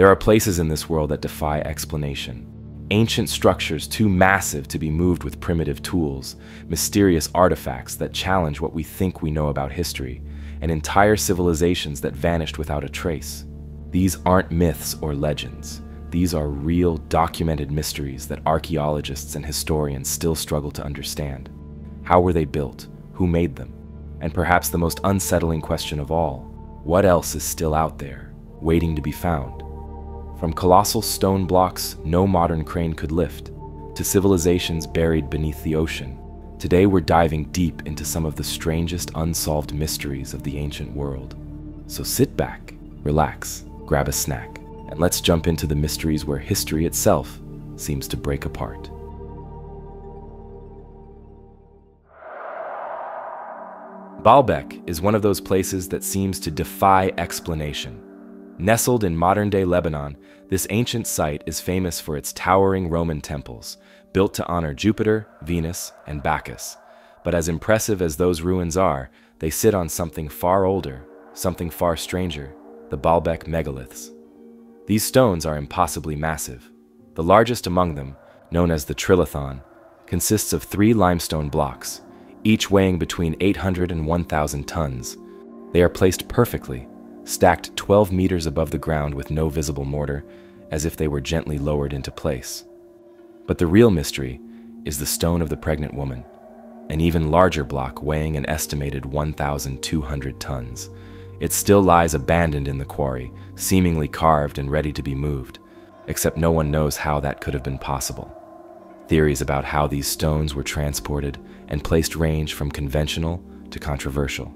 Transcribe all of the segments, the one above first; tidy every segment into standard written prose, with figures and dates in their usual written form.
There are places in this world that defy explanation. Ancient structures too massive to be moved with primitive tools, mysterious artifacts that challenge what we think we know about history, and entire civilizations that vanished without a trace. These aren't myths or legends. These are real, documented mysteries that archaeologists and historians still struggle to understand. How were they built? Who made them? And perhaps the most unsettling question of all, what else is still out there, waiting to be found? From colossal stone blocks no modern crane could lift, to civilizations buried beneath the ocean, today we're diving deep into some of the strangest unsolved mysteries of the ancient world. So sit back, relax, grab a snack, and let's jump into the mysteries where history itself seems to break apart. Baalbek is one of those places that seems to defy explanation. Nestled in modern-day Lebanon, this ancient site is famous for its towering Roman temples, built to honor Jupiter, Venus, and Bacchus. But as impressive as those ruins are, they sit on something far older, something far stranger, the Baalbek Megaliths. These stones are impossibly massive. The largest among them, known as the Trilithon, consists of 3 limestone blocks, each weighing between 800 and 1,000 tons. They are placed perfectly, stacked 12 meters above the ground with no visible mortar, as if they were gently lowered into place. But the real mystery is the stone of the pregnant woman, an even larger block weighing an estimated 1,200 tons. It still lies abandoned in the quarry, seemingly carved and ready to be moved, except no one knows how that could have been possible. Theories about how these stones were transported and placed range from conventional to controversial.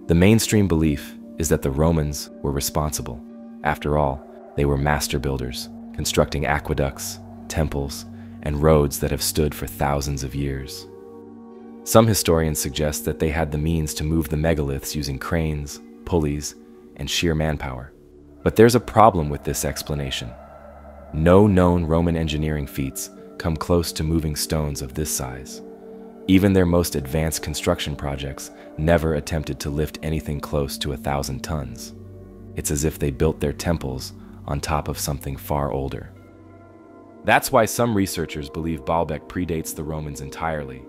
The mainstream belief is that the Romans were responsible. After all, they were master builders, constructing aqueducts, temples, and roads that have stood for thousands of years. Some historians suggest that they had the means to move the megaliths using cranes, pulleys, and sheer manpower. But there's a problem with this explanation. No known Roman engineering feats come close to moving stones of this size. Even their most advanced construction projects never attempted to lift anything close to 1,000 tons. It's as if they built their temples on top of something far older. That's why some researchers believe Baalbek predates the Romans entirely.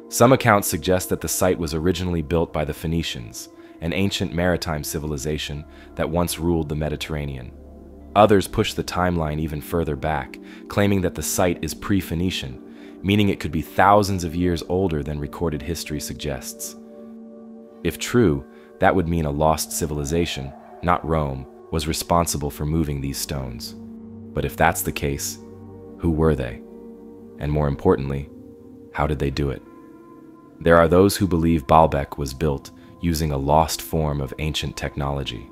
Some accounts suggest that the site was originally built by the Phoenicians, an ancient maritime civilization that once ruled the Mediterranean. Others push the timeline even further back, claiming that the site is pre-Phoenician, meaning it could be thousands of years older than recorded history suggests. If true, that would mean a lost civilization, not Rome, was responsible for moving these stones. But if that's the case, who were they? And more importantly, how did they do it? There are those who believe Baalbek was built using a lost form of ancient technology.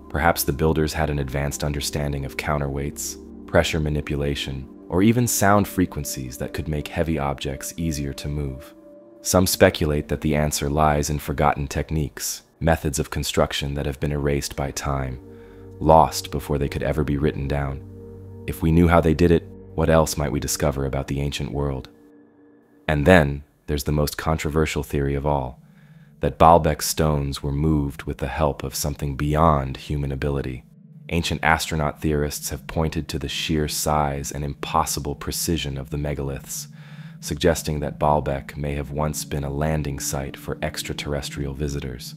Perhaps the builders had an advanced understanding of counterweights, pressure manipulation, or even sound frequencies that could make heavy objects easier to move. Some speculate that the answer lies in forgotten techniques, methods of construction that have been erased by time, lost before they could ever be written down. If we knew how they did it, what else might we discover about the ancient world? And then there's the most controversial theory of all, that Baalbek stones were moved with the help of something beyond human ability. Ancient astronaut theorists have pointed to the sheer size and impossible precision of the megaliths, suggesting that Baalbek may have once been a landing site for extraterrestrial visitors.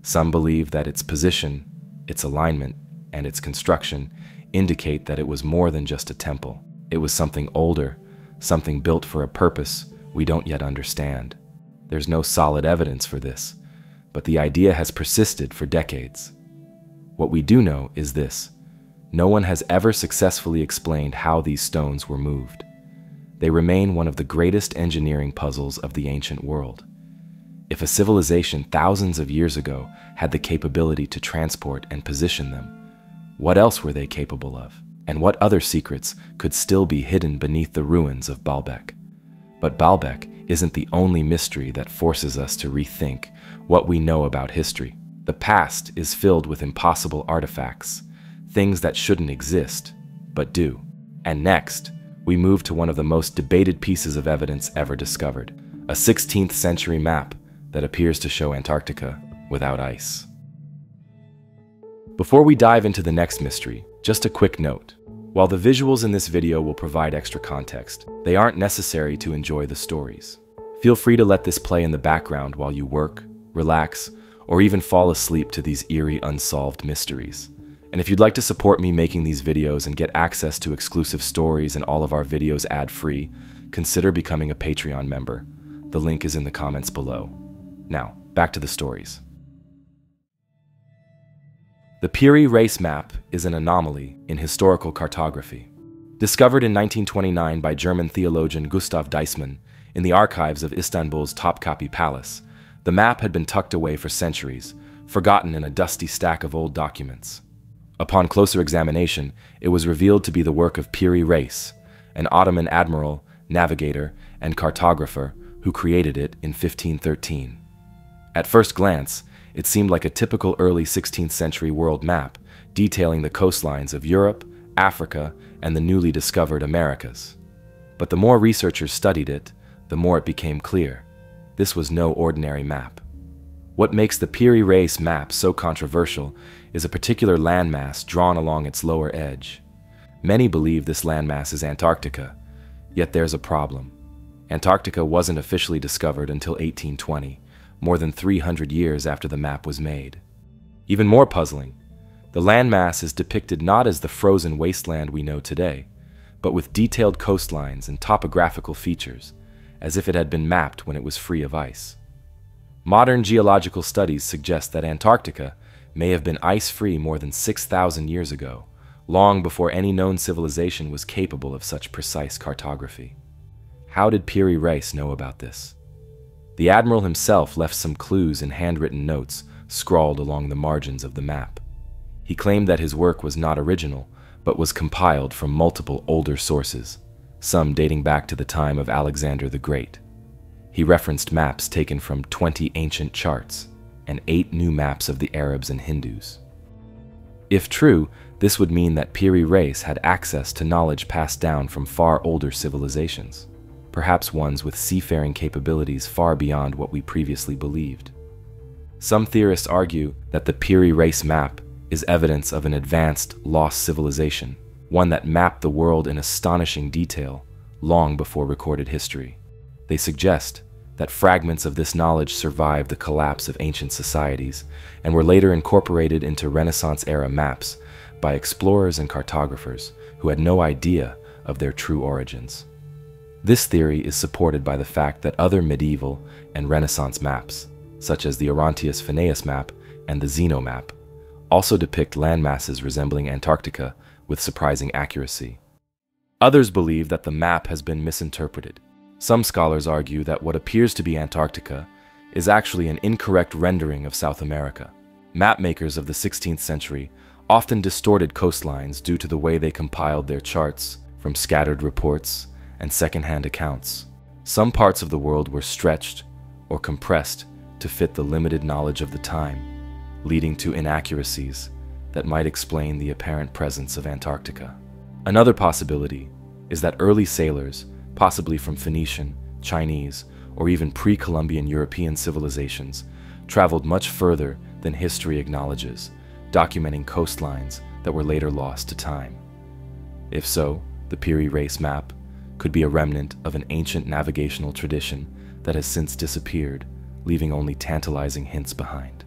Some believe that its position, its alignment, and its construction indicate that it was more than just a temple. It was something older, something built for a purpose we don't yet understand. There's no solid evidence for this, but the idea has persisted for decades. What we do know is this: no one has ever successfully explained how these stones were moved. They remain one of the greatest engineering puzzles of the ancient world. If a civilization thousands of years ago had the capability to transport and position them, what else were they capable of? And what other secrets could still be hidden beneath the ruins of Baalbek? But Baalbek isn't the only mystery that forces us to rethink what we know about history. The past is filled with impossible artifacts, things that shouldn't exist, but do. And next, we move to one of the most debated pieces of evidence ever discovered, a 16th century map that appears to show Antarctica without ice. Before we dive into the next mystery, just a quick note. While the visuals in this video will provide extra context, they aren't necessary to enjoy the stories. Feel free to let this play in the background while you work, relax, or even fall asleep to these eerie unsolved mysteries. And if you'd like to support me making these videos and get access to exclusive stories and all of our videos ad-free, consider becoming a Patreon member. The link is in the comments below. Now, back to the stories. The Piri Reis map is an anomaly in historical cartography. Discovered in 1929 by German theologian Gustav Deissmann in the archives of Istanbul's Topkapi Palace, the map had been tucked away for centuries, forgotten in a dusty stack of old documents. Upon closer examination, it was revealed to be the work of Piri Reis, an Ottoman admiral, navigator, and cartographer who created it in 1513. At first glance, it seemed like a typical early 16th century world map, detailing the coastlines of Europe, Africa, and the newly discovered Americas. But the more researchers studied it, the more it became clear. This was no ordinary map. What makes the Piri Reis map so controversial is a particular landmass drawn along its lower edge. Many believe this landmass is Antarctica, yet there's a problem. Antarctica wasn't officially discovered until 1820, more than 300 years after the map was made. Even more puzzling, the landmass is depicted not as the frozen wasteland we know today, but with detailed coastlines and topographical features, as if it had been mapped when it was free of ice. Modern geological studies suggest that Antarctica may have been ice-free more than 6,000 years ago, long before any known civilization was capable of such precise cartography. How did Piri Reis know about this? The admiral himself left some clues in handwritten notes scrawled along the margins of the map. He claimed that his work was not original, but was compiled from multiple older sources, some dating back to the time of Alexander the Great. He referenced maps taken from 20 ancient charts and 8 new maps of the Arabs and Hindus. If true, this would mean that Piri Reis had access to knowledge passed down from far older civilizations, perhaps ones with seafaring capabilities far beyond what we previously believed. Some theorists argue that the Piri Reis map is evidence of an advanced, lost civilization, one that mapped the world in astonishing detail long before recorded history. They suggest that fragments of this knowledge survived the collapse of ancient societies and were later incorporated into Renaissance-era maps by explorers and cartographers who had no idea of their true origins. This theory is supported by the fact that other medieval and Renaissance maps, such as the Orontius Phineus map and the Zeno map, also depict landmasses resembling Antarctica with surprising accuracy. Others believe that the map has been misinterpreted. Some scholars argue that what appears to be Antarctica is actually an incorrect rendering of South America. Mapmakers of the 16th century often distorted coastlines due to the way they compiled their charts from scattered reports and second-hand accounts. Some parts of the world were stretched or compressed to fit the limited knowledge of the time, leading to inaccuracies that might explain the apparent presence of Antarctica. Another possibility is that early sailors, possibly from Phoenician, Chinese, or even pre-Columbian European civilizations, traveled much further than history acknowledges, documenting coastlines that were later lost to time. If so, the Piri Reis map could be a remnant of an ancient navigational tradition that has since disappeared, leaving only tantalizing hints behind.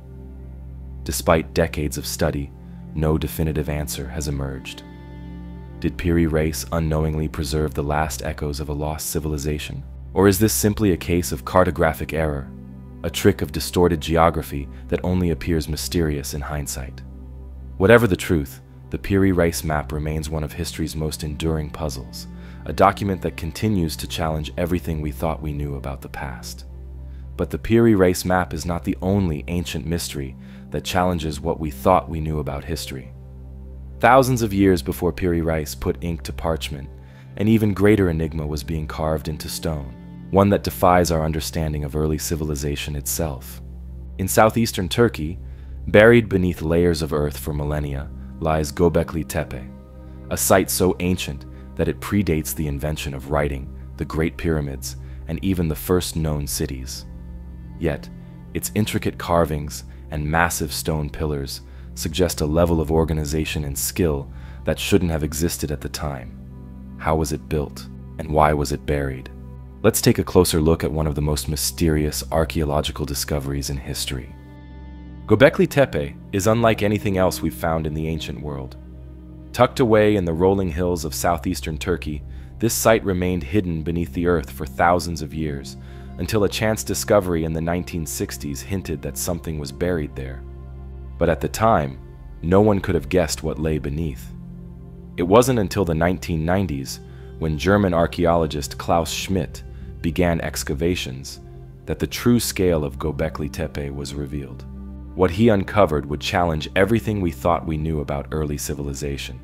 Despite decades of study, no definitive answer has emerged. Did Piri Reis unknowingly preserve the last echoes of a lost civilization? Or is this simply a case of cartographic error, a trick of distorted geography that only appears mysterious in hindsight? Whatever the truth, the Piri Reis map remains one of history's most enduring puzzles, a document that continues to challenge everything we thought we knew about the past. But the Piri Reis map is not the only ancient mystery that challenges what we thought we knew about history. Thousands of years before Piri Reis put ink to parchment, an even greater enigma was being carved into stone, one that defies our understanding of early civilization itself. In southeastern Turkey, buried beneath layers of earth for millennia, lies Göbekli Tepe, a site so ancient that it predates the invention of writing, the Great Pyramids, and even the first known cities. Yet, its intricate carvings and massive stone pillars suggest a level of organization and skill that shouldn't have existed at the time. How was it built, and why was it buried? Let's take a closer look at one of the most mysterious archaeological discoveries in history. Göbekli Tepe is unlike anything else we've found in the ancient world. Tucked away in the rolling hills of southeastern Turkey, this site remained hidden beneath the earth for thousands of years, until a chance discovery in the 1960s hinted that something was buried there. But at the time, no one could have guessed what lay beneath. It wasn't until the 1990s, when German archaeologist Klaus Schmidt began excavations, that the true scale of Göbekli Tepe was revealed. What he uncovered would challenge everything we thought we knew about early civilization.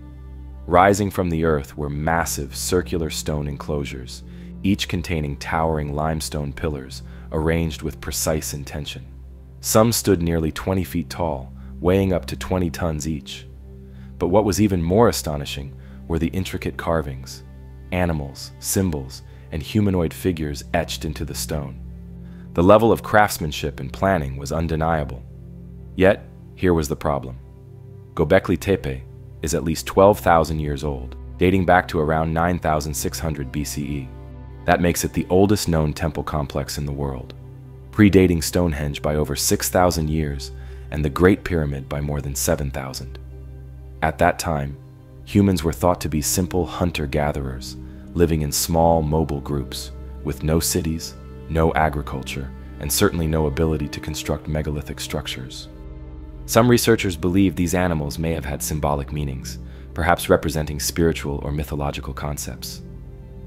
Rising from the earth were massive circular stone enclosures, each containing towering limestone pillars arranged with precise intention. Some stood nearly 20 feet tall, weighing up to 20 tons each. But what was even more astonishing were the intricate carvings, animals, symbols, and humanoid figures etched into the stone. The level of craftsmanship and planning was undeniable. Yet, here was the problem. Göbekli Tepe is at least 12,000 years old, dating back to around 9,600 BCE. That makes it the oldest known temple complex in the world, predating Stonehenge by over 6,000 years and the Great Pyramid by more than 7,000. At that time, humans were thought to be simple hunter-gatherers, living in small, mobile groups, with no cities, no agriculture, and certainly no ability to construct megalithic structures. Some researchers believe these animals may have had symbolic meanings, perhaps representing spiritual or mythological concepts.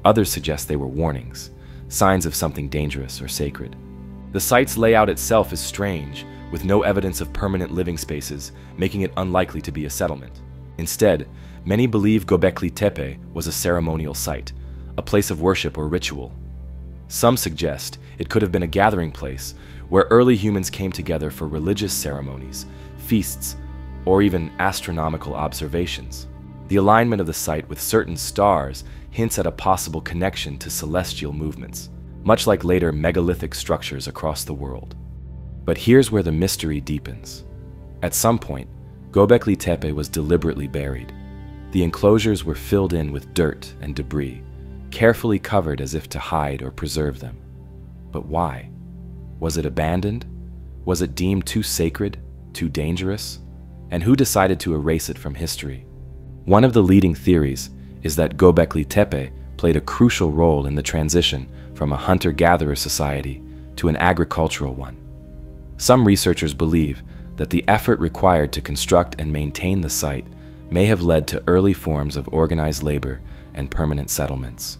Others suggest they were warnings, signs of something dangerous or sacred. The site's layout itself is strange, with no evidence of permanent living spaces, making it unlikely to be a settlement. Instead, many believe Göbekli Tepe was a ceremonial site, a place of worship or ritual. Some suggest it could have been a gathering place where early humans came together for religious ceremonies, feasts, or even astronomical observations. The alignment of the site with certain stars hints at a possible connection to celestial movements, much like later megalithic structures across the world. But here's where the mystery deepens. At some point, Göbekli Tepe was deliberately buried. The enclosures were filled in with dirt and debris, carefully covered as if to hide or preserve them. But why? Was it abandoned? Was it deemed too sacred, too dangerous? And who decided to erase it from history? One of the leading theories is that Göbekli Tepe played a crucial role in the transition from a hunter-gatherer society to an agricultural one. Some researchers believe that the effort required to construct and maintain the site may have led to early forms of organized labor and permanent settlements.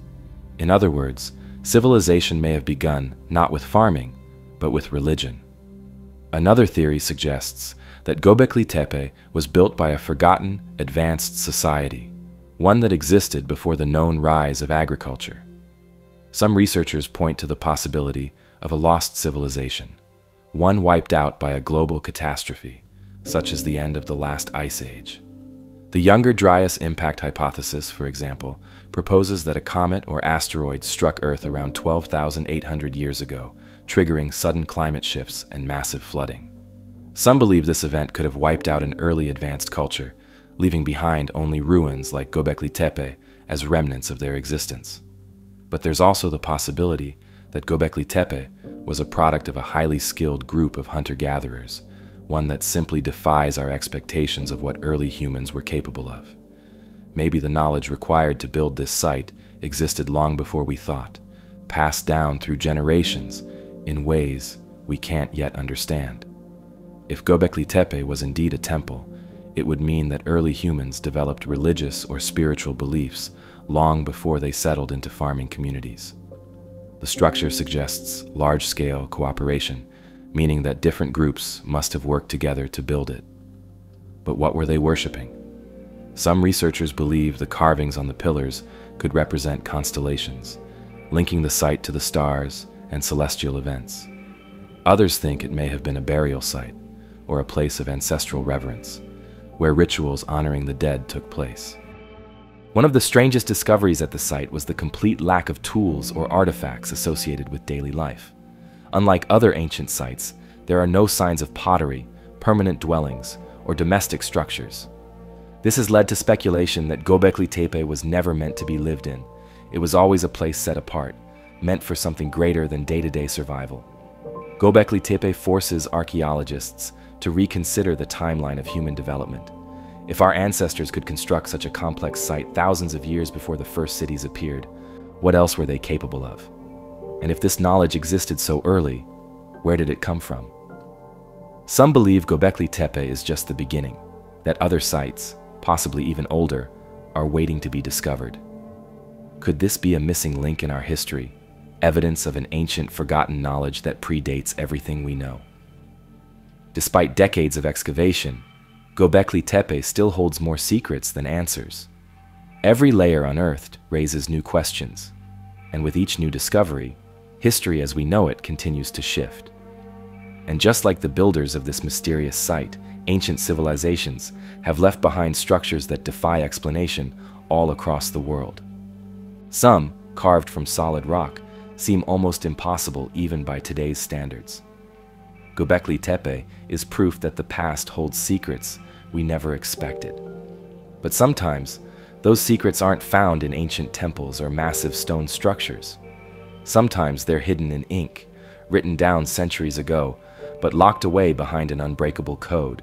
In other words, civilization may have begun not with farming, but with religion. Another theory suggests that Göbekli Tepe was built by a forgotten, advanced society, one that existed before the known rise of agriculture. Some researchers point to the possibility of a lost civilization, one wiped out by a global catastrophe, such as the end of the last ice age. The Younger Dryas impact hypothesis, for example, proposes that a comet or asteroid struck Earth around 12,800 years ago, triggering sudden climate shifts and massive flooding. Some believe this event could have wiped out an early advanced culture, leaving behind only ruins like Göbekli Tepe as remnants of their existence. But there's also the possibility that Göbekli Tepe was a product of a highly skilled group of hunter-gatherers, one that simply defies our expectations of what early humans were capable of. Maybe the knowledge required to build this site existed long before we thought, passed down through generations in ways we can't yet understand. If Göbekli Tepe was indeed a temple, it would mean that early humans developed religious or spiritual beliefs long before they settled into farming communities. The structure suggests large-scale cooperation, meaning that different groups must have worked together to build it. But what were they worshipping? Some researchers believe the carvings on the pillars could represent constellations, linking the site to the stars and celestial events. Others think it may have been a burial site, or a place of ancestral reverence, where rituals honoring the dead took place. One of the strangest discoveries at the site was the complete lack of tools or artifacts associated with daily life. Unlike other ancient sites, there are no signs of pottery, permanent dwellings, or domestic structures. This has led to speculation that Göbekli Tepe was never meant to be lived in. It was always a place set apart, meant for something greater than day-to-day survival. Göbekli Tepe forces archaeologists to reconsider the timeline of human development. If our ancestors could construct such a complex site thousands of years before the first cities appeared, what else were they capable of? And if this knowledge existed so early, where did it come from? Some believe Göbekli Tepe is just the beginning, that other sites, possibly even older, are waiting to be discovered. Could this be a missing link in our history, evidence of an ancient forgotten knowledge that predates everything we know? Despite decades of excavation, Göbekli Tepe still holds more secrets than answers. Every layer unearthed raises new questions, and with each new discovery, history as we know it continues to shift. And just like the builders of this mysterious site, ancient civilizations have left behind structures that defy explanation all across the world. Some, carved from solid rock, seem almost impossible even by today's standards. Göbekli Tepe is proof that the past holds secrets we never expected. But sometimes, those secrets aren't found in ancient temples or massive stone structures. Sometimes they're hidden in ink, written down centuries ago, but locked away behind an unbreakable code.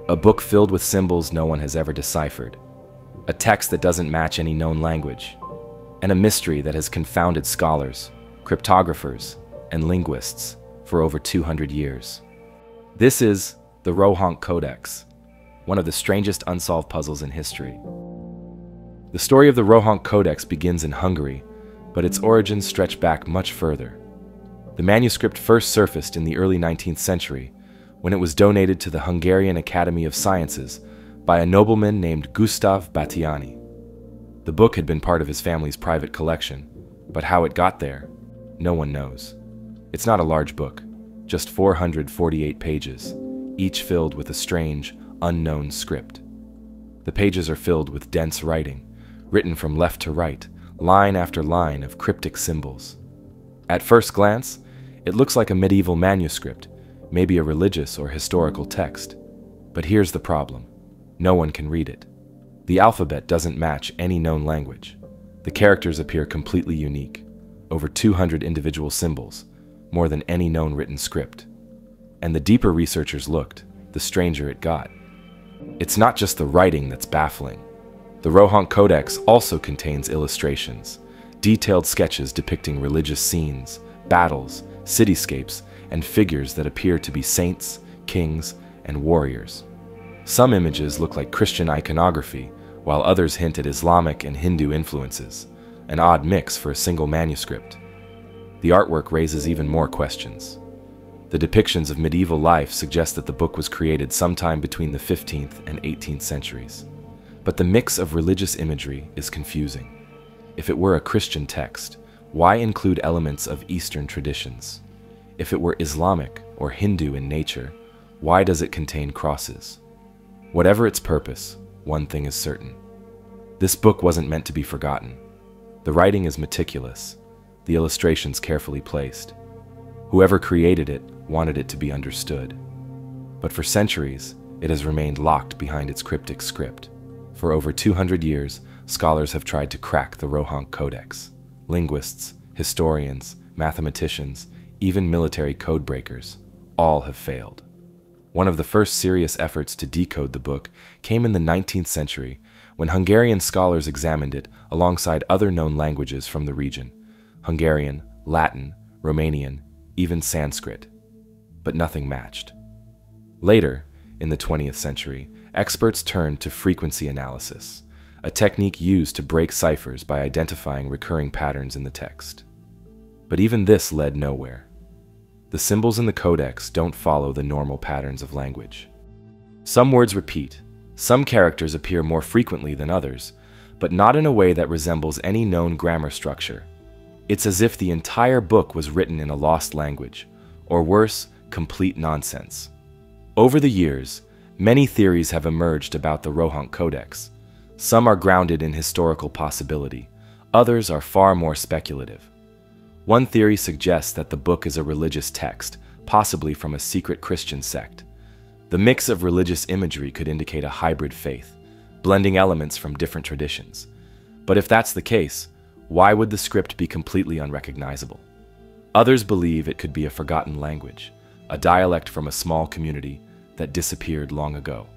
A book filled with symbols no one has ever deciphered. A text that doesn't match any known language. And a mystery that has confounded scholars, cryptographers, and linguists for over 200 years. This is the Rohonc Codex, one of the strangest unsolved puzzles in history. The story of the Rohonc Codex begins in Hungary, but its origins stretch back much further. The manuscript first surfaced in the early 19th century, when it was donated to the Hungarian Academy of Sciences by a nobleman named Gustav Batthyány. The book had been part of his family's private collection, but how it got there, no one knows. It's not a large book, just 448 pages, each filled with a strange, unknown script. The pages are filled with dense writing, written from left to right, line after line of cryptic symbols. At first glance, it looks like a medieval manuscript, maybe a religious or historical text. But here's the problem. No one can read it. The alphabet doesn't match any known language. The characters appear completely unique, over 200 individual symbols, more than any known written script. And the deeper researchers looked, the stranger it got. It's not just the writing that's baffling. The Rohonc Codex also contains illustrations, detailed sketches depicting religious scenes, battles, cityscapes, and figures that appear to be saints, kings, and warriors. Some images look like Christian iconography, while others hint at Islamic and Hindu influences, an odd mix for a single manuscript. The artwork raises even more questions. The depictions of medieval life suggest that the book was created sometime between the 15th and 18th centuries. But the mix of religious imagery is confusing. If it were a Christian text, why include elements of Eastern traditions? If it were Islamic or Hindu in nature, why does it contain crosses? Whatever its purpose, one thing is certain. This book wasn't meant to be forgotten. The writing is meticulous, the illustrations carefully placed. Whoever created it wanted it to be understood. But for centuries, it has remained locked behind its cryptic script. For over 200 years, scholars have tried to crack the Rohonc Codex. Linguists, historians, mathematicians, even military codebreakers, all have failed. One of the first serious efforts to decode the book came in the 19th century when Hungarian scholars examined it alongside other known languages from the region: Hungarian, Latin, Romanian, even Sanskrit. But nothing matched. Later, in the 20th century, experts turned to frequency analysis, a technique used to break ciphers by identifying recurring patterns in the text. But even this led nowhere. The symbols in the codex don't follow the normal patterns of language. Some words repeat, some characters appear more frequently than others, but not in a way that resembles any known grammar structure. It's as if the entire book was written in a lost language, or worse, complete nonsense. Over the years, many theories have emerged about the Rohonc Codex. Some are grounded in historical possibility, others are far more speculative. One theory suggests that the book is a religious text, possibly from a secret Christian sect. The mix of religious imagery could indicate a hybrid faith, blending elements from different traditions. But if that's the case, why would the script be completely unrecognizable? Others believe it could be a forgotten language, a dialect from a small community that disappeared long ago.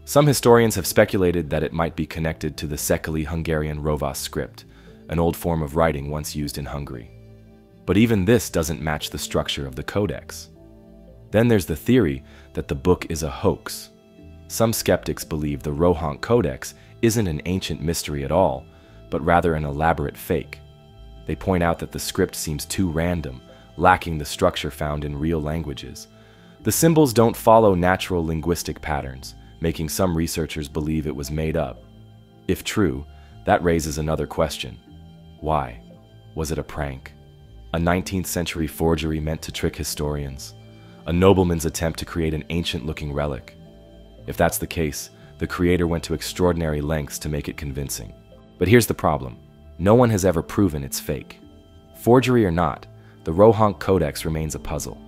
Some historians have speculated that it might be connected to the Szekely Hungarian Rovas script, an old form of writing once used in Hungary. But even this doesn't match the structure of the Codex. Then there's the theory that the book is a hoax. Some skeptics believe the Rohonc Codex isn't an ancient mystery at all, but rather an elaborate fake. They point out that the script seems too random, lacking the structure found in real languages. The symbols don't follow natural linguistic patterns, making some researchers believe it was made up. If true, that raises another question. Why? Was it a prank? A 19th century forgery meant to trick historians? A nobleman's attempt to create an ancient-looking relic? If that's the case, the creator went to extraordinary lengths to make it convincing. But here's the problem. No one has ever proven it's fake. Forgery or not, the Rohonc Codex remains a puzzle.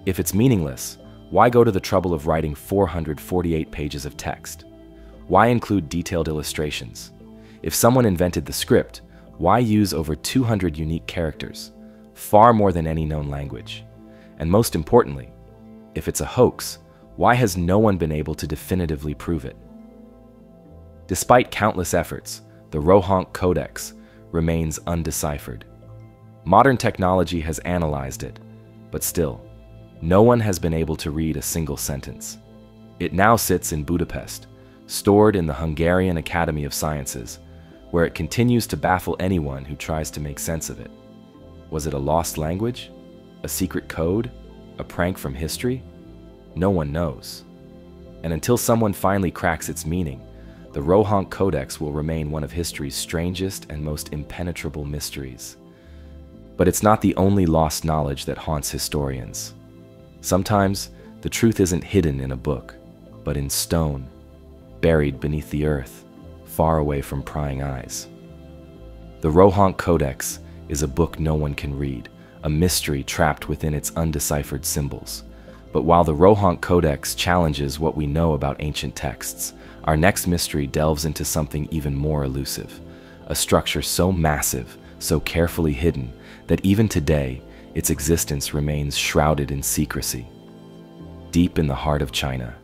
If it's meaningless, why go to the trouble of writing 448 pages of text? Why include detailed illustrations? If someone invented the script, why use over 200 unique characters? Far more than any known language. And most importantly, if it's a hoax, why has no one been able to definitively prove it? Despite countless efforts, the Rohonc Codex remains undeciphered. Modern technology has analyzed it, but still, no one has been able to read a single sentence. It now sits in Budapest, stored in the Hungarian Academy of Sciences, where it continues to baffle anyone who tries to make sense of it. Was it a lost language? A secret code? A prank from history? No one knows. And until someone finally cracks its meaning, the Rohonc Codex will remain one of history's strangest and most impenetrable mysteries. But it's not the only lost knowledge that haunts historians. Sometimes, the truth isn't hidden in a book, but in stone, buried beneath the earth, far away from prying eyes. The Rohonc Codex is a book no one can read, a mystery trapped within its undeciphered symbols. But while the Rohonc Codex challenges what we know about ancient texts, our next mystery delves into something even more elusive, a structure so massive, so carefully hidden, that even today, its existence remains shrouded in secrecy. Deep in the heart of China,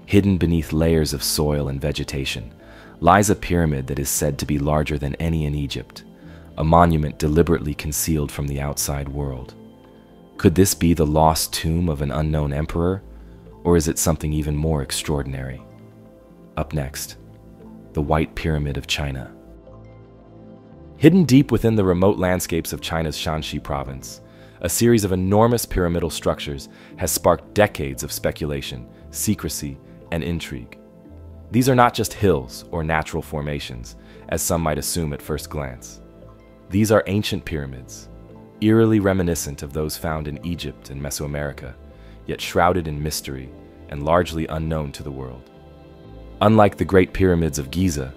hidden beneath layers of soil and vegetation, lies a pyramid that is said to be larger than any in Egypt, a monument deliberately concealed from the outside world. Could this be the lost tomb of an unknown emperor, or is it something even more extraordinary? Up next, the White Pyramid of China. Hidden deep within the remote landscapes of China's Shanxi province, a series of enormous pyramidal structures has sparked decades of speculation, secrecy, and intrigue. These are not just hills or natural formations, as some might assume at first glance. These are ancient pyramids, eerily reminiscent of those found in Egypt and Mesoamerica, yet shrouded in mystery and largely unknown to the world. Unlike the Great Pyramids of Giza,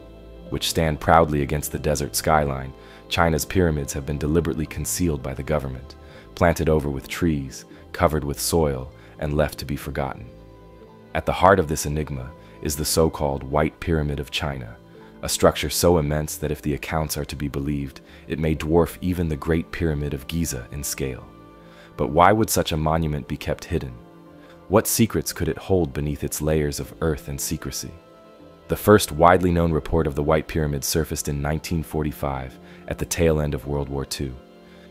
which stand proudly against the desert skyline, China's pyramids have been deliberately concealed by the government, planted over with trees, covered with soil, and left to be forgotten. At the heart of this enigma is the so-called White Pyramid of China, a structure so immense that if the accounts are to be believed, it may dwarf even the Great Pyramid of Giza in scale. But why would such a monument be kept hidden? What secrets could it hold beneath its layers of earth and secrecy? The first widely known report of the White Pyramid surfaced in 1945, at the tail end of World War II.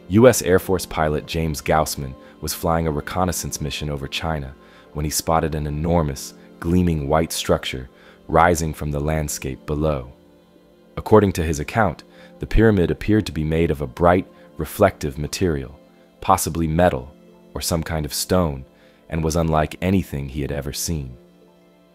U.S. Air Force pilot James Gaussman was flying a reconnaissance mission over China when he spotted an enormous, gleaming white structure rising from the landscape below. According to his account, the pyramid appeared to be made of a bright, reflective material, possibly metal or some kind of stone, and was unlike anything he had ever seen.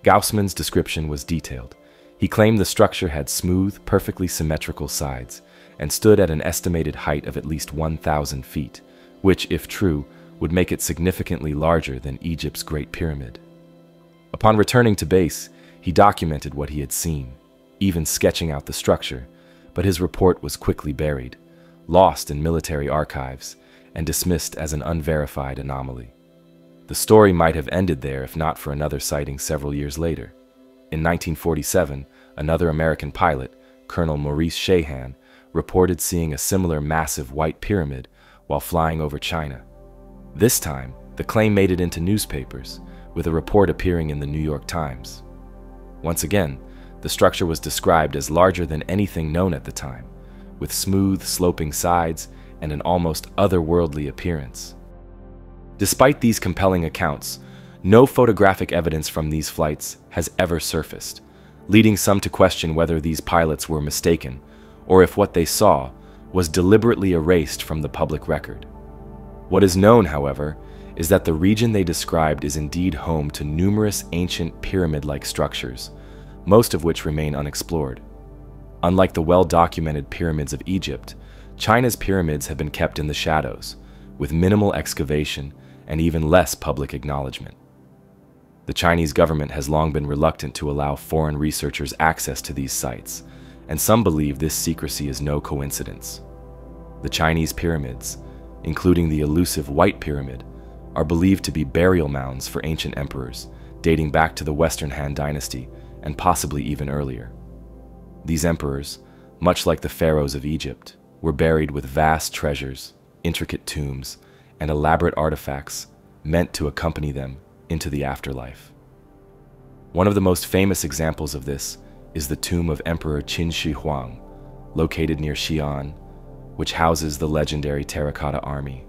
Gaussman's description was detailed. He claimed the structure had smooth, perfectly symmetrical sides and stood at an estimated height of at least 1,000 feet, which, if true, would make it significantly larger than Egypt's Great Pyramid. Upon returning to base, he documented what he had seen, even sketching out the structure, but his report was quickly buried, lost in military archives, and dismissed as an unverified anomaly. The story might have ended there if not for another sighting several years later. In 1947, another American pilot, Colonel Maurice Shahan, reported seeing a similar massive white pyramid while flying over China. This time, the claim made it into newspapers, with a report appearing in the New York Times. Once again, the structure was described as larger than anything known at the time, with smooth, sloping sides and an almost otherworldly appearance. Despite these compelling accounts, no photographic evidence from these flights has ever surfaced, leading some to question whether these pilots were mistaken or if what they saw was deliberately erased from the public record. What is known, however, is that the region they described is indeed home to numerous ancient pyramid-like structures, most of which remain unexplored. Unlike the well-documented pyramids of Egypt, China's pyramids have been kept in the shadows, with minimal excavation and even less public acknowledgement. The Chinese government has long been reluctant to allow foreign researchers access to these sites, and some believe this secrecy is no coincidence. The Chinese pyramids, including the elusive White Pyramid, are believed to be burial mounds for ancient emperors, dating back to the Western Han Dynasty and possibly even earlier. These emperors, much like the pharaohs of Egypt, were buried with vast treasures, intricate tombs, and elaborate artifacts meant to accompany them into the afterlife. One of the most famous examples of this is the tomb of Emperor Qin Shi Huang, located near Xi'an, which houses the legendary Terracotta Army.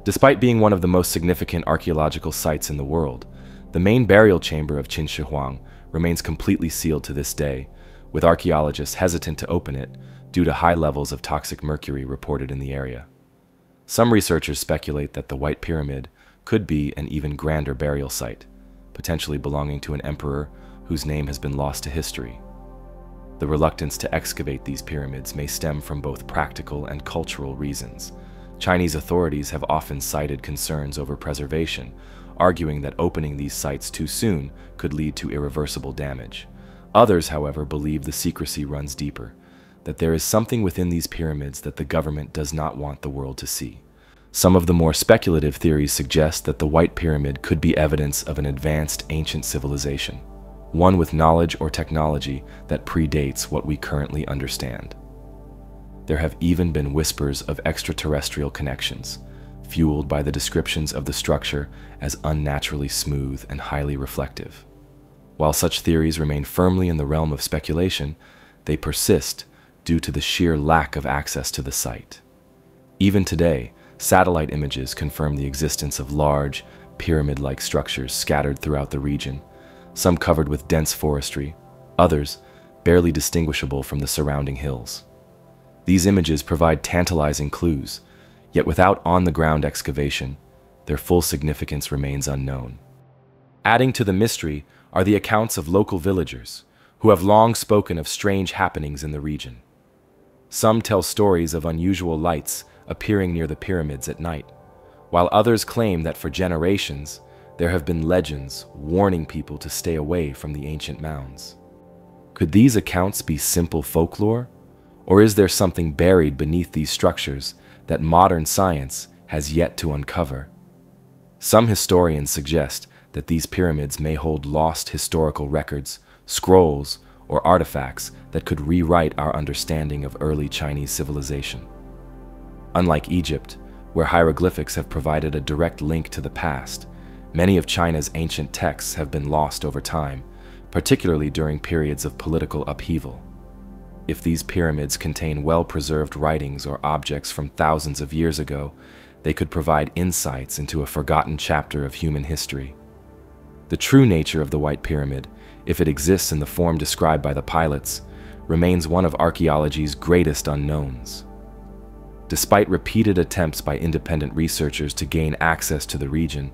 Despite being one of the most significant archaeological sites in the world, the main burial chamber of Qin Shi Huang remains completely sealed to this day, with archaeologists hesitant to open it due to high levels of toxic mercury reported in the area. Some researchers speculate that the White Pyramid could be an even grander burial site, potentially belonging to an emperor whose name has been lost to history. The reluctance to excavate these pyramids may stem from both practical and cultural reasons. Chinese authorities have often cited concerns over preservation, arguing that opening these sites too soon could lead to irreversible damage. Others, however, believe the secrecy runs deeper, that there is something within these pyramids that the government does not want the world to see. Some of the more speculative theories suggest that the White Pyramid could be evidence of an advanced ancient civilization, one with knowledge or technology that predates what we currently understand. There have even been whispers of extraterrestrial connections, fueled by the descriptions of the structure as unnaturally smooth and highly reflective. While such theories remain firmly in the realm of speculation, they persist due to the sheer lack of access to the site. Even today, satellite images confirm the existence of large, pyramid-like structures scattered throughout the region, some covered with dense forestry, others barely distinguishable from the surrounding hills. These images provide tantalizing clues, yet without on-the-ground excavation, their full significance remains unknown. Adding to the mystery are the accounts of local villagers, who have long spoken of strange happenings in the region. Some tell stories of unusual lights appearing near the pyramids at night, while others claim that for generations, there have been legends warning people to stay away from the ancient mounds. Could these accounts be simple folklore, or is there something buried beneath these structures that modern science has yet to uncover? Some historians suggest that these pyramids may hold lost historical records, scrolls, or artifacts that could rewrite our understanding of early Chinese civilization. Unlike Egypt, where hieroglyphics have provided a direct link to the past, many of China's ancient texts have been lost over time, particularly during periods of political upheaval. If these pyramids contain well-preserved writings or objects from thousands of years ago, they could provide insights into a forgotten chapter of human history. The true nature of the White Pyramid, if it exists in the form described by the pilots, remains one of archaeology's greatest unknowns. Despite repeated attempts by independent researchers to gain access to the region,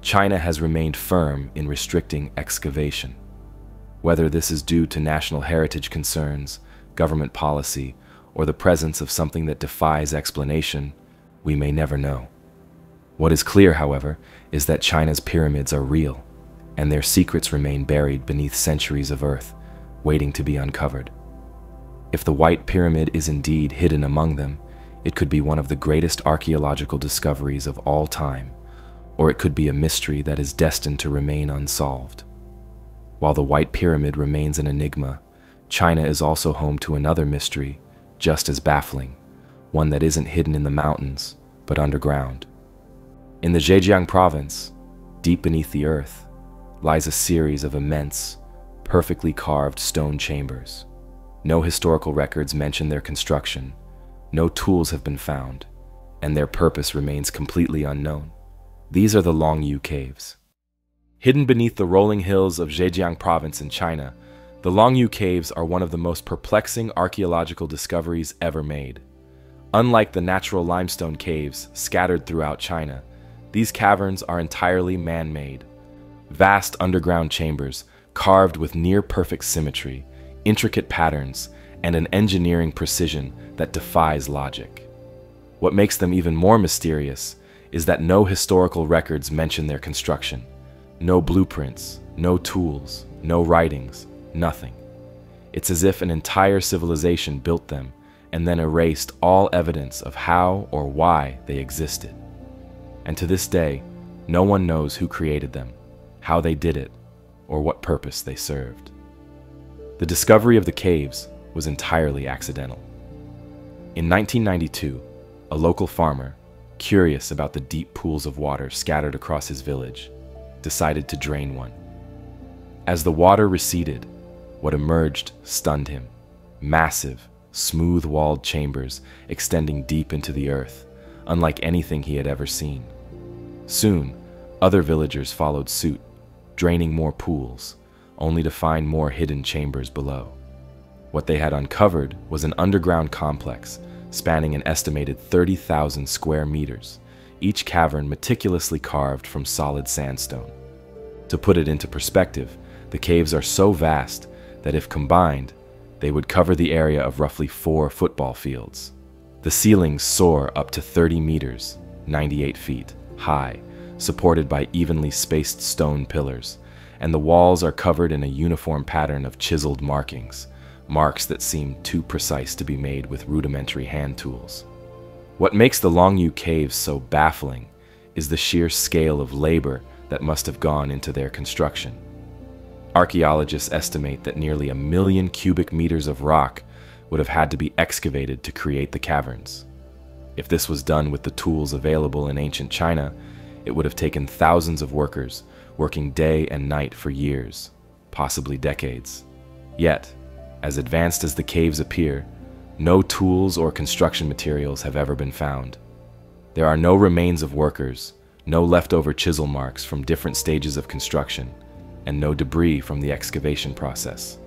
China has remained firm in restricting excavation. Whether this is due to national heritage concerns, government policy, or the presence of something that defies explanation, we may never know. What is clear, however, is that China's pyramids are real, and their secrets remain buried beneath centuries of earth, waiting to be uncovered. If the White Pyramid is indeed hidden among them, it could be one of the greatest archaeological discoveries of all time, Or it could be a mystery that is destined to remain unsolved. While the White Pyramid remains an enigma, China is also home to another mystery, just as baffling, one that isn't hidden in the mountains, but underground. In the Zhejiang province, deep beneath the earth, lies a series of immense, perfectly carved stone chambers. No historical records mention their construction, no tools have been found, and their purpose remains completely unknown. These are the Longyou caves. Hidden beneath the rolling hills of Zhejiang province in China, the Longyou caves are one of the most perplexing archaeological discoveries ever made. Unlike the natural limestone caves scattered throughout China, these caverns are entirely man-made. Vast underground chambers carved with near-perfect symmetry, intricate patterns, and an engineering precision that defies logic. What makes them even more mysterious is that no historical records mention their construction. No blueprints, no tools, no writings, nothing. It's as if an entire civilization built them and then erased all evidence of how or why they existed. And to this day, no one knows who created them, how they did it, or what purpose they served. The discovery of the caves was entirely accidental. In 1992, a local farmer, curious about the deep pools of water scattered across his village, decided to drain one. As the water receded, what emerged stunned him. Massive, smooth-walled chambers extending deep into the earth, unlike anything he had ever seen. Soon, other villagers followed suit, draining more pools, only to find more hidden chambers below. What they had uncovered was an underground complex spanning an estimated 30,000 square meters, each cavern meticulously carved from solid sandstone. To put it into perspective, the caves are so vast that if combined, they would cover the area of roughly 4 football fields. The ceilings soar up to 30 meters, 98 feet, high, supported by evenly spaced stone pillars, and the walls are covered in a uniform pattern of chiseled markings, marks that seem too precise to be made with rudimentary hand tools. What makes the Longyou caves so baffling is the sheer scale of labor that must have gone into their construction. Archaeologists estimate that nearly 1 million cubic meters of rock would have had to be excavated to create the caverns. If this was done with the tools available in ancient China, it would have taken thousands of workers working day and night for years, possibly decades. Yet, as advanced as the caves appear, no tools or construction materials have ever been found. There are no remains of workers, no leftover chisel marks from different stages of construction, and no debris from the excavation process.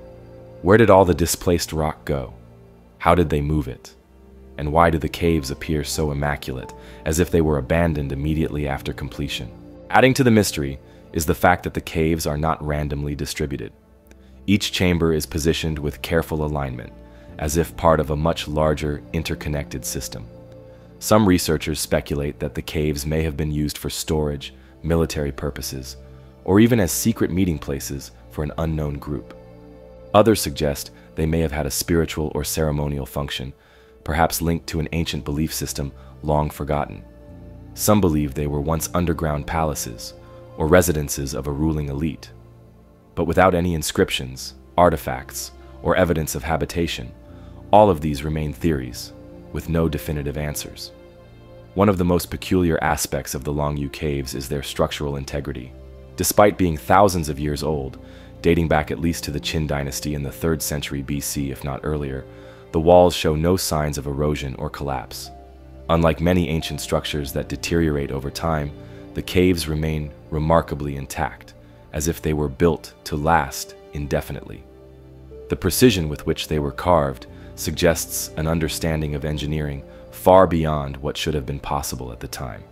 Where did all the displaced rock go? How did they move it? And why do the caves appear so immaculate, as if they were abandoned immediately after completion? Adding to the mystery is the fact that the caves are not randomly distributed. Each chamber is positioned with careful alignment, as if part of a much larger, interconnected system. Some researchers speculate that the caves may have been used for storage, military purposes, or even as secret meeting places for an unknown group. Others suggest they may have had a spiritual or ceremonial function, perhaps linked to an ancient belief system long forgotten. Some believe they were once underground palaces, or residences of a ruling elite. But without any inscriptions, artifacts, or evidence of habitation, all of these remain theories, with no definitive answers. One of the most peculiar aspects of the Longyou caves is their structural integrity. Despite being thousands of years old, dating back at least to the Qin dynasty in the 3rd century BC if not earlier, the walls show no signs of erosion or collapse. Unlike many ancient structures that deteriorate over time, the caves remain remarkably intact, as if they were built to last indefinitely. The precision with which they were carved suggests an understanding of engineering far beyond what should have been possible at the time.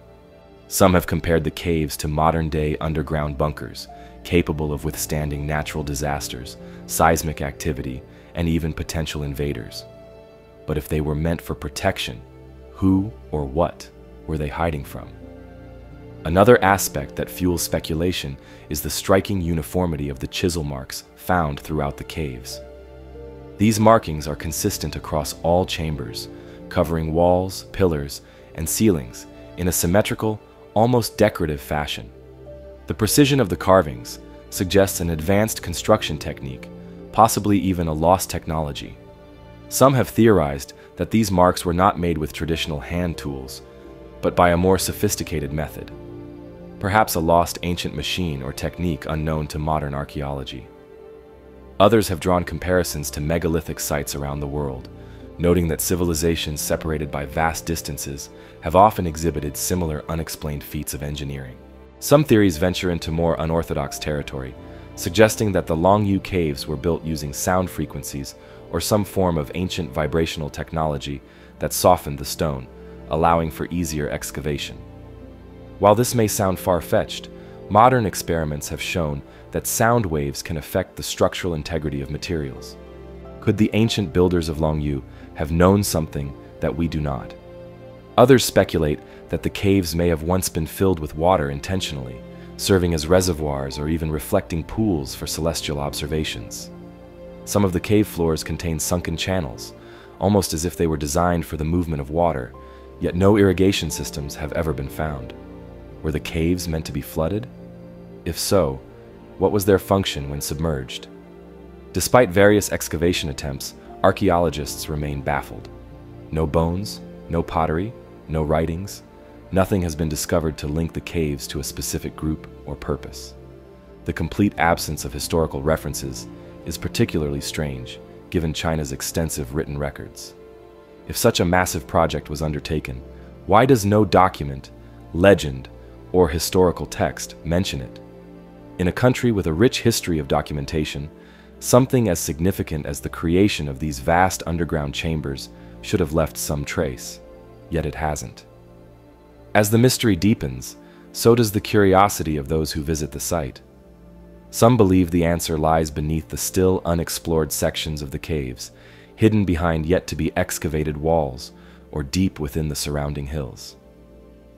Some have compared the caves to modern-day underground bunkers, capable of withstanding natural disasters, seismic activity, and even potential invaders. But if they were meant for protection, who or what were they hiding from? Another aspect that fuels speculation is the striking uniformity of the chisel marks found throughout the caves. These markings are consistent across all chambers, covering walls, pillars, and ceilings in a symmetrical, almost decorative fashion. The precision of the carvings suggests an advanced construction technique, possibly even a lost technology. Some have theorized that these marks were not made with traditional hand tools, but by a more sophisticated method. Perhaps a lost ancient machine or technique unknown to modern archaeology. Others have drawn comparisons to megalithic sites around the world, noting that civilizations separated by vast distances have often exhibited similar unexplained feats of engineering. Some theories venture into more unorthodox territory, suggesting that the Longyou caves were built using sound frequencies or some form of ancient vibrational technology that softened the stone, allowing for easier excavation. While this may sound far-fetched, modern experiments have shown that sound waves can affect the structural integrity of materials. Could the ancient builders of Longyou have known something that we do not? Others speculate that the caves may have once been filled with water intentionally, serving as reservoirs or even reflecting pools for celestial observations. Some of the cave floors contain sunken channels, almost as if they were designed for the movement of water, yet no irrigation systems have ever been found. Were the caves meant to be flooded? If so, what was their function when submerged? Despite various excavation attempts, archaeologists remain baffled. No bones, no pottery, no writings, nothing has been discovered to link the caves to a specific group or purpose. The complete absence of historical references is particularly strange, given China's extensive written records. If such a massive project was undertaken, why does no document, legend, or historical text mention it? In a country with a rich history of documentation, something as significant as the creation of these vast underground chambers should have left some trace, yet it hasn't. As the mystery deepens, so does the curiosity of those who visit the site. Some believe the answer lies beneath the still unexplored sections of the caves, hidden behind yet-to-be excavated walls or deep within the surrounding hills.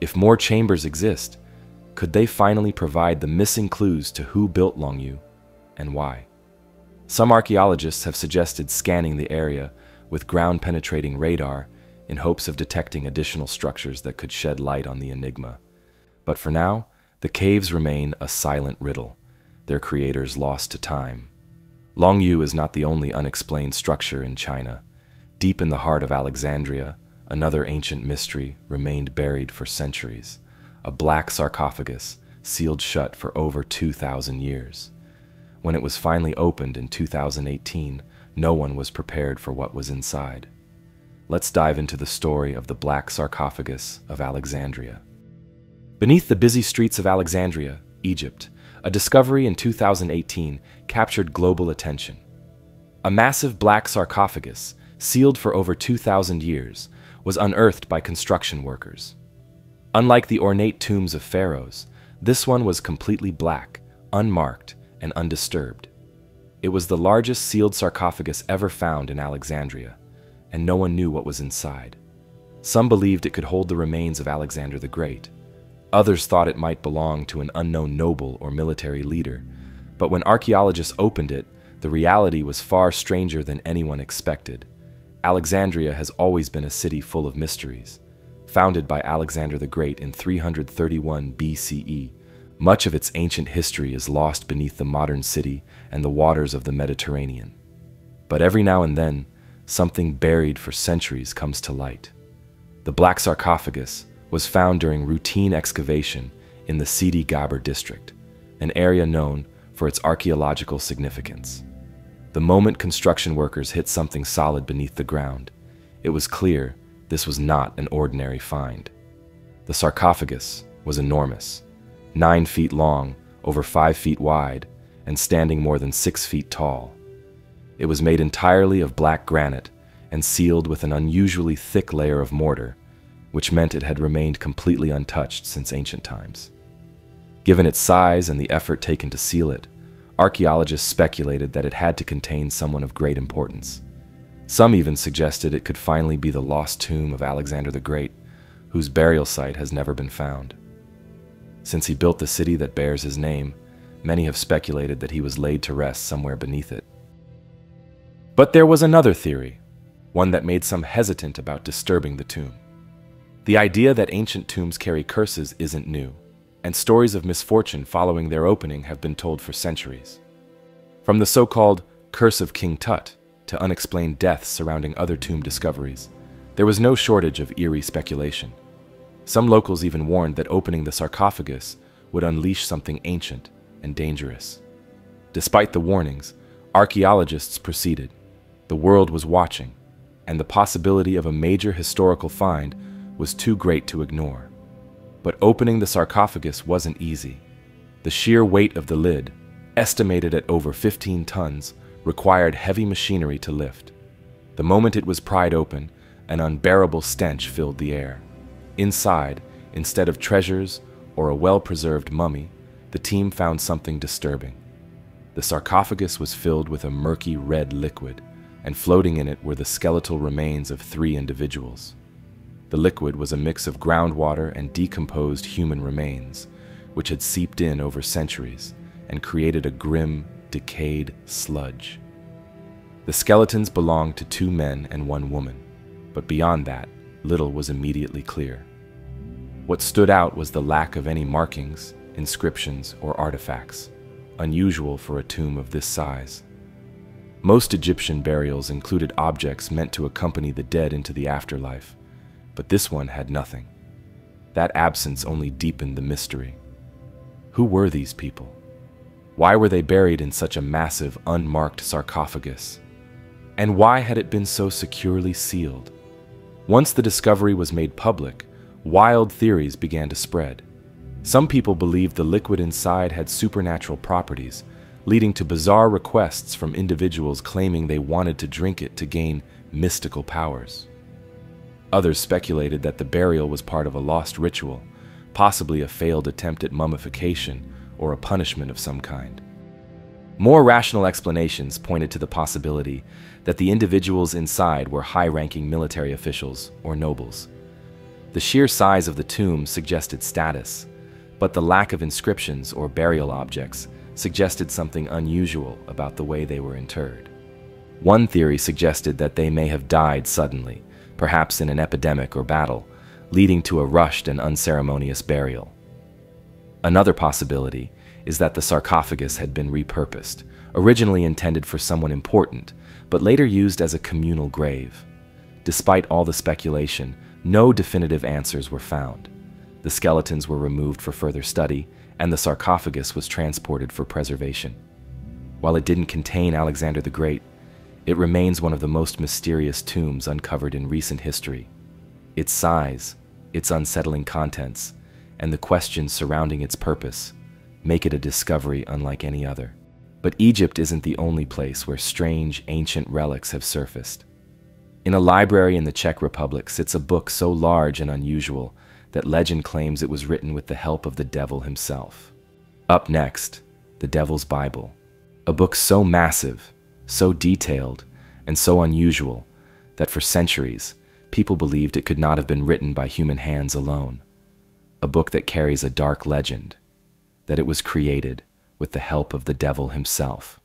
If more chambers exist, could they finally provide the missing clues to who built Longyou and why? Some archaeologists have suggested scanning the area with ground-penetrating radar in hopes of detecting additional structures that could shed light on the enigma. But for now, the caves remain a silent riddle, their creators lost to time. Longyou is not the only unexplained structure in China. Deep in the heart of Alexandria, another ancient mystery remained buried for centuries, a black sarcophagus sealed shut for over 2,000 years. When it was finally opened in 2018, no one was prepared for what was inside. Let's dive into the story of the Black Sarcophagus of Alexandria. Beneath the busy streets of Alexandria, Egypt, a discovery in 2018 captured global attention. A massive black sarcophagus, sealed for over 2,000 years, was unearthed by construction workers. Unlike the ornate tombs of pharaohs, this one was completely black, unmarked, and undisturbed. It was the largest sealed sarcophagus ever found in Alexandria, and no one knew what was inside. Some believed it could hold the remains of Alexander the Great. Others thought it might belong to an unknown noble or military leader, but when archaeologists opened it, the reality was far stranger than anyone expected. Alexandria has always been a city full of mysteries. Founded by Alexander the Great in 331 BCE, much of its ancient history is lost beneath the modern city and the waters of the Mediterranean. But every now and then, something buried for centuries comes to light. The Black Sarcophagus was found during routine excavation in the Sidi Gabr district, an area known for its archaeological significance. The moment construction workers hit something solid beneath the ground, it was clear this was not an ordinary find. The sarcophagus was enormous, 9 feet long, over 5 feet wide, and standing more than 6 feet tall. It was made entirely of black granite and sealed with an unusually thick layer of mortar, which meant it had remained completely untouched since ancient times. Given its size and the effort taken to seal it, archaeologists speculated that it had to contain someone of great importance. Some even suggested it could finally be the lost tomb of Alexander the Great, whose burial site has never been found. Since he built the city that bears his name, many have speculated that he was laid to rest somewhere beneath it. But there was another theory, one that made some hesitant about disturbing the tomb. The idea that ancient tombs carry curses isn't new, and stories of misfortune following their opening have been told for centuries. From the so-called Curse of King Tut to unexplained deaths surrounding other tomb discoveries, there was no shortage of eerie speculation. Some locals even warned that opening the sarcophagus would unleash something ancient and dangerous. Despite the warnings, archaeologists proceeded. The world was watching, and the possibility of a major historical find was too great to ignore. But opening the sarcophagus wasn't easy. The sheer weight of the lid, estimated at over 15 tons, required heavy machinery to lift. The moment it was pried open, an unbearable stench filled the air. Inside, instead of treasures or a well-preserved mummy, the team found something disturbing. The sarcophagus was filled with a murky red liquid, and floating in it were the skeletal remains of 3 individuals. The liquid was a mix of groundwater and decomposed human remains, which had seeped in over centuries and created a grim, decayed sludge. The skeletons belonged to 2 men and 1 woman, but beyond that, little was immediately clear. What stood out was the lack of any markings, inscriptions, or artifacts, unusual for a tomb of this size. Most Egyptian burials included objects meant to accompany the dead into the afterlife, but this one had nothing. That absence only deepened the mystery. Who were these people? Why were they buried in such a massive, unmarked sarcophagus? And why had it been so securely sealed? Once the discovery was made public, wild theories began to spread. Some people believed the liquid inside had supernatural properties, leading to bizarre requests from individuals claiming they wanted to drink it to gain mystical powers. Others speculated that the burial was part of a lost ritual, possibly a failed attempt at mummification or a punishment of some kind. More rational explanations pointed to the possibility that the individuals inside were high-ranking military officials or nobles. The sheer size of the tomb suggested status, but the lack of inscriptions or burial objects suggested something unusual about the way they were interred. One theory suggested that they may have died suddenly, perhaps in an epidemic or battle, leading to a rushed and unceremonious burial. Another possibility is that the sarcophagus had been repurposed, originally intended for someone important, but later used as a communal grave. Despite all the speculation, no definitive answers were found. The skeletons were removed for further study, and the sarcophagus was transported for preservation. While it didn't contain Alexander the Great, it remains one of the most mysterious tombs uncovered in recent history. Its size, its unsettling contents, and the questions surrounding its purpose make it a discovery unlike any other. But Egypt isn't the only place where strange, ancient relics have surfaced. In a library in the Czech Republic sits a book so large and unusual that legend claims it was written with the help of the devil himself. Up next, the Devil's Bible, a book so massive, so detailed, and so unusual that for centuries, people believed it could not have been written by human hands alone. A book that carries a dark legend, that it was created with the help of the devil himself.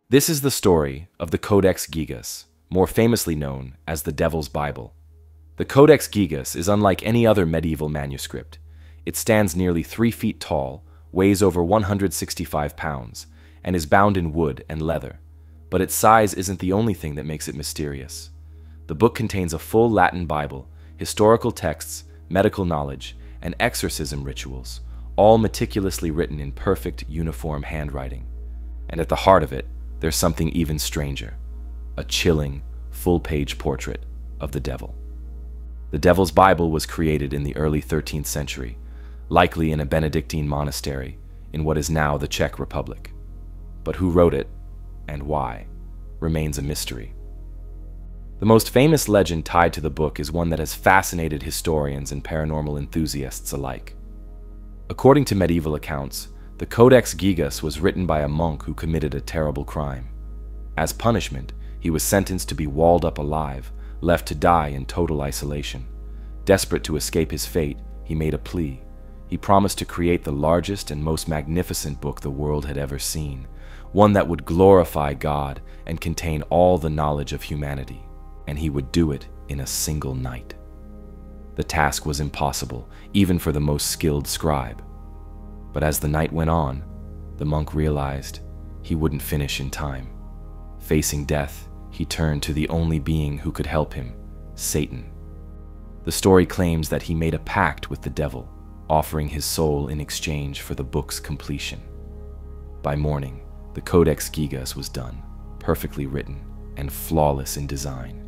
This is the story of the Codex Gigas, more famously known as the Devil's Bible. The Codex Gigas is unlike any other medieval manuscript. It stands nearly 3 feet tall, weighs over 165 pounds, and is bound in wood and leather. But its size isn't the only thing that makes it mysterious. The book contains a full Latin Bible, historical texts, medical knowledge, and exorcism rituals, all meticulously written in perfect, uniform handwriting. And at the heart of it, there's something even stranger, a chilling, full-page portrait of the devil. The Devil's Bible was created in the early 13th century, likely in a Benedictine monastery in what is now the Czech Republic. But who wrote it, and why, remains a mystery. The most famous legend tied to the book is one that has fascinated historians and paranormal enthusiasts alike. According to medieval accounts, the Codex Gigas was written by a monk who committed a terrible crime. As punishment, he was sentenced to be walled up alive, left to die in total isolation. Desperate to escape his fate, he made a plea. He promised to create the largest and most magnificent book the world had ever seen, one that would glorify God and contain all the knowledge of humanity, and he would do it in a single night. The task was impossible, even for the most skilled scribe. But as the night went on, the monk realized he wouldn't finish in time. Facing death, he turned to the only being who could help him, Satan. The story claims that he made a pact with the devil, offering his soul in exchange for the book's completion. By morning, the Codex Gigas was done, perfectly written and flawless in design.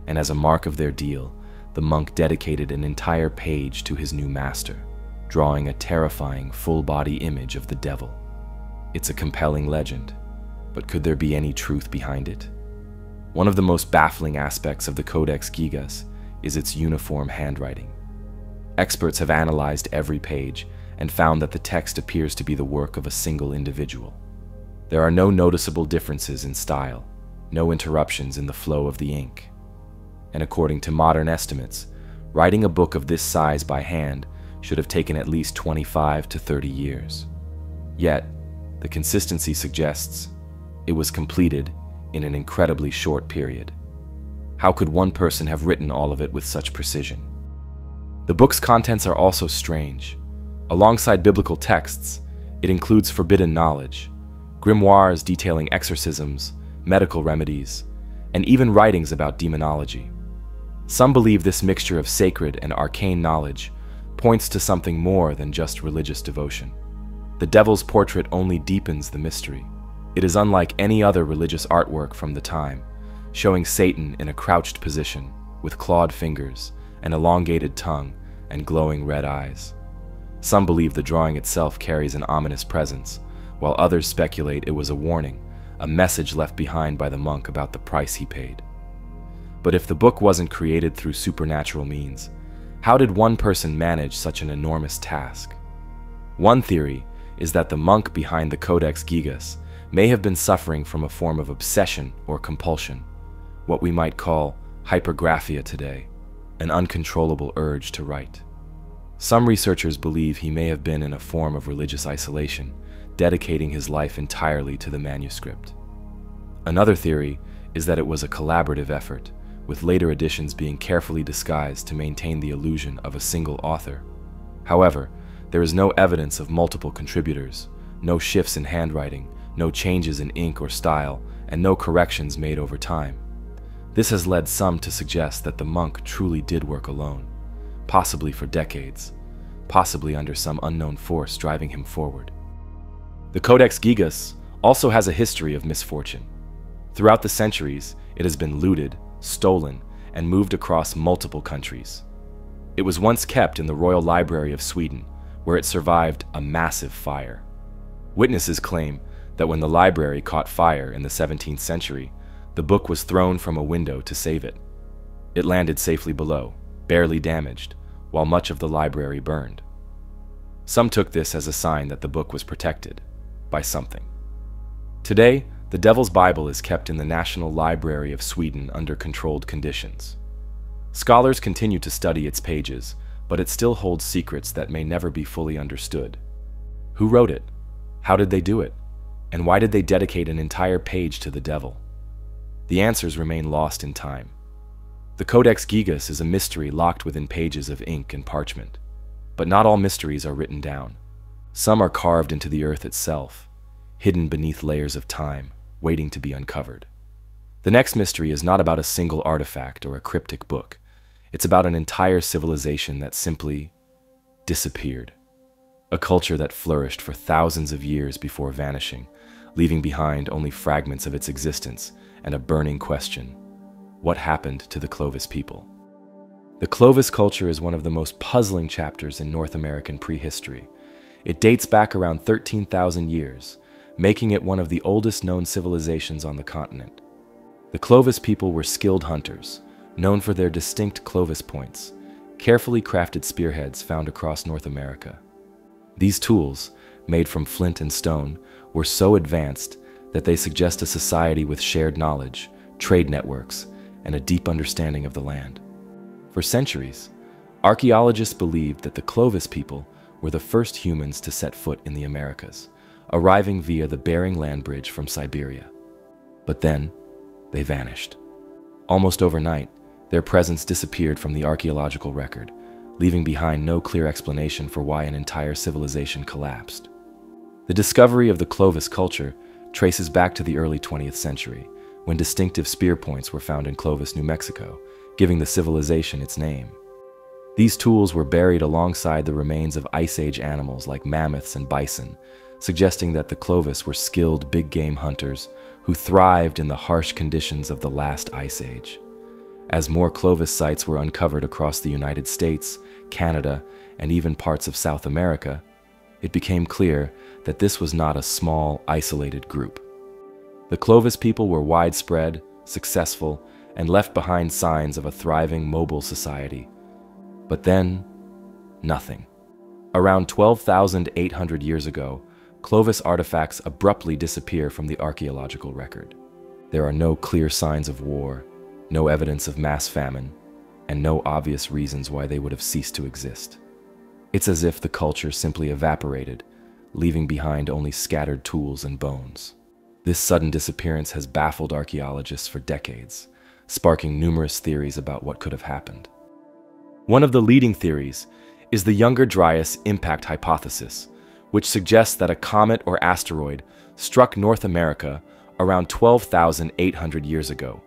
And as a mark of their deal, the monk dedicated an entire page to his new master, drawing a terrifying full-body image of the devil. It's a compelling legend, but could there be any truth behind it? One of the most baffling aspects of the Codex Gigas is its uniform handwriting. Experts have analyzed every page and found that the text appears to be the work of a single individual. There are no noticeable differences in style, no interruptions in the flow of the ink. And according to modern estimates, writing a book of this size by hand should have taken at least 25 to 30 years. Yet, the consistency suggests it was completed in an incredibly short period. How could one person have written all of it with such precision? The book's contents are also strange. Alongside biblical texts, it includes forbidden knowledge, grimoires detailing exorcisms, medical remedies, and even writings about demonology. Some believe this mixture of sacred and arcane knowledge points to something more than just religious devotion. The devil's portrait only deepens the mystery. It is unlike any other religious artwork from the time, showing Satan in a crouched position, with clawed fingers, an elongated tongue, and glowing red eyes. Some believe the drawing itself carries an ominous presence, while others speculate it was a warning, a message left behind by the monk about the price he paid. But if the book wasn't created through supernatural means, how did one person manage such an enormous task? One theory is that the monk behind the Codex Gigas may have been suffering from a form of obsession or compulsion, what we might call hypergraphia today, an uncontrollable urge to write. Some researchers believe he may have been in a form of religious isolation, dedicating his life entirely to the manuscript. Another theory is that it was a collaborative effort, with later editions being carefully disguised to maintain the illusion of a single author. However, there is no evidence of multiple contributors, no shifts in handwriting, no changes in ink or style, and no corrections made over time. This has led some to suggest that the monk truly did work alone, possibly for decades, possibly under some unknown force driving him forward. The Codex Gigas also has a history of misfortune. Throughout the centuries, it has been looted, stolen, and moved across multiple countries. It was once kept in the Royal Library of Sweden, where it survived a massive fire. Witnesses claim that when the library caught fire in the 17th century, the book was thrown from a window to save it. It landed safely below, barely damaged, while much of the library burned. Some took this as a sign that the book was protected by something. Today, the Devil's Bible is kept in the National Library of Sweden under controlled conditions. Scholars continue to study its pages, but it still holds secrets that may never be fully understood. Who wrote it? How did they do it? And why did they dedicate an entire page to the devil? The answers remain lost in time. The Codex Gigas is a mystery locked within pages of ink and parchment. But not all mysteries are written down. Some are carved into the earth itself, hidden beneath layers of time, waiting to be uncovered. The next mystery is not about a single artifact or a cryptic book. It's about an entire civilization that simply disappeared. A culture that flourished for thousands of years before vanishing, leaving behind only fragments of its existence and a burning question: what happened to the Clovis people? The Clovis culture is one of the most puzzling chapters in North American prehistory. It dates back around 13,000 years, making it one of the oldest known civilizations on the continent. The Clovis people were skilled hunters, known for their distinct Clovis points, carefully crafted spearheads found across North America. These tools, made from flint and stone, were so advanced that they suggest a society with shared knowledge, trade networks, and a deep understanding of the land. For centuries, archaeologists believed that the Clovis people were the first humans to set foot in the Americas, arriving via the Bering Land Bridge from Siberia. But then, they vanished. Almost overnight, Their presence disappeared from the archaeological record, leaving behind no clear explanation for why an entire civilization collapsed. The discovery of the Clovis culture traces back to the early 20th century, when distinctive spear points were found in Clovis, New Mexico, giving the civilization its name. These tools were buried alongside the remains of Ice Age animals like mammoths and bison, suggesting that the Clovis were skilled big-game hunters who thrived in the harsh conditions of the last Ice Age. As more Clovis sites were uncovered across the United States, Canada, and even parts of South America, it became clear that this was not a small, isolated group. The Clovis people were widespread, successful, and left behind signs of a thriving mobile society. But then, nothing. Around 12,800 years ago, Clovis artifacts abruptly disappear from the archaeological record. There are no clear signs of war, no evidence of mass famine, and no obvious reasons why they would have ceased to exist. It's as if the culture simply evaporated, leaving behind only scattered tools and bones. This sudden disappearance has baffled archaeologists for decades, sparking numerous theories about what could have happened. One of the leading theories is the Younger Dryas impact hypothesis, which suggests that a comet or asteroid struck North America around 12,800 years ago,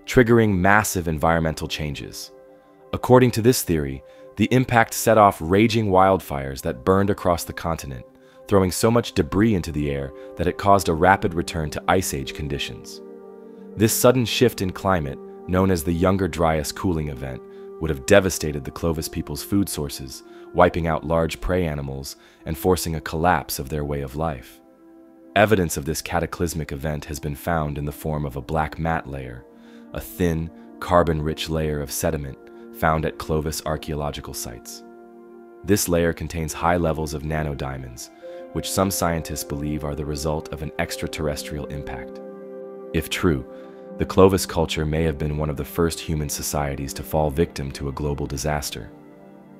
triggering massive environmental changes. According to this theory, the impact set off raging wildfires that burned across the continent, throwing so much debris into the air that it caused a rapid return to Ice Age conditions. This sudden shift in climate, known as the Younger Dryas cooling event, would have devastated the Clovis people's food sources, wiping out large prey animals and forcing a collapse of their way of life. Evidence of this cataclysmic event has been found in the form of a black mat layer, a thin, carbon-rich layer of sediment found at Clovis archaeological sites. This layer contains high levels of nanodiamonds, which some scientists believe are the result of an extraterrestrial impact. If true, the Clovis culture may have been one of the first human societies to fall victim to a global disaster.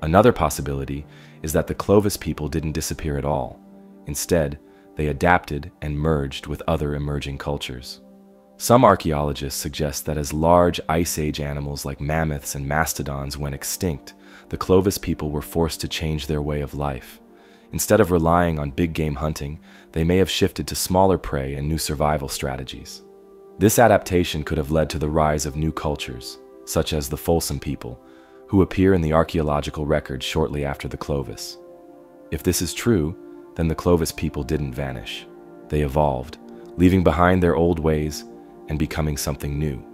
Another possibility is that the Clovis people didn't disappear at all. Instead, they adapted and merged with other emerging cultures. Some archaeologists suggest that as large Ice Age animals like mammoths and mastodons went extinct, the Clovis people were forced to change their way of life. Instead of relying on big game hunting, they may have shifted to smaller prey and new survival strategies. This adaptation could have led to the rise of new cultures, such as the Folsom people, who appear in the archaeological record shortly after the Clovis. If this is true, then the Clovis people didn't vanish. They evolved, leaving behind their old ways and becoming something new.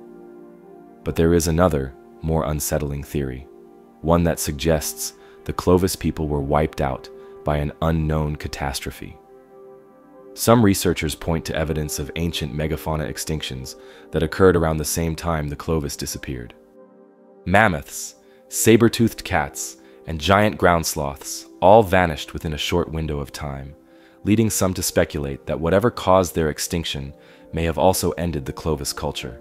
But there is another, more unsettling theory, one that suggests the Clovis people were wiped out by an unknown catastrophe. Some researchers point to evidence of ancient megafauna extinctions that occurred around the same time the Clovis disappeared. Mammoths, saber-toothed cats, and giant ground sloths all vanished within a short window of time, leading some to speculate that whatever caused their extinction may have also ended the Clovis culture.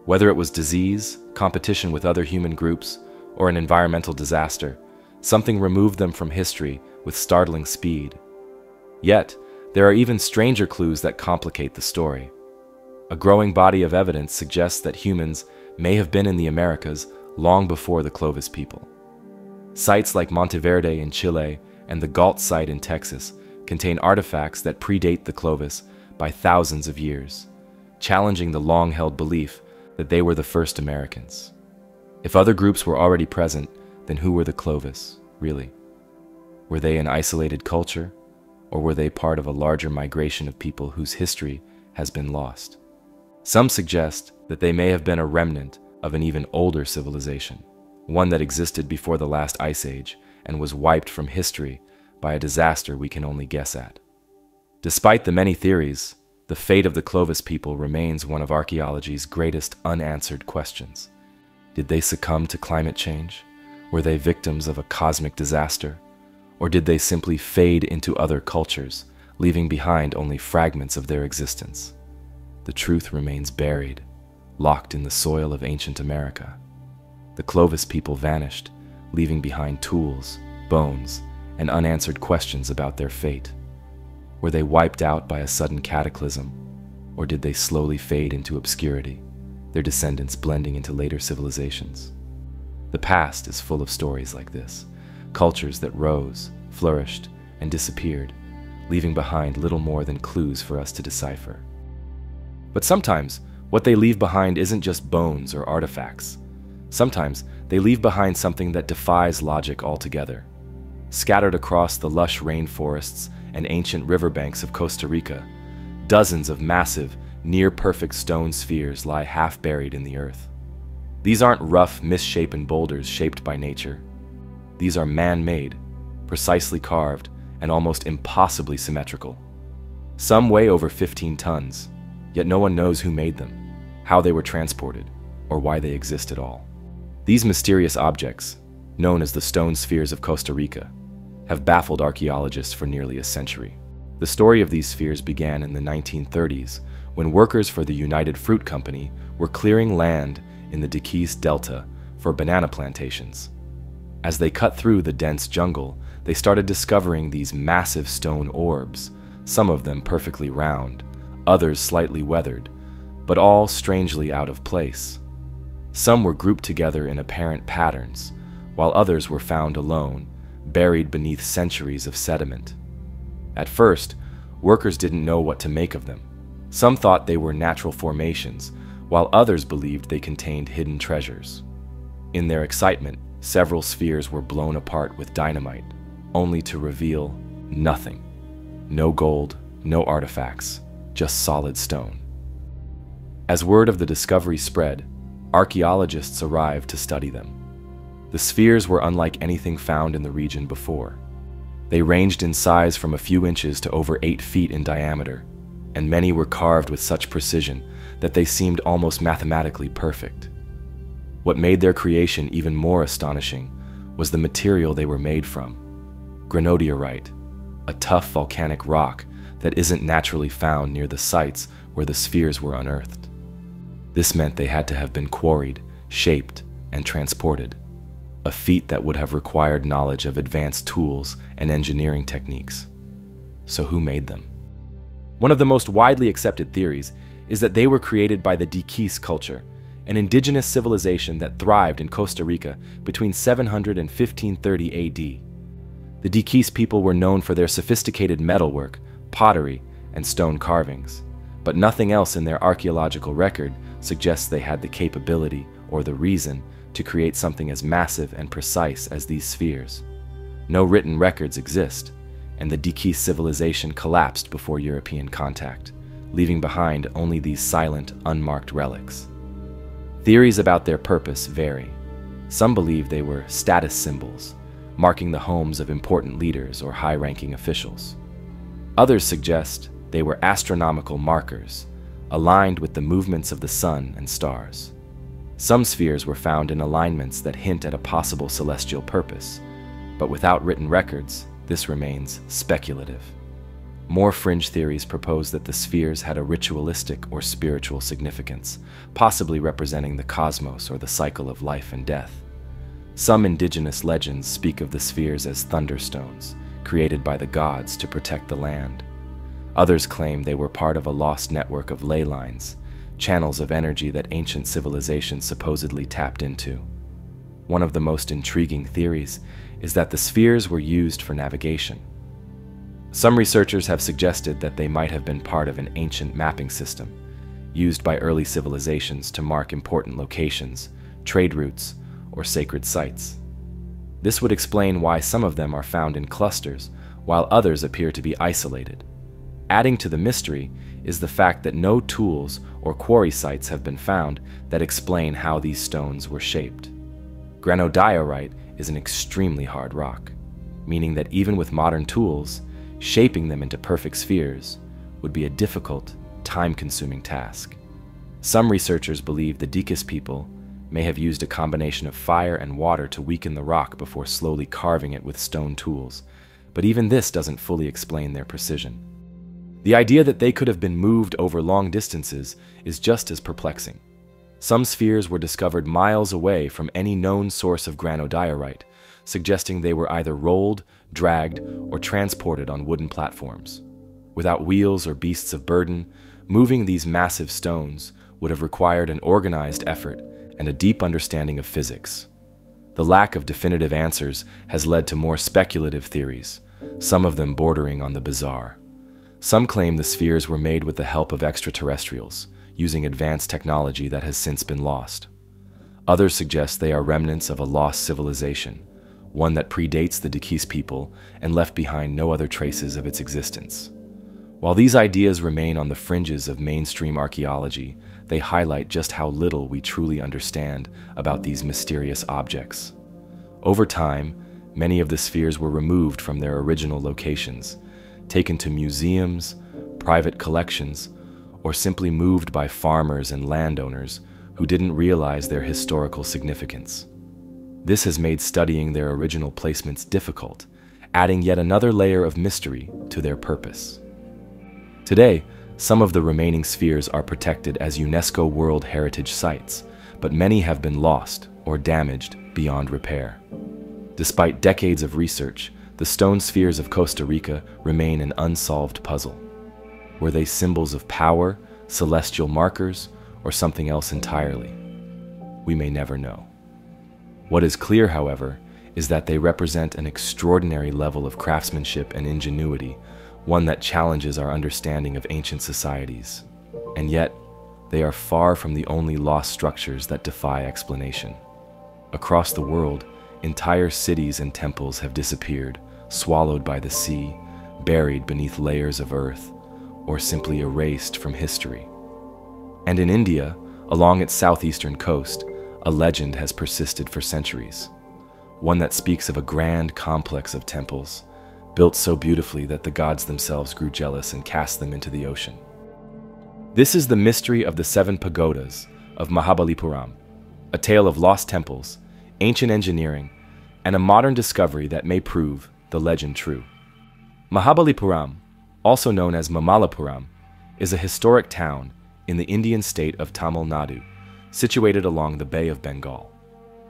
Whether it was disease, competition with other human groups, or an environmental disaster, something removed them from history with startling speed. Yet, there are even stranger clues that complicate the story. A growing body of evidence suggests that humans may have been in the Americas long before the Clovis people. Sites like Monteverde in Chile and the Galt site in Texas contain artifacts that predate the Clovis by thousands of years, challenging the long-held belief that they were the first Americans. If other groups were already present, then who were the Clovis, really? Were they an isolated culture, or were they part of a larger migration of people whose history has been lost? Some suggest that they may have been a remnant of an even older civilization, one that existed before the last Ice Age and was wiped from history by a disaster we can only guess at. Despite the many theories, the fate of the Clovis people remains one of archaeology's greatest unanswered questions. Did they succumb to climate change? Were they victims of a cosmic disaster? Or did they simply fade into other cultures, leaving behind only fragments of their existence? The truth remains buried, locked in the soil of ancient America. The Clovis people vanished, leaving behind tools, bones, and unanswered questions about their fate. Were they wiped out by a sudden cataclysm, or did they slowly fade into obscurity, their descendants blending into later civilizations? The past is full of stories like this, cultures that rose, flourished, and disappeared, leaving behind little more than clues for us to decipher. But sometimes, what they leave behind isn't just bones or artifacts. Sometimes, they leave behind something that defies logic altogether. Scattered across the lush rainforests and ancient riverbanks of Costa Rica, dozens of massive, near-perfect stone spheres lie half-buried in the earth. These aren't rough, misshapen boulders shaped by nature. These are man-made, precisely carved, and almost impossibly symmetrical. Some weigh over 15 tons, yet no one knows who made them, how they were transported, or why they exist at all. These mysterious objects, known as the stone spheres of Costa Rica, have baffled archaeologists for nearly a century. The story of these spheres began in the 1930s, when workers for the United Fruit Company were clearing land in the Gigas Delta for banana plantations. As they cut through the dense jungle, they started discovering these massive stone orbs, some of them perfectly round, others slightly weathered, but all strangely out of place. Some were grouped together in apparent patterns, while others were found alone, buried beneath centuries of sediment. At first, workers didn't know what to make of them. Some thought they were natural formations, while others believed they contained hidden treasures. In their excitement, several spheres were blown apart with dynamite, only to reveal nothing. No gold, no artifacts, just solid stone. As word of the discovery spread, archaeologists arrived to study them. The spheres were unlike anything found in the region before. They ranged in size from a few inches to over 8 feet in diameter, and many were carved with such precision that they seemed almost mathematically perfect. What made their creation even more astonishing was the material they were made from: granodiorite, a tough volcanic rock that isn't naturally found near the sites where the spheres were unearthed. This meant they had to have been quarried, shaped, and transported, a feat that would have required knowledge of advanced tools and engineering techniques. So who made them? One of the most widely accepted theories is that they were created by the Gigas culture, an indigenous civilization that thrived in Costa Rica between 700 and 1530 AD. The Gigas people were known for their sophisticated metalwork, pottery, and stone carvings, but nothing else in their archaeological record suggests they had the capability or the reason to create something as massive and precise as these spheres. No written records exist, and the Gigas civilization collapsed before European contact, leaving behind only these silent, unmarked relics. Theories about their purpose vary. Some believe they were status symbols, marking the homes of important leaders or high-ranking officials. Others suggest they were astronomical markers, aligned with the movements of the sun and stars. Some spheres were found in alignments that hint at a possible celestial purpose, but without written records, this remains speculative. More fringe theories propose that the spheres had a ritualistic or spiritual significance, possibly representing the cosmos or the cycle of life and death. Some indigenous legends speak of the spheres as thunderstones, created by the gods to protect the land. Others claim they were part of a lost network of ley lines, channels of energy that ancient civilizations supposedly tapped into. One of the most intriguing theories is that the spheres were used for navigation. Some researchers have suggested that they might have been part of an ancient mapping system, used by early civilizations to mark important locations, trade routes, or sacred sites. This would explain why some of them are found in clusters, while others appear to be isolated. Adding to the mystery is the fact that no tools or quarry sites have been found that explain how these stones were shaped. Granodiorite is an extremely hard rock, meaning that even with modern tools, shaping them into perfect spheres would be a difficult, time-consuming task. Some researchers believe the Gigas people may have used a combination of fire and water to weaken the rock before slowly carving it with stone tools, but even this doesn't fully explain their precision. The idea that they could have been moved over long distances is just as perplexing. Some spheres were discovered miles away from any known source of granodiorite, suggesting they were either rolled, dragged, or transported on wooden platforms. Without wheels or beasts of burden, moving these massive stones would have required an organized effort and a deep understanding of physics. The lack of definitive answers has led to more speculative theories, some of them bordering on the bizarre. Some claim the spheres were made with the help of extraterrestrials, using advanced technology that has since been lost. Others suggest they are remnants of a lost civilization, one that predates the Gigas people and left behind no other traces of its existence. While these ideas remain on the fringes of mainstream archaeology, they highlight just how little we truly understand about these mysterious objects. Over time, many of the spheres were removed from their original locations, taken to museums, private collections, or simply moved by farmers and landowners who didn't realize their historical significance. This has made studying their original placements difficult, adding yet another layer of mystery to their purpose. Today, some of the remaining spheres are protected as UNESCO World Heritage Sites, but many have been lost or damaged beyond repair. Despite decades of research, the stone spheres of Costa Rica remain an unsolved puzzle. Were they symbols of power, celestial markers, or something else entirely? We may never know. What is clear, however, is that they represent an extraordinary level of craftsmanship and ingenuity, one that challenges our understanding of ancient societies. And yet, they are far from the only lost structures that defy explanation. Across the world, entire cities and temples have disappeared, swallowed by the sea, buried beneath layers of earth, or simply erased from history. And in India, along its southeastern coast, a legend has persisted for centuries, one that speaks of a grand complex of temples, built so beautifully that the gods themselves grew jealous and cast them into the ocean. This is the mystery of the 7 Pagodas of Mahabalipuram, a tale of lost temples, ancient engineering, and a modern discovery that may prove the legend true. Mahabalipuram, also known as Mahabalipuram, is a historic town in the Indian state of Tamil Nadu, situated along the Bay of Bengal.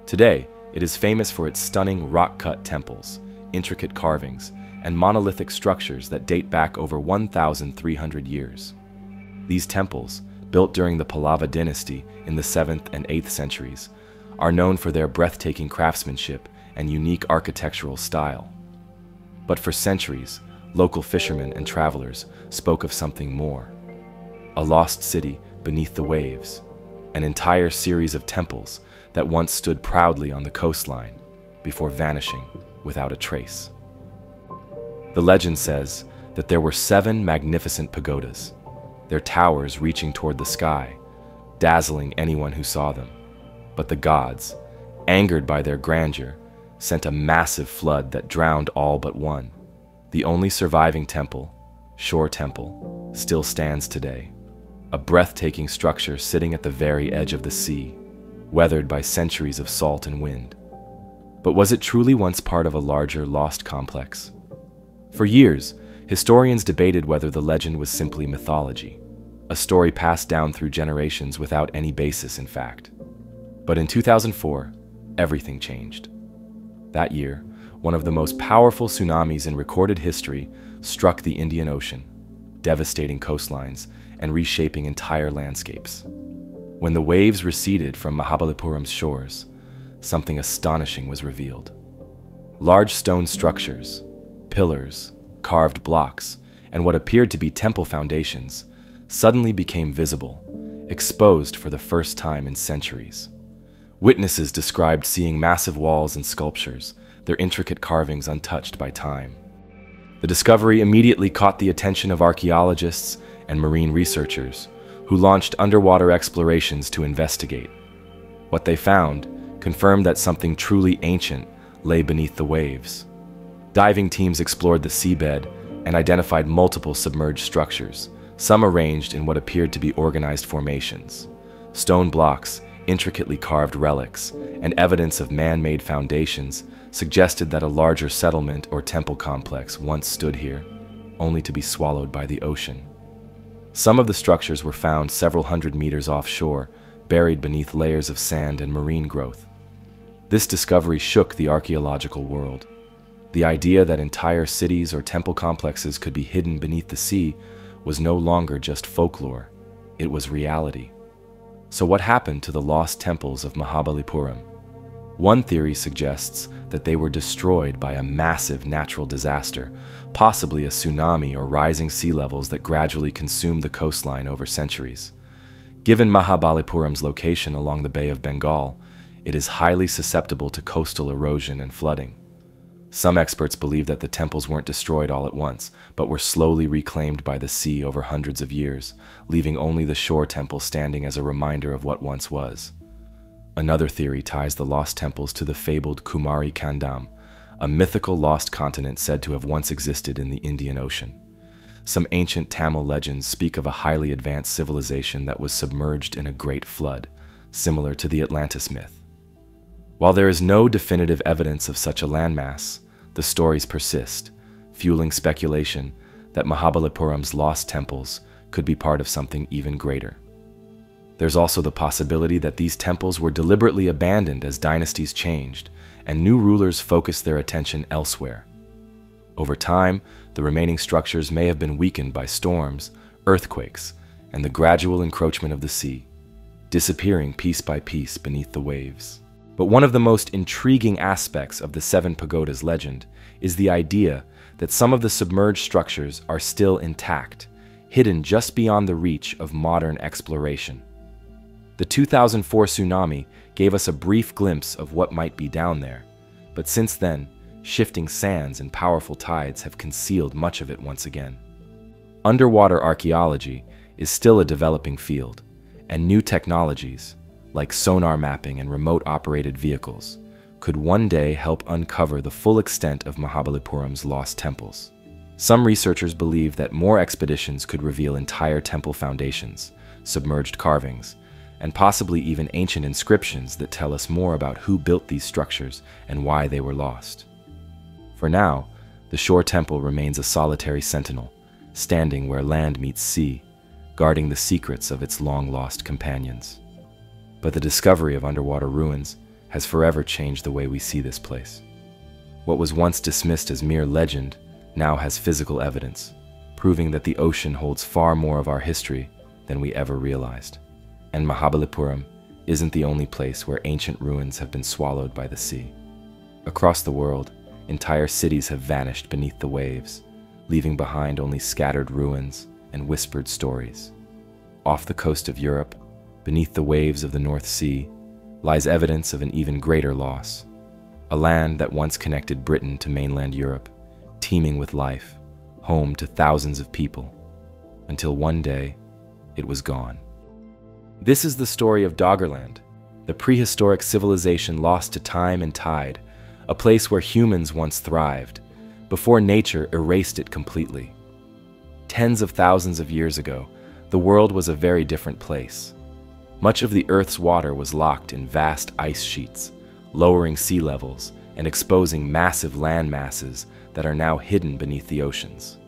Today, it is famous for its stunning rock-cut temples, intricate carvings, and monolithic structures that date back over 1,300 years. These temples, built during the Pallava dynasty in the 7th and 8th centuries, are known for their breathtaking craftsmanship and unique architectural style. But for centuries, local fishermen and travelers spoke of something more. A lost city beneath the waves, an entire series of temples that once stood proudly on the coastline before vanishing without a trace. The legend says that there were 7 magnificent pagodas, their towers reaching toward the sky, dazzling anyone who saw them. But the gods, angered by their grandeur, sent a massive flood that drowned all but one. The only surviving temple, Shore Temple, still stands today, a breathtaking structure sitting at the very edge of the sea, weathered by centuries of salt and wind. But was it truly once part of a larger lost complex? For years, historians debated whether the legend was simply mythology, a story passed down through generations without any basis in fact. But in 2004, everything changed. That year, one of the most powerful tsunamis in recorded history struck the Indian Ocean, devastating coastlines and reshaping entire landscapes. When the waves receded from Mahabalipuram's shores, something astonishing was revealed. Large stone structures, pillars, carved blocks, and what appeared to be temple foundations suddenly became visible, exposed for the first time in centuries. Witnesses described seeing massive walls and sculptures, their intricate carvings untouched by time. The discovery immediately caught the attention of archaeologists and marine researchers, who launched underwater explorations to investigate. What they found confirmed that something truly ancient lay beneath the waves. Diving teams explored the seabed and identified multiple submerged structures, some arranged in what appeared to be organized formations. Stone blocks, intricately carved relics, and evidence of man-made foundations suggested that a larger settlement or temple complex once stood here, only to be swallowed by the ocean. Some of the structures were found several hundred meters offshore, buried beneath layers of sand and marine growth. This discovery shook the archaeological world. The idea that entire cities or temple complexes could be hidden beneath the sea was no longer just folklore, it was reality. So what happened to the lost temples of Mahabalipuram? One theory suggests that they were destroyed by a massive natural disaster, possibly a tsunami or rising sea levels that gradually consumed the coastline over centuries. Given Mahabalipuram's location along the Bay of Bengal, it is highly susceptible to coastal erosion and flooding. Some experts believe that the temples weren't destroyed all at once, but were slowly reclaimed by the sea over hundreds of years, leaving only the shore temple standing as a reminder of what once was. Another theory ties the lost temples to the fabled Kumari Kandam, a mythical lost continent said to have once existed in the Indian Ocean. Some ancient Tamil legends speak of a highly advanced civilization that was submerged in a great flood, similar to the Atlantis myth. While there is no definitive evidence of such a landmass, the stories persist, fueling speculation that Mahabalipuram's lost temples could be part of something even greater. There's also the possibility that these temples were deliberately abandoned as dynasties changed, and new rulers focused their attention elsewhere. Over time, the remaining structures may have been weakened by storms, earthquakes, and the gradual encroachment of the sea, disappearing piece by piece beneath the waves. But one of the most intriguing aspects of the Seven Pagodas legend is the idea that some of the submerged structures are still intact, hidden just beyond the reach of modern exploration. The 2004 tsunami gave us a brief glimpse of what might be down there, but since then, shifting sands and powerful tides have concealed much of it once again. Underwater archaeology is still a developing field, and new technologies, like sonar mapping and remote-operated vehicles, could one day help uncover the full extent of Mahabalipuram's lost temples. Some researchers believe that more expeditions could reveal entire temple foundations, submerged carvings, and possibly even ancient inscriptions that tell us more about who built these structures and why they were lost. For now, the shore temple remains a solitary sentinel, standing where land meets sea, guarding the secrets of its long-lost companions. But the discovery of underwater ruins has forever changed the way we see this place. What was once dismissed as mere legend now has physical evidence, proving that the ocean holds far more of our history than we ever realized. And Mahabalipuram isn't the only place where ancient ruins have been swallowed by the sea. Across the world, entire cities have vanished beneath the waves, leaving behind only scattered ruins and whispered stories. Off the coast of Europe, beneath the waves of the North Sea, lies evidence of an even greater loss. A land that once connected Britain to mainland Europe, teeming with life, home to thousands of people, until one day, it was gone. This is the story of Doggerland, the prehistoric civilization lost to time and tide, a place where humans once thrived, before nature erased it completely. Tens of thousands of years ago, the world was a very different place. Much of the Earth's water was locked in vast ice sheets, lowering sea levels and exposing massive land masses that are now hidden beneath the oceans.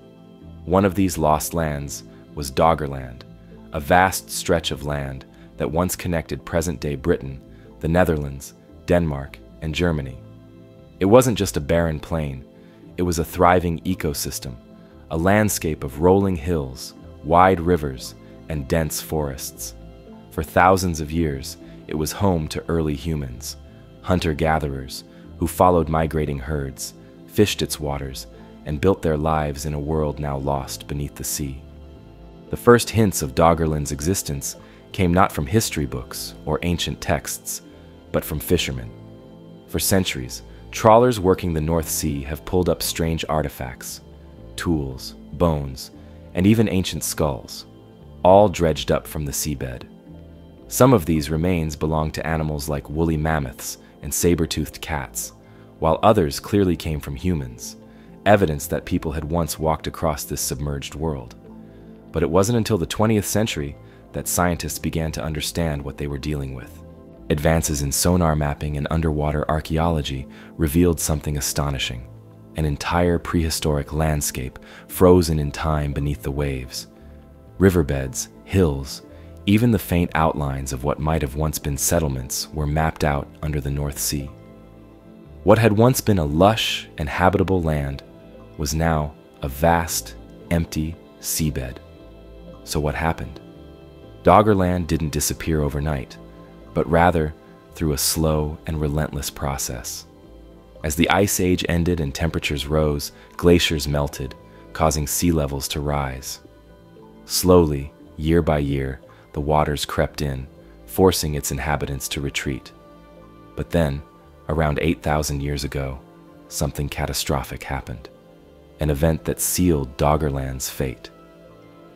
One of these lost lands was Doggerland, a vast stretch of land that once connected present-day Britain, the Netherlands, Denmark, and Germany. It wasn't just a barren plain, it was a thriving ecosystem, a landscape of rolling hills, wide rivers, and dense forests. For thousands of years, it was home to early humans, hunter-gatherers who followed migrating herds, fished its waters, and built their lives in a world now lost beneath the sea. The first hints of Doggerland's existence came not from history books or ancient texts, but from fishermen. For centuries, trawlers working the North Sea have pulled up strange artifacts, tools, bones, and even ancient skulls, all dredged up from the seabed. Some of these remains belong to animals like woolly mammoths and saber-toothed cats, while others clearly came from humans, evidence that people had once walked across this submerged world. But it wasn't until the 20th century that scientists began to understand what they were dealing with. Advances in sonar mapping and underwater archaeology revealed something astonishing: an entire prehistoric landscape frozen in time beneath the waves. Riverbeds, hills, even the faint outlines of what might have once been settlements were mapped out under the North Sea. What had once been a lush and habitable land was now a vast, empty seabed. So what happened? Doggerland didn't disappear overnight, but rather, through a slow and relentless process. As the Ice Age ended and temperatures rose, glaciers melted, causing sea levels to rise. Slowly, year by year, the waters crept in, forcing its inhabitants to retreat. But then, around 8,000 years ago, something catastrophic happened. An event that sealed Doggerland's fate.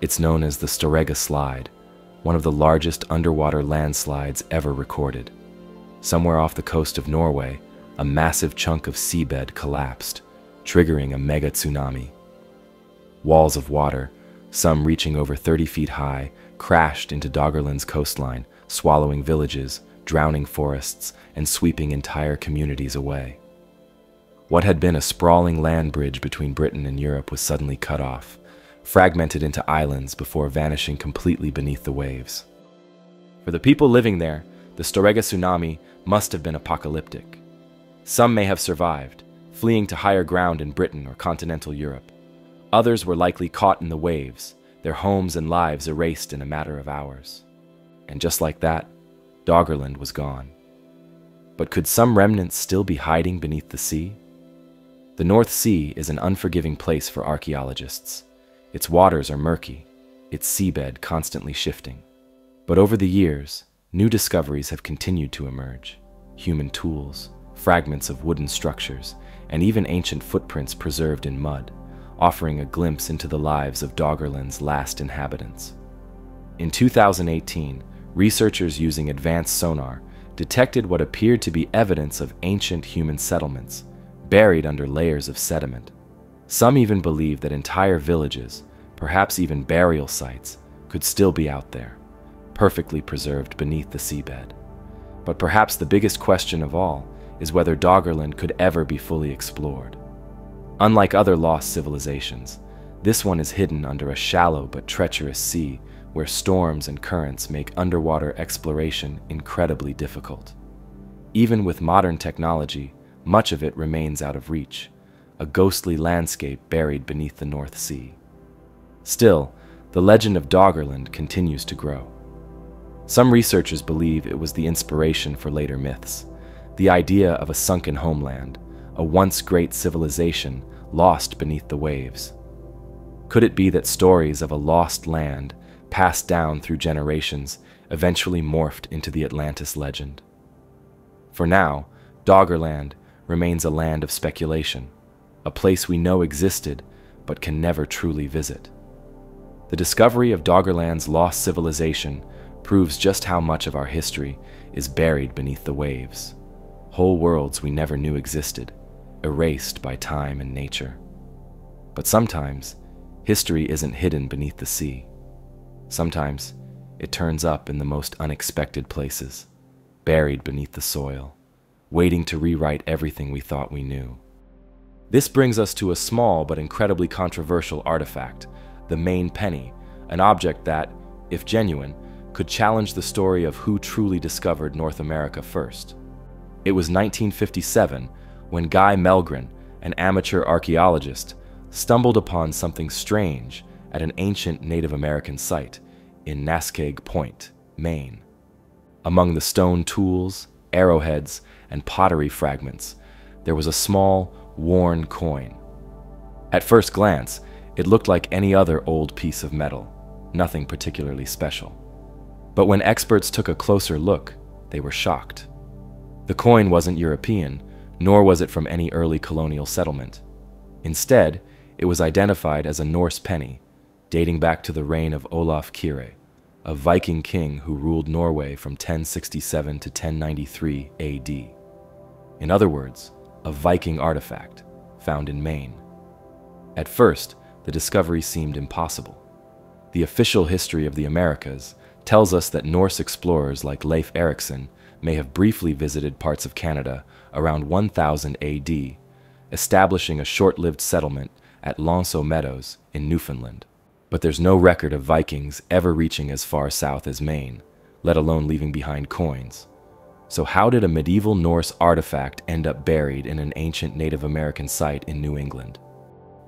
It's known as the Storegga Slide, one of the largest underwater landslides ever recorded. Somewhere off the coast of Norway, a massive chunk of seabed collapsed, triggering a mega tsunami. Walls of water, some reaching over 30 feet high, crashed into Doggerland's coastline, swallowing villages, drowning forests, and sweeping entire communities away. What had been a sprawling land bridge between Britain and Europe was suddenly cut off, fragmented into islands before vanishing completely beneath the waves. For the people living there, the Storegga tsunami must have been apocalyptic. Some may have survived, fleeing to higher ground in Britain or continental Europe. Others were likely caught in the waves, their homes and lives erased in a matter of hours. And just like that, Doggerland was gone. But could some remnants still be hiding beneath the sea? The North Sea is an unforgiving place for archaeologists. Its waters are murky, its seabed constantly shifting. But over the years, new discoveries have continued to emerge. Human tools, fragments of wooden structures, and even ancient footprints preserved in mud, offering a glimpse into the lives of Doggerland's last inhabitants. In 2018, researchers using advanced sonar detected what appeared to be evidence of ancient human settlements, buried under layers of sediment. Some even believe that entire villages, perhaps even burial sites, could still be out there, perfectly preserved beneath the seabed. But perhaps the biggest question of all is whether Doggerland could ever be fully explored. Unlike other lost civilizations, this one is hidden under a shallow but treacherous sea where storms and currents make underwater exploration incredibly difficult. Even with modern technology, much of it remains out of reach, a ghostly landscape buried beneath the North Sea. Still, the legend of Doggerland continues to grow. Some researchers believe it was the inspiration for later myths, the idea of a sunken homeland, a once great civilization lost beneath the waves. Could it be that stories of a lost land, passed down through generations, eventually morphed into the Atlantis legend? For now, Doggerland remains a land of speculation, a place we know existed but can never truly visit. The discovery of Doggerland's lost civilization proves just how much of our history is buried beneath the waves. Whole worlds we never knew existed, erased by time and nature. But sometimes, history isn't hidden beneath the sea. Sometimes, it turns up in the most unexpected places, buried beneath the soil, waiting to rewrite everything we thought we knew. This brings us to a small but incredibly controversial artifact, the Maine penny, an object that, if genuine, could challenge the story of who truly discovered North America first. It was 1957 when Guy Melgren, an amateur archaeologist, stumbled upon something strange at an ancient Native American site in Nascaig Point, Maine. Among the stone tools, arrowheads, and pottery fragments, there was a small, worn coin. At first glance, it looked like any other old piece of metal, nothing particularly special. But when experts took a closer look, they were shocked. The coin wasn't European, nor was it from any early colonial settlement. Instead, it was identified as a Norse penny, dating back to the reign of Olaf Kyrre, a Viking king who ruled Norway from 1067 to 1093 AD. In other words, a Viking artifact found in Maine. At first, the discovery seemed impossible. The official history of the Americas tells us that Norse explorers like Leif Erikson may have briefly visited parts of Canada around 1000 AD, establishing a short-lived settlement at Longyou Meadows in Newfoundland. But there's no record of Vikings ever reaching as far south as Maine, let alone leaving behind coins. So how did a medieval Norse artifact end up buried in an ancient Native American site in New England?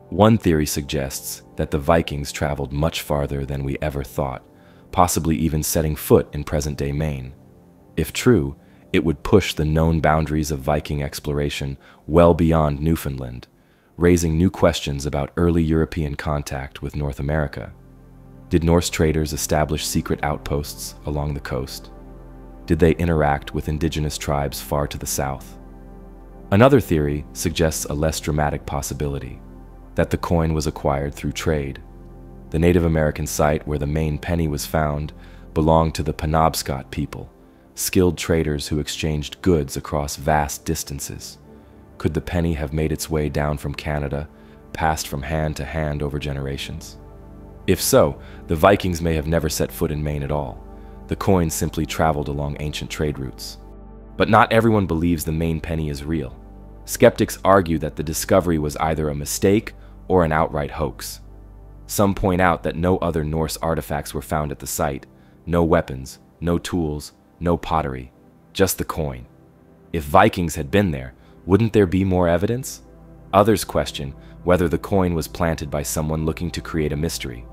One theory suggests that the Vikings traveled much farther than we ever thought, possibly even setting foot in present-day Maine. If true, it would push the known boundaries of Viking exploration well beyond Newfoundland, raising new questions about early European contact with North America. Did Norse traders establish secret outposts along the coast? Did they interact with indigenous tribes far to the south? Another theory suggests a less dramatic possibility, that the coin was acquired through trade. The Native American site where the Maine penny was found belonged to the Penobscot people, skilled traders who exchanged goods across vast distances. Could the penny have made its way down from Canada, passed from hand to hand over generations? If so, the Vikings may have never set foot in Maine at all. The coin simply traveled along ancient trade routes. But not everyone believes the Maine penny is real. Skeptics argue that the discovery was either a mistake or an outright hoax. Some point out that no other Norse artifacts were found at the site. No weapons, no tools, no pottery, just the coin. If Vikings had been there, wouldn't there be more evidence? Others question whether the coin was planted by someone looking to create a mystery.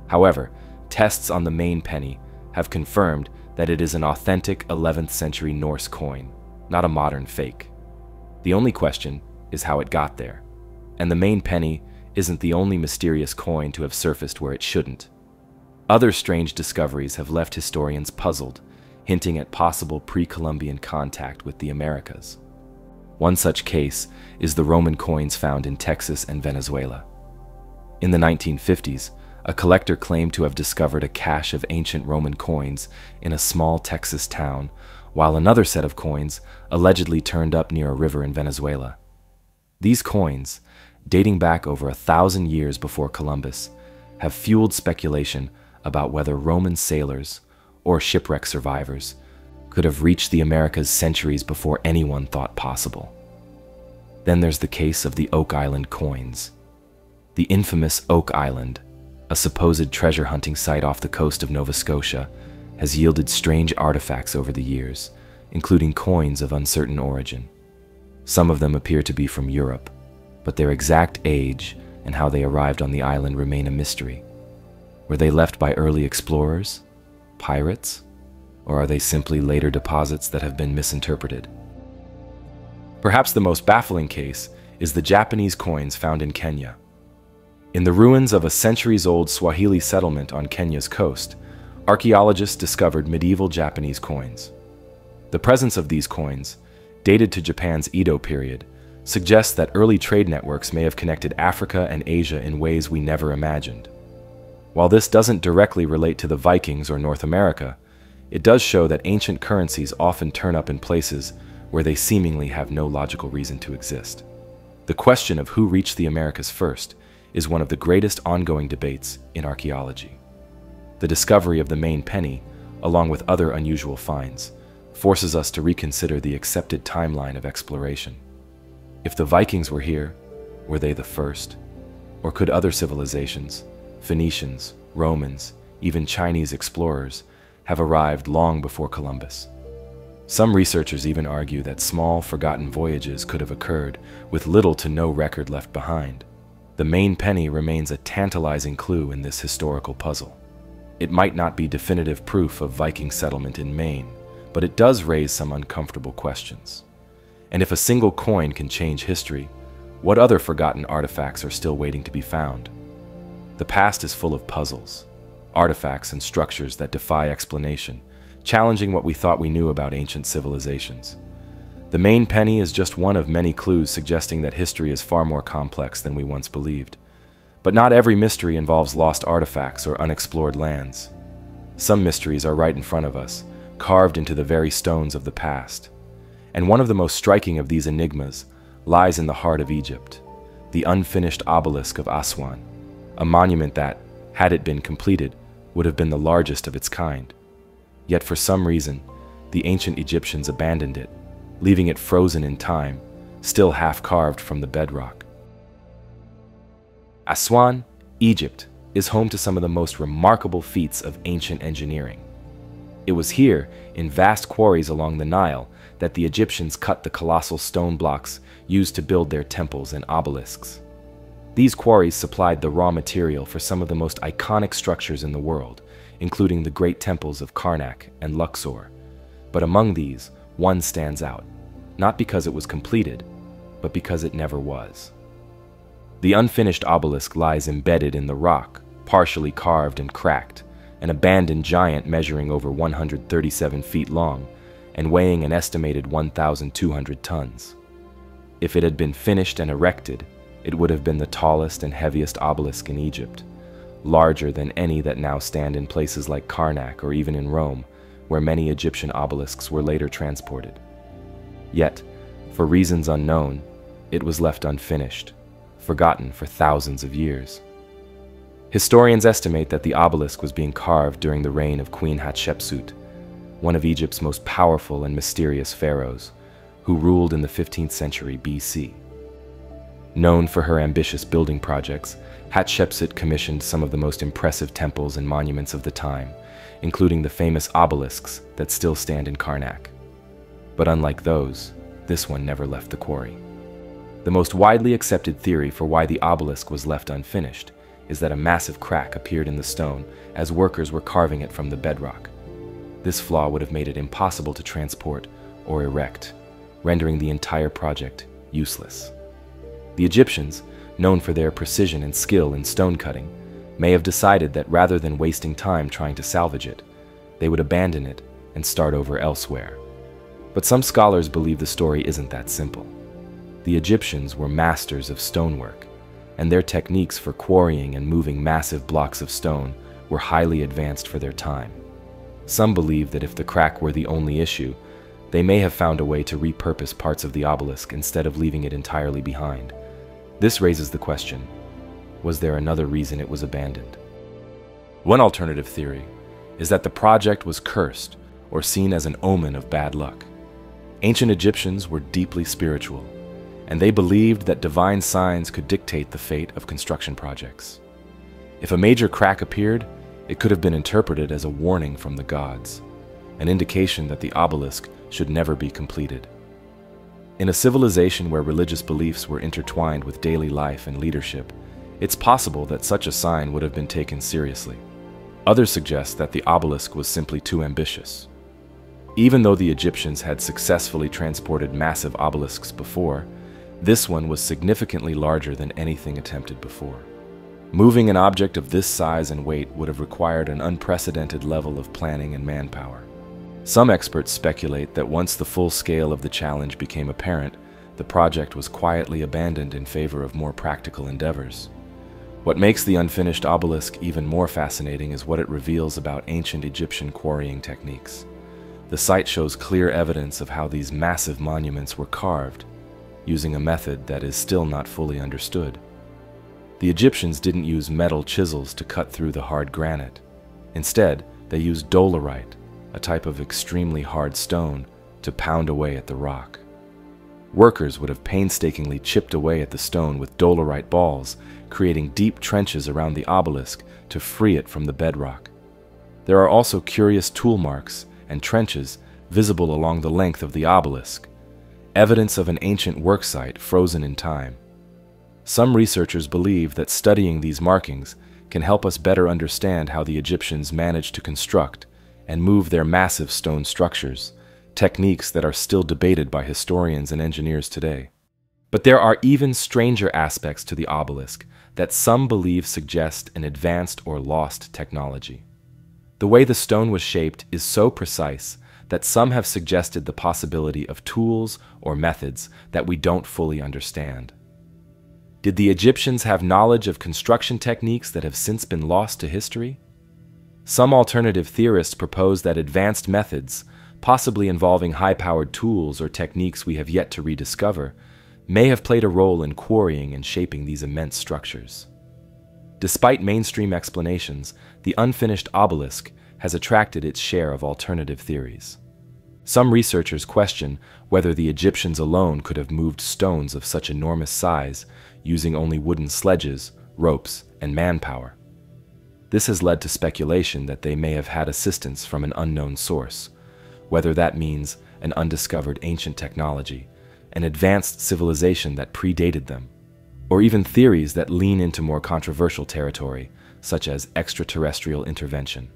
However, tests on the Maine penny have confirmed that it is an authentic 11th century Norse coin, not a modern fake. The only question is how it got there. And the Maine penny isn't the only mysterious coin to have surfaced where it shouldn't. Other strange discoveries have left historians puzzled, hinting at possible pre-Columbian contact with the Americas. One such case is the Roman coins found in Texas and Venezuela. In the 1950s, a collector claimed to have discovered a cache of ancient Roman coins in a small Texas town, while another set of coins allegedly turned up near a river in Venezuela. These coins, dating back over 1,000 years before Columbus, have fueled speculation about whether Roman sailors or shipwreck survivors could have reached the Americas centuries before anyone thought possible. Then there's the case of the Oak Island coins. The infamous Oak Island, a supposed treasure hunting site off the coast of Nova Scotia, has yielded strange artifacts over the years, including coins of uncertain origin. Some of them appear to be from Europe, but their exact age and how they arrived on the island remain a mystery. Were they left by early explorers, pirates, or are they simply later deposits that have been misinterpreted? Perhaps the most baffling case is the Japanese coins found in Kenya. In the ruins of a centuries-old Swahili settlement on Kenya's coast, archaeologists discovered medieval Japanese coins. The presence of these coins, dated to Japan's Edo period, suggests that early trade networks may have connected Africa and Asia in ways we never imagined. While this doesn't directly relate to the Vikings or North America, it does show that ancient currencies often turn up in places where they seemingly have no logical reason to exist. The question of who reached the Americas first is one of the greatest ongoing debates in archaeology. The discovery of the Maine penny, along with other unusual finds, forces us to reconsider the accepted timeline of exploration. If the Vikings were here, were they the first? Or could other civilizations, Phoenicians, Romans, even Chinese explorers, have arrived long before Columbus? Some researchers even argue that small, forgotten voyages could have occurred with little to no record left behind. The Maine penny remains a tantalizing clue in this historical puzzle. It might not be definitive proof of Viking settlement in Maine, but it does raise some uncomfortable questions. And if a single coin can change history, what other forgotten artifacts are still waiting to be found? The past is full of puzzles, artifacts and structures that defy explanation, challenging what we thought we knew about ancient civilizations. The Maine penny is just one of many clues suggesting that history is far more complex than we once believed. But not every mystery involves lost artifacts or unexplored lands. Some mysteries are right in front of us, carved into the very stones of the past. And one of the most striking of these enigmas lies in the heart of Egypt, the unfinished obelisk of Aswan, a monument that, had it been completed, would have been the largest of its kind. Yet for some reason, the ancient Egyptians abandoned it, leaving it frozen in time, still half carved from the bedrock. Aswan, Egypt, is home to some of the most remarkable feats of ancient engineering. It was here, in vast quarries along the Nile, that the Egyptians cut the colossal stone blocks used to build their temples and obelisks. These quarries supplied the raw material for some of the most iconic structures in the world, including the great temples of Karnak and Luxor. But among these, one stands out, not because it was completed, but because it never was. The unfinished obelisk lies embedded in the rock, partially carved and cracked, an abandoned giant measuring over 137 feet long and weighing an estimated 1,200 tons. If it had been finished and erected, it would have been the tallest and heaviest obelisk in Egypt, larger than any that now stand in places like Karnak or even in Rome, where many Egyptian obelisks were later transported. Yet, for reasons unknown, it was left unfinished, forgotten for thousands of years. Historians estimate that the obelisk was being carved during the reign of Queen Hatshepsut, one of Egypt's most powerful and mysterious pharaohs, who ruled in the 15th century BC. Known for her ambitious building projects, Hatshepsut commissioned some of the most impressive temples and monuments of the time, including the famous obelisks that still stand in Karnak. But unlike those, this one never left the quarry. The most widely accepted theory for why the obelisk was left unfinished is that a massive crack appeared in the stone as workers were carving it from the bedrock. This flaw would have made it impossible to transport or erect, rendering the entire project useless. The Egyptians, known for their precision and skill in stone cutting, may have decided that rather than wasting time trying to salvage it, they would abandon it and start over elsewhere. But some scholars believe the story isn't that simple. The Egyptians were masters of stonework, and their techniques for quarrying and moving massive blocks of stone were highly advanced for their time. Some believe that if the crack were the only issue, they may have found a way to repurpose parts of the obelisk instead of leaving it entirely behind. This raises the question, was there another reason it was abandoned? One alternative theory is that the project was cursed or seen as an omen of bad luck. Ancient Egyptians were deeply spiritual, and they believed that divine signs could dictate the fate of construction projects. If a major crack appeared, it could have been interpreted as a warning from the gods, an indication that the obelisk should never be completed. In a civilization where religious beliefs were intertwined with daily life and leadership, it's possible that such a sign would have been taken seriously. Others suggest that the obelisk was simply too ambitious. Even though the Egyptians had successfully transported massive obelisks before, this one was significantly larger than anything attempted before. Moving an object of this size and weight would have required an unprecedented level of planning and manpower. Some experts speculate that once the full scale of the challenge became apparent, the project was quietly abandoned in favor of more practical endeavors. What makes the unfinished obelisk even more fascinating is what it reveals about ancient Egyptian quarrying techniques. The site shows clear evidence of how these massive monuments were carved, using a method that is still not fully understood. The Egyptians didn't use metal chisels to cut through the hard granite. Instead, they used dolerite, a type of extremely hard stone, to pound away at the rock. Workers would have painstakingly chipped away at the stone with dolerite balls, creating deep trenches around the obelisk to free it from the bedrock. There are also curious tool marks and trenches visible along the length of the obelisk, evidence of an ancient worksite frozen in time. Some researchers believe that studying these markings can help us better understand how the Egyptians managed to construct and move their massive stone structures, techniques that are still debated by historians and engineers today. But there are even stranger aspects to the obelisk that some believe suggest an advanced or lost technology. The way the stone was shaped is so precise that some have suggested the possibility of tools or methods that we don't fully understand. Did the Egyptians have knowledge of construction techniques that have since been lost to history? Some alternative theorists propose that advanced methods, possibly involving high-powered tools or techniques we have yet to rediscover, may have played a role in quarrying and shaping these immense structures. Despite mainstream explanations, the unfinished obelisk has attracted its share of alternative theories. Some researchers question whether the Egyptians alone could have moved stones of such enormous size using only wooden sledges, ropes, and manpower. This has led to speculation that they may have had assistance from an unknown source, whether that means an undiscovered ancient technology, an advanced civilization that predated them, or even theories that lean into more controversial territory, such as extraterrestrial intervention.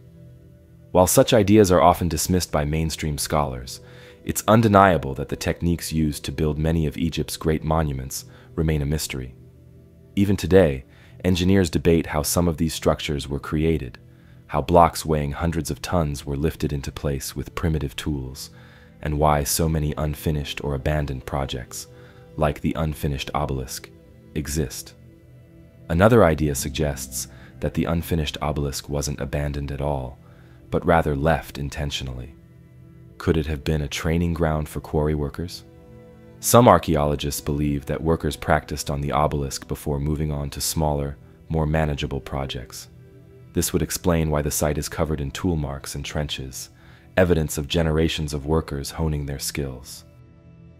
While such ideas are often dismissed by mainstream scholars, It's undeniable that the techniques used to build many of Egypt's great monuments remain a mystery. Even today, engineers debate how some of these structures were created, how blocks weighing hundreds of tons were lifted into place with primitive tools, and why so many unfinished or abandoned projects, like the unfinished obelisk, exist. Another idea suggests that the unfinished obelisk wasn't abandoned at all, but rather left intentionally. Could it have been a training ground for quarry workers? Some archaeologists believe that workers practiced on the obelisk before moving on to smaller, more manageable projects. This would explain why the site is covered in tool marks and trenches, evidence of generations of workers honing their skills.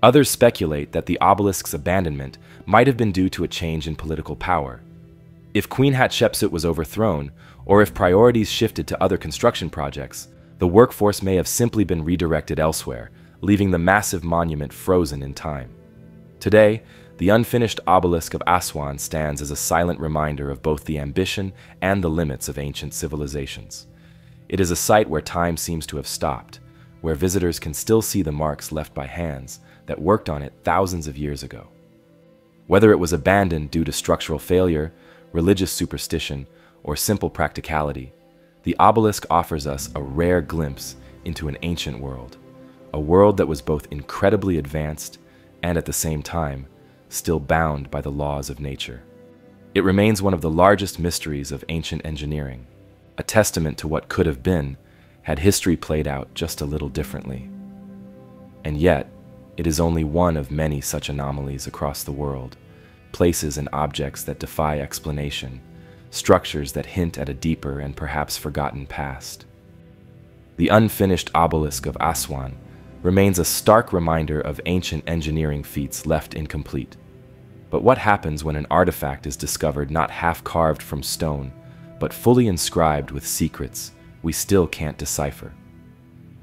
Others speculate that the obelisk's abandonment might have been due to a change in political power. If Queen Hatshepsut was overthrown, or if priorities shifted to other construction projects, the workforce may have simply been redirected elsewhere, leaving the massive monument frozen in time. Today, the unfinished obelisk of Aswan stands as a silent reminder of both the ambition and the limits of ancient civilizations. It is a site where time seems to have stopped, where visitors can still see the marks left by hands that worked on it thousands of years ago. Whether it was abandoned due to structural failure, religious superstition, or simple practicality, the obelisk offers us a rare glimpse into an ancient world, a world that was both incredibly advanced and at the same time still bound by the laws of nature. It remains one of the largest mysteries of ancient engineering, a testament to what could have been had history played out just a little differently. And yet, it is only one of many such anomalies across the world, places and objects that defy explanation, structures that hint at a deeper and perhaps forgotten past. The unfinished obelisk of Aswan remains a stark reminder of ancient engineering feats left incomplete. But what happens when an artifact is discovered not half-carved from stone, but fully inscribed with secrets we still can't decipher?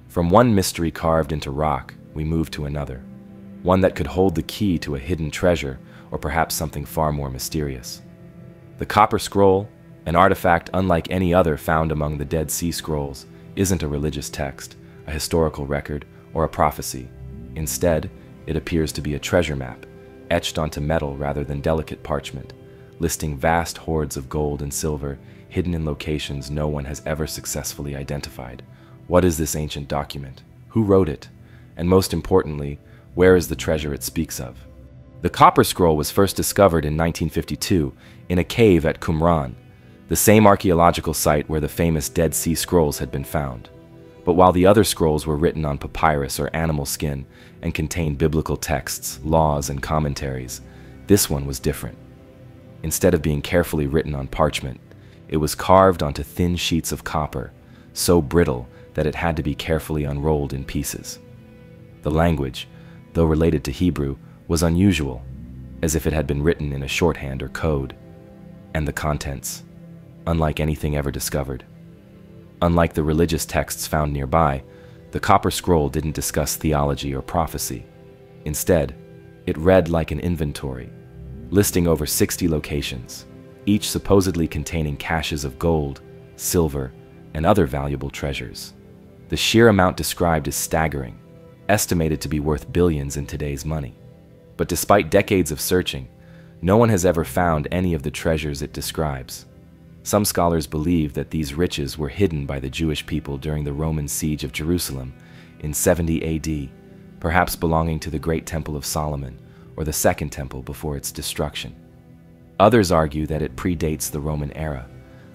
From one mystery carved into rock, we move to another, one that could hold the key to a hidden treasure or perhaps something far more mysterious. The Copper Scroll, an artifact unlike any other found among the Dead Sea Scrolls, isn't a religious text, a historical record, or a prophecy. Instead, it appears to be a treasure map, etched onto metal rather than delicate parchment, listing vast hoards of gold and silver hidden in locations no one has ever successfully identified. What is this ancient document? Who wrote it? And most importantly, where is the treasure it speaks of? The Copper Scroll was first discovered in 1952 in a cave at Qumran, the same archaeological site where the famous Dead Sea Scrolls had been found. But while the other scrolls were written on papyrus or animal skin and contained biblical texts, laws, and commentaries, this one was different. Instead of being carefully written on parchment, it was carved onto thin sheets of copper, so brittle that it had to be carefully unrolled in pieces. The language, though related to Hebrew, was unusual, as if it had been written in a shorthand or code. And the contents, unlike anything ever discovered. Unlike the religious texts found nearby, the Copper Scroll didn't discuss theology or prophecy. Instead, it read like an inventory, listing over 60 locations, each supposedly containing caches of gold, silver, and other valuable treasures. The sheer amount described is staggering, estimated to be worth billions in today's money. But despite decades of searching, no one has ever found any of the treasures it describes. Some scholars believe that these riches were hidden by the Jewish people during the Roman siege of Jerusalem in 70 AD, perhaps belonging to the Great Temple of Solomon or the Second Temple before its destruction. Others argue that it predates the Roman era,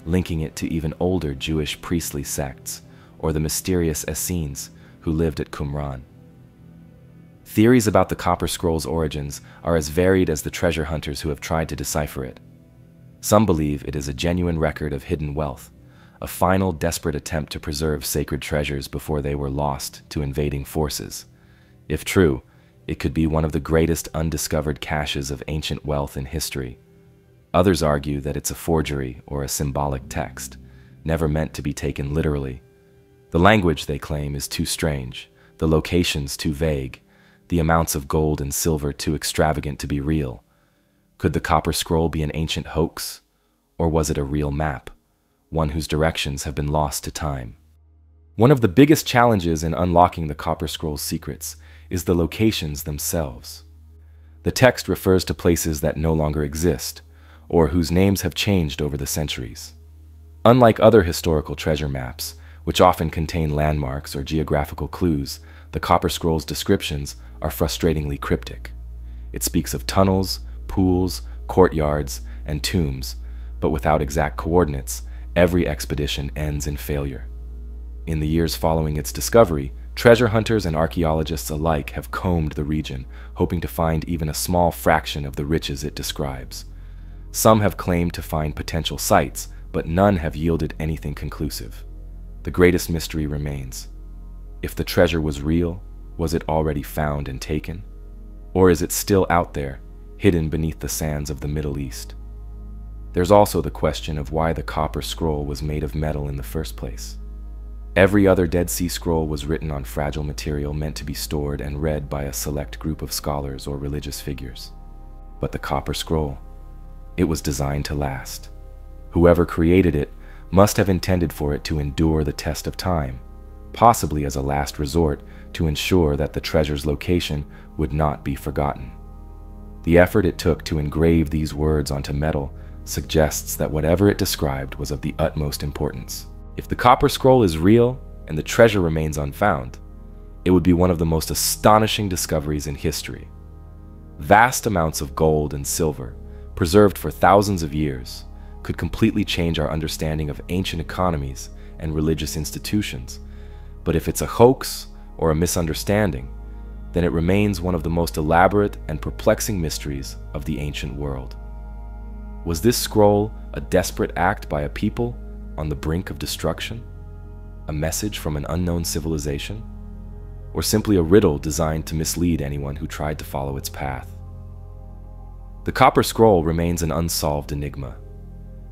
linking it to even older Jewish priestly sects or the mysterious Essenes who lived at Qumran. Theories about the Copper Scroll's origins are as varied as the treasure hunters who have tried to decipher it. Some believe it is a genuine record of hidden wealth, a final desperate attempt to preserve sacred treasures before they were lost to invading forces. If true, it could be one of the greatest undiscovered caches of ancient wealth in history. Others argue that it's a forgery or a symbolic text, never meant to be taken literally. The language, they claim, is too strange, the locations too vague, the amounts of gold and silver too extravagant to be real. Could the Copper Scroll be an ancient hoax? Or was it a real map, one whose directions have been lost to time? One of the biggest challenges in unlocking the Copper Scroll's secrets is the locations themselves. The text refers to places that no longer exist, or whose names have changed over the centuries. Unlike other historical treasure maps, which often contain landmarks or geographical clues, the Copper Scroll's descriptions are frustratingly cryptic. It speaks of tunnels, pools, courtyards, and tombs, but without exact coordinates, every expedition ends in failure. In the years following its discovery, treasure hunters and archaeologists alike have combed the region, hoping to find even a small fraction of the riches it describes. Some have claimed to find potential sites, but none have yielded anything conclusive. The greatest mystery remains. If the treasure was real, was it already found and taken? Or is it still out there, hidden beneath the sands of the Middle East? There's also the question of why the Copper Scroll was made of metal in the first place. Every other Dead Sea Scroll was written on fragile material meant to be stored and read by a select group of scholars or religious figures. But the Copper Scroll, it was designed to last. Whoever created it must have intended for it to endure the test of time, possibly as a last resort to ensure that the treasure's location would not be forgotten. The effort it took to engrave these words onto metal suggests that whatever it described was of the utmost importance. If the Copper Scroll is real and the treasure remains unfound, it would be one of the most astonishing discoveries in history. Vast amounts of gold and silver, preserved for thousands of years, could completely change our understanding of ancient economies and religious institutions. But if it's a hoax or a misunderstanding, then it remains one of the most elaborate and perplexing mysteries of the ancient world. Was this scroll a desperate act by a people on the brink of destruction? A message from an unknown civilization? Or simply a riddle designed to mislead anyone who tried to follow its path? The Copper Scroll remains an unsolved enigma,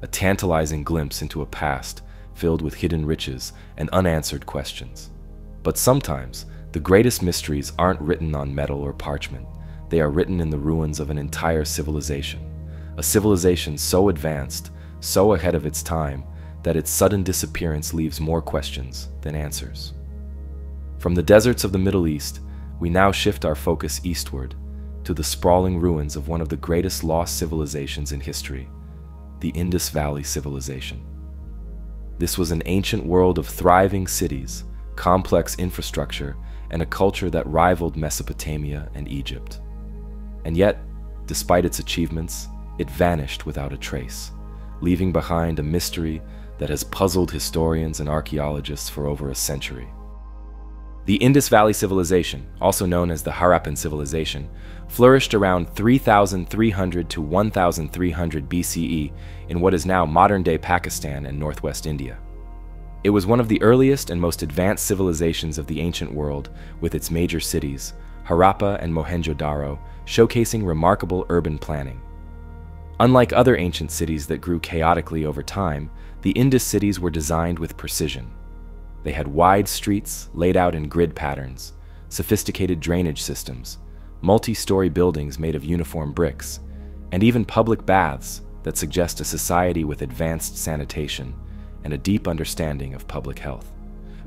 a tantalizing glimpse into a past filled with hidden riches and unanswered questions. But sometimes, the greatest mysteries aren't written on metal or parchment. They are written in the ruins of an entire civilization, a civilization so advanced, so ahead of its time, that its sudden disappearance leaves more questions than answers. From the deserts of the Middle East, we now shift our focus eastward to the sprawling ruins of one of the greatest lost civilizations in history, the Indus Valley Civilization. This was an ancient world of thriving cities, complex infrastructure, and a culture that rivaled Mesopotamia and Egypt. And yet, despite its achievements, it vanished without a trace, leaving behind a mystery that has puzzled historians and archaeologists for over a century. The Indus Valley Civilization, also known as the Harappan Civilization, flourished around 3,300 to 1,300 BCE in what is now modern-day Pakistan and northwest India. It was one of the earliest and most advanced civilizations of the ancient world, with its major cities, Harappa and Mohenjo-daro, showcasing remarkable urban planning. Unlike other ancient cities that grew chaotically over time, the Indus cities were designed with precision. They had wide streets laid out in grid patterns, sophisticated drainage systems, multi-story buildings made of uniform bricks, and even public baths that suggest a society with advanced sanitation and a deep understanding of public health.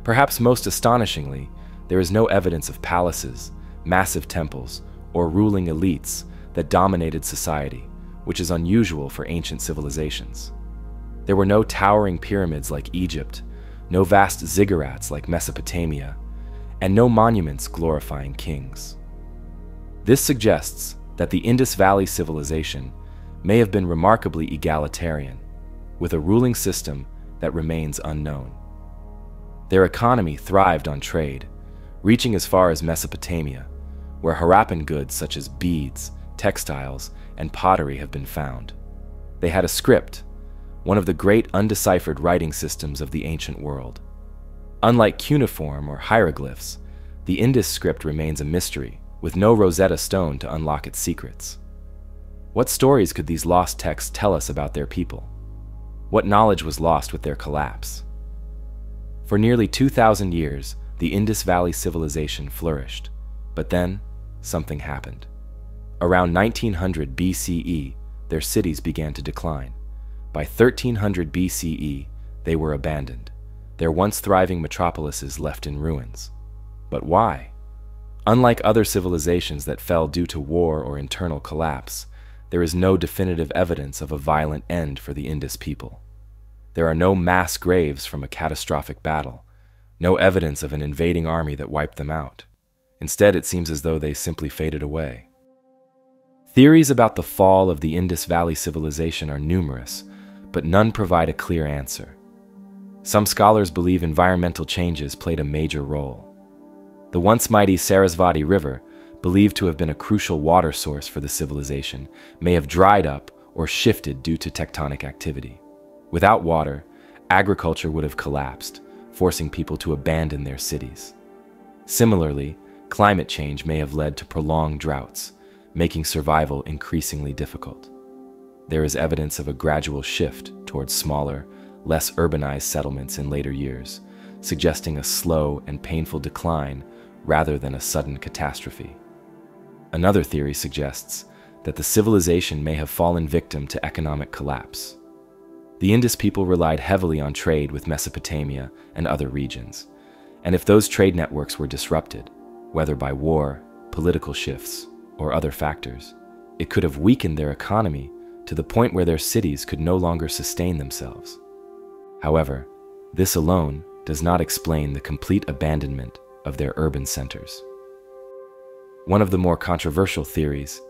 Perhaps most astonishingly, there is no evidence of palaces, massive temples, or ruling elites that dominated society, which is unusual for ancient civilizations. There were no towering pyramids like Egypt, no vast ziggurats like Mesopotamia, and no monuments glorifying kings. This suggests that the Indus Valley Civilization may have been remarkably egalitarian, with a ruling system that remains unknown. Their economy thrived on trade, reaching as far as Mesopotamia, where Harappan goods such as beads, textiles, and pottery have been found. They had a script, one of the great undeciphered writing systems of the ancient world. Unlike cuneiform or hieroglyphs, the Indus script remains a mystery, with no Rosetta Stone to unlock its secrets. What stories could these lost texts tell us about their people? What knowledge was lost with their collapse? For nearly 2,000 years, the Indus Valley Civilization flourished, but then something happened. Around 1900 BCE, their cities began to decline. By 1300 BCE, they were abandoned. their once thriving metropolises left in ruins. But why? Unlike other civilizations that fell due to war or internal collapse, there is no definitive evidence of a violent end for the Indus people. There are no mass graves from a catastrophic battle, no evidence of an invading army that wiped them out. Instead, it seems as though they simply faded away. Theories about the fall of the Indus Valley civilization are numerous, but none provide a clear answer. Some scholars believe environmental changes played a major role. The once mighty Sarasvati River, believed to have been a crucial water source for the civilization, may have dried up or shifted due to tectonic activity. Without water, agriculture would have collapsed, forcing people to abandon their cities. Similarly, climate change may have led to prolonged droughts, making survival increasingly difficult. There is evidence of a gradual shift towards smaller, less urbanized settlements in later years, suggesting a slow and painful decline rather than a sudden catastrophe. Another theory suggests that the civilization may have fallen victim to economic collapse. The Indus people relied heavily on trade with Mesopotamia and other regions, and if those trade networks were disrupted, whether by war, political shifts, or other factors, it could have weakened their economy to the point where their cities could no longer sustain themselves. However, this alone does not explain the complete abandonment of their urban centers. One of the more controversial theories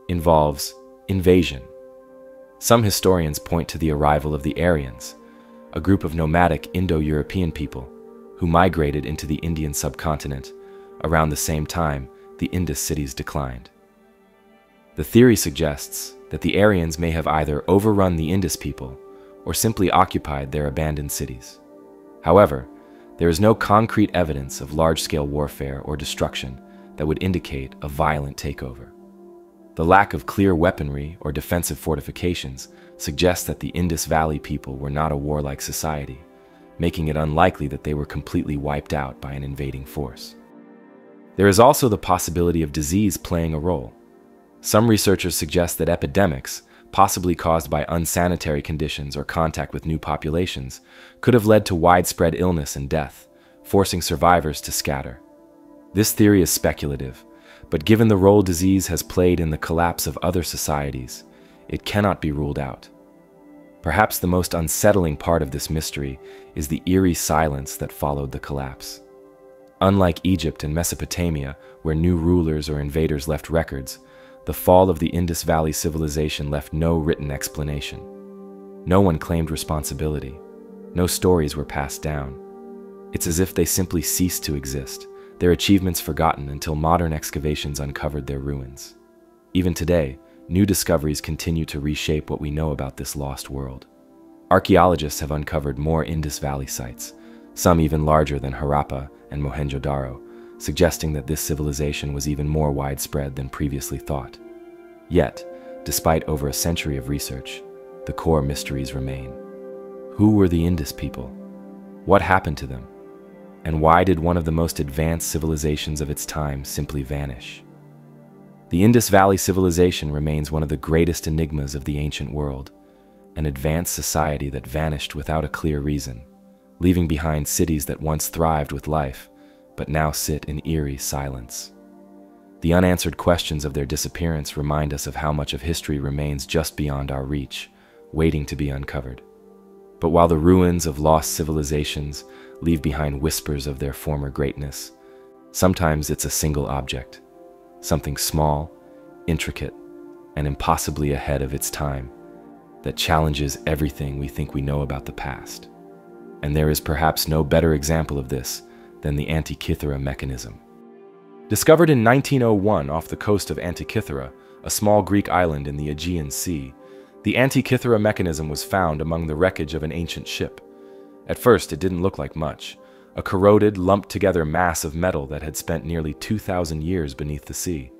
involves invasion. Some historians point to the arrival of the Aryans, a group of nomadic Indo-European people who migrated into the Indian subcontinent around the same time the Indus cities declined. The theory suggests that the Aryans may have either overrun the Indus people or simply occupied their abandoned cities. However, there is no concrete evidence of large-scale warfare or destruction that would indicate a violent takeover. The lack of clear weaponry or defensive fortifications suggests that the Indus Valley people were not a warlike society, making it unlikely that they were completely wiped out by an invading force. There is also the possibility of disease playing a role. Some researchers suggest that epidemics, possibly caused by unsanitary conditions or contact with new populations, could have led to widespread illness and death, forcing survivors to scatter. This theory is speculative, but given the role disease has played in the collapse of other societies, it cannot be ruled out. Perhaps the most unsettling part of this mystery is the eerie silence that followed the collapse. Unlike Egypt and Mesopotamia, where new rulers or invaders left records, the fall of the Indus Valley civilization left no written explanation. No one claimed responsibility. No stories were passed down. It's as if they simply ceased to exist, their achievements forgotten until modern excavations uncovered their ruins. Even today, new discoveries continue to reshape what we know about this lost world. Archaeologists have uncovered more Indus Valley sites, some even larger than Harappa and Mohenjo-Daro, suggesting that this civilization was even more widespread than previously thought. Yet, despite over a century of research, the core mysteries remain. Who were the Indus people? What happened to them? And why did one of the most advanced civilizations of its time simply vanish? The Indus Valley civilization remains one of the greatest enigmas of the ancient world, an advanced society that vanished without a clear reason, leaving behind cities that once thrived with life, but now sit in eerie silence. The unanswered questions of their disappearance remind us of how much of history remains just beyond our reach, waiting to be uncovered. But while the ruins of lost civilizations leave behind whispers of their former greatness, sometimes it's a single object, something small, intricate, and impossibly ahead of its time, that challenges everything we think we know about the past. And there is perhaps no better example of this than the Antikythera Mechanism. Discovered in 1901 off the coast of Antikythera, a small Greek island in the Aegean Sea, the Antikythera Mechanism was found among the wreckage of an ancient ship. At first, it didn't look like much, a corroded, lumped-together mass of metal that had spent nearly 2,000 years beneath the sea.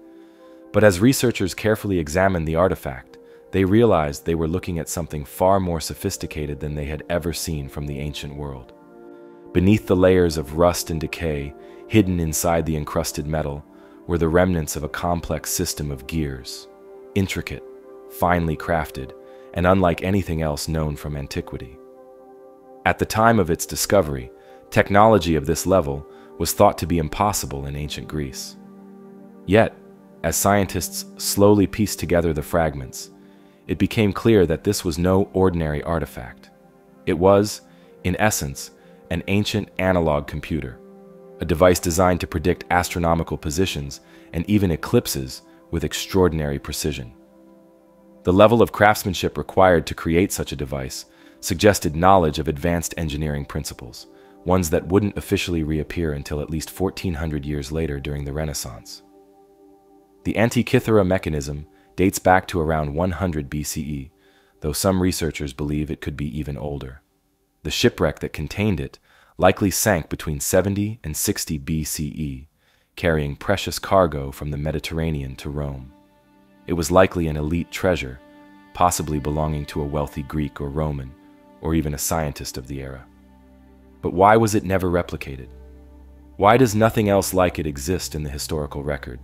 But as researchers carefully examined the artifact, they realized they were looking at something far more sophisticated than they had ever seen from the ancient world. Beneath the layers of rust and decay, hidden inside the encrusted metal, were the remnants of a complex system of gears, intricate, finely crafted, and unlike anything else known from antiquity. At the time of its discovery, Technology of this level was thought to be impossible in ancient Greece. Yet, as scientists slowly pieced together the fragments, it became clear that this was no ordinary artifact. It was, in essence, an ancient analog computer, a device designed to predict astronomical positions and even eclipses with extraordinary precision. The level of craftsmanship required to create such a device suggested knowledge of advanced engineering principles, ones that wouldn't officially reappear until at least 1400 years later during the Renaissance. The Antikythera Mechanism dates back to around 100 BCE, though some researchers believe it could be even older. The shipwreck that contained it likely sank between 70 and 60 BCE, carrying precious cargo from the Mediterranean to Rome. It was likely an elite treasure, possibly belonging to a wealthy Greek or Roman, or even a scientist of the era. But why was it never replicated? Why does nothing else like it exist in the historical record?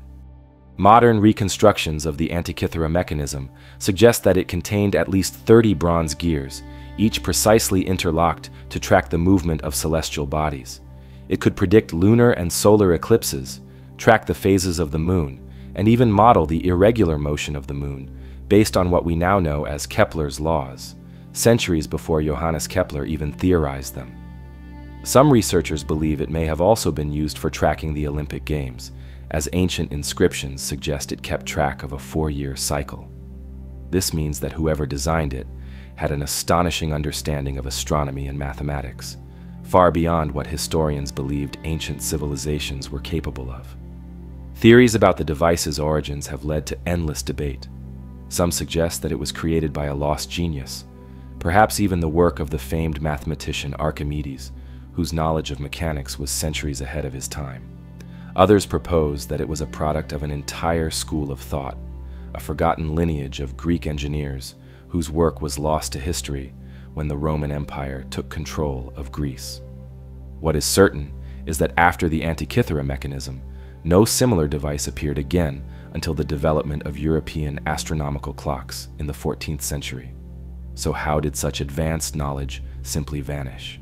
Modern reconstructions of the Antikythera Mechanism suggest that it contained at least 30 bronze gears, each precisely interlocked to track the movement of celestial bodies. It could predict lunar and solar eclipses, track the phases of the moon, and even model the irregular motion of the moon, based on what we now know as Kepler's laws, centuries before Johannes Kepler even theorized them. Some researchers believe it may have also been used for tracking the Olympic Games, as ancient inscriptions suggest it kept track of a 4-year cycle. This means that whoever designed it had an astonishing understanding of astronomy and mathematics, far beyond what historians believed ancient civilizations were capable of. Theories about the device's origins have led to endless debate. Some suggest that it was created by a lost genius, perhaps even the work of the famed mathematician Archimedes, whose knowledge of mechanics was centuries ahead of his time. Others propose that it was a product of an entire school of thought, a forgotten lineage of Greek engineers whose work was lost to history when the Roman Empire took control of Greece. What is certain is that after the Antikythera Mechanism, no similar device appeared again until the development of European astronomical clocks in the 14th century. So how did such advanced knowledge simply vanish?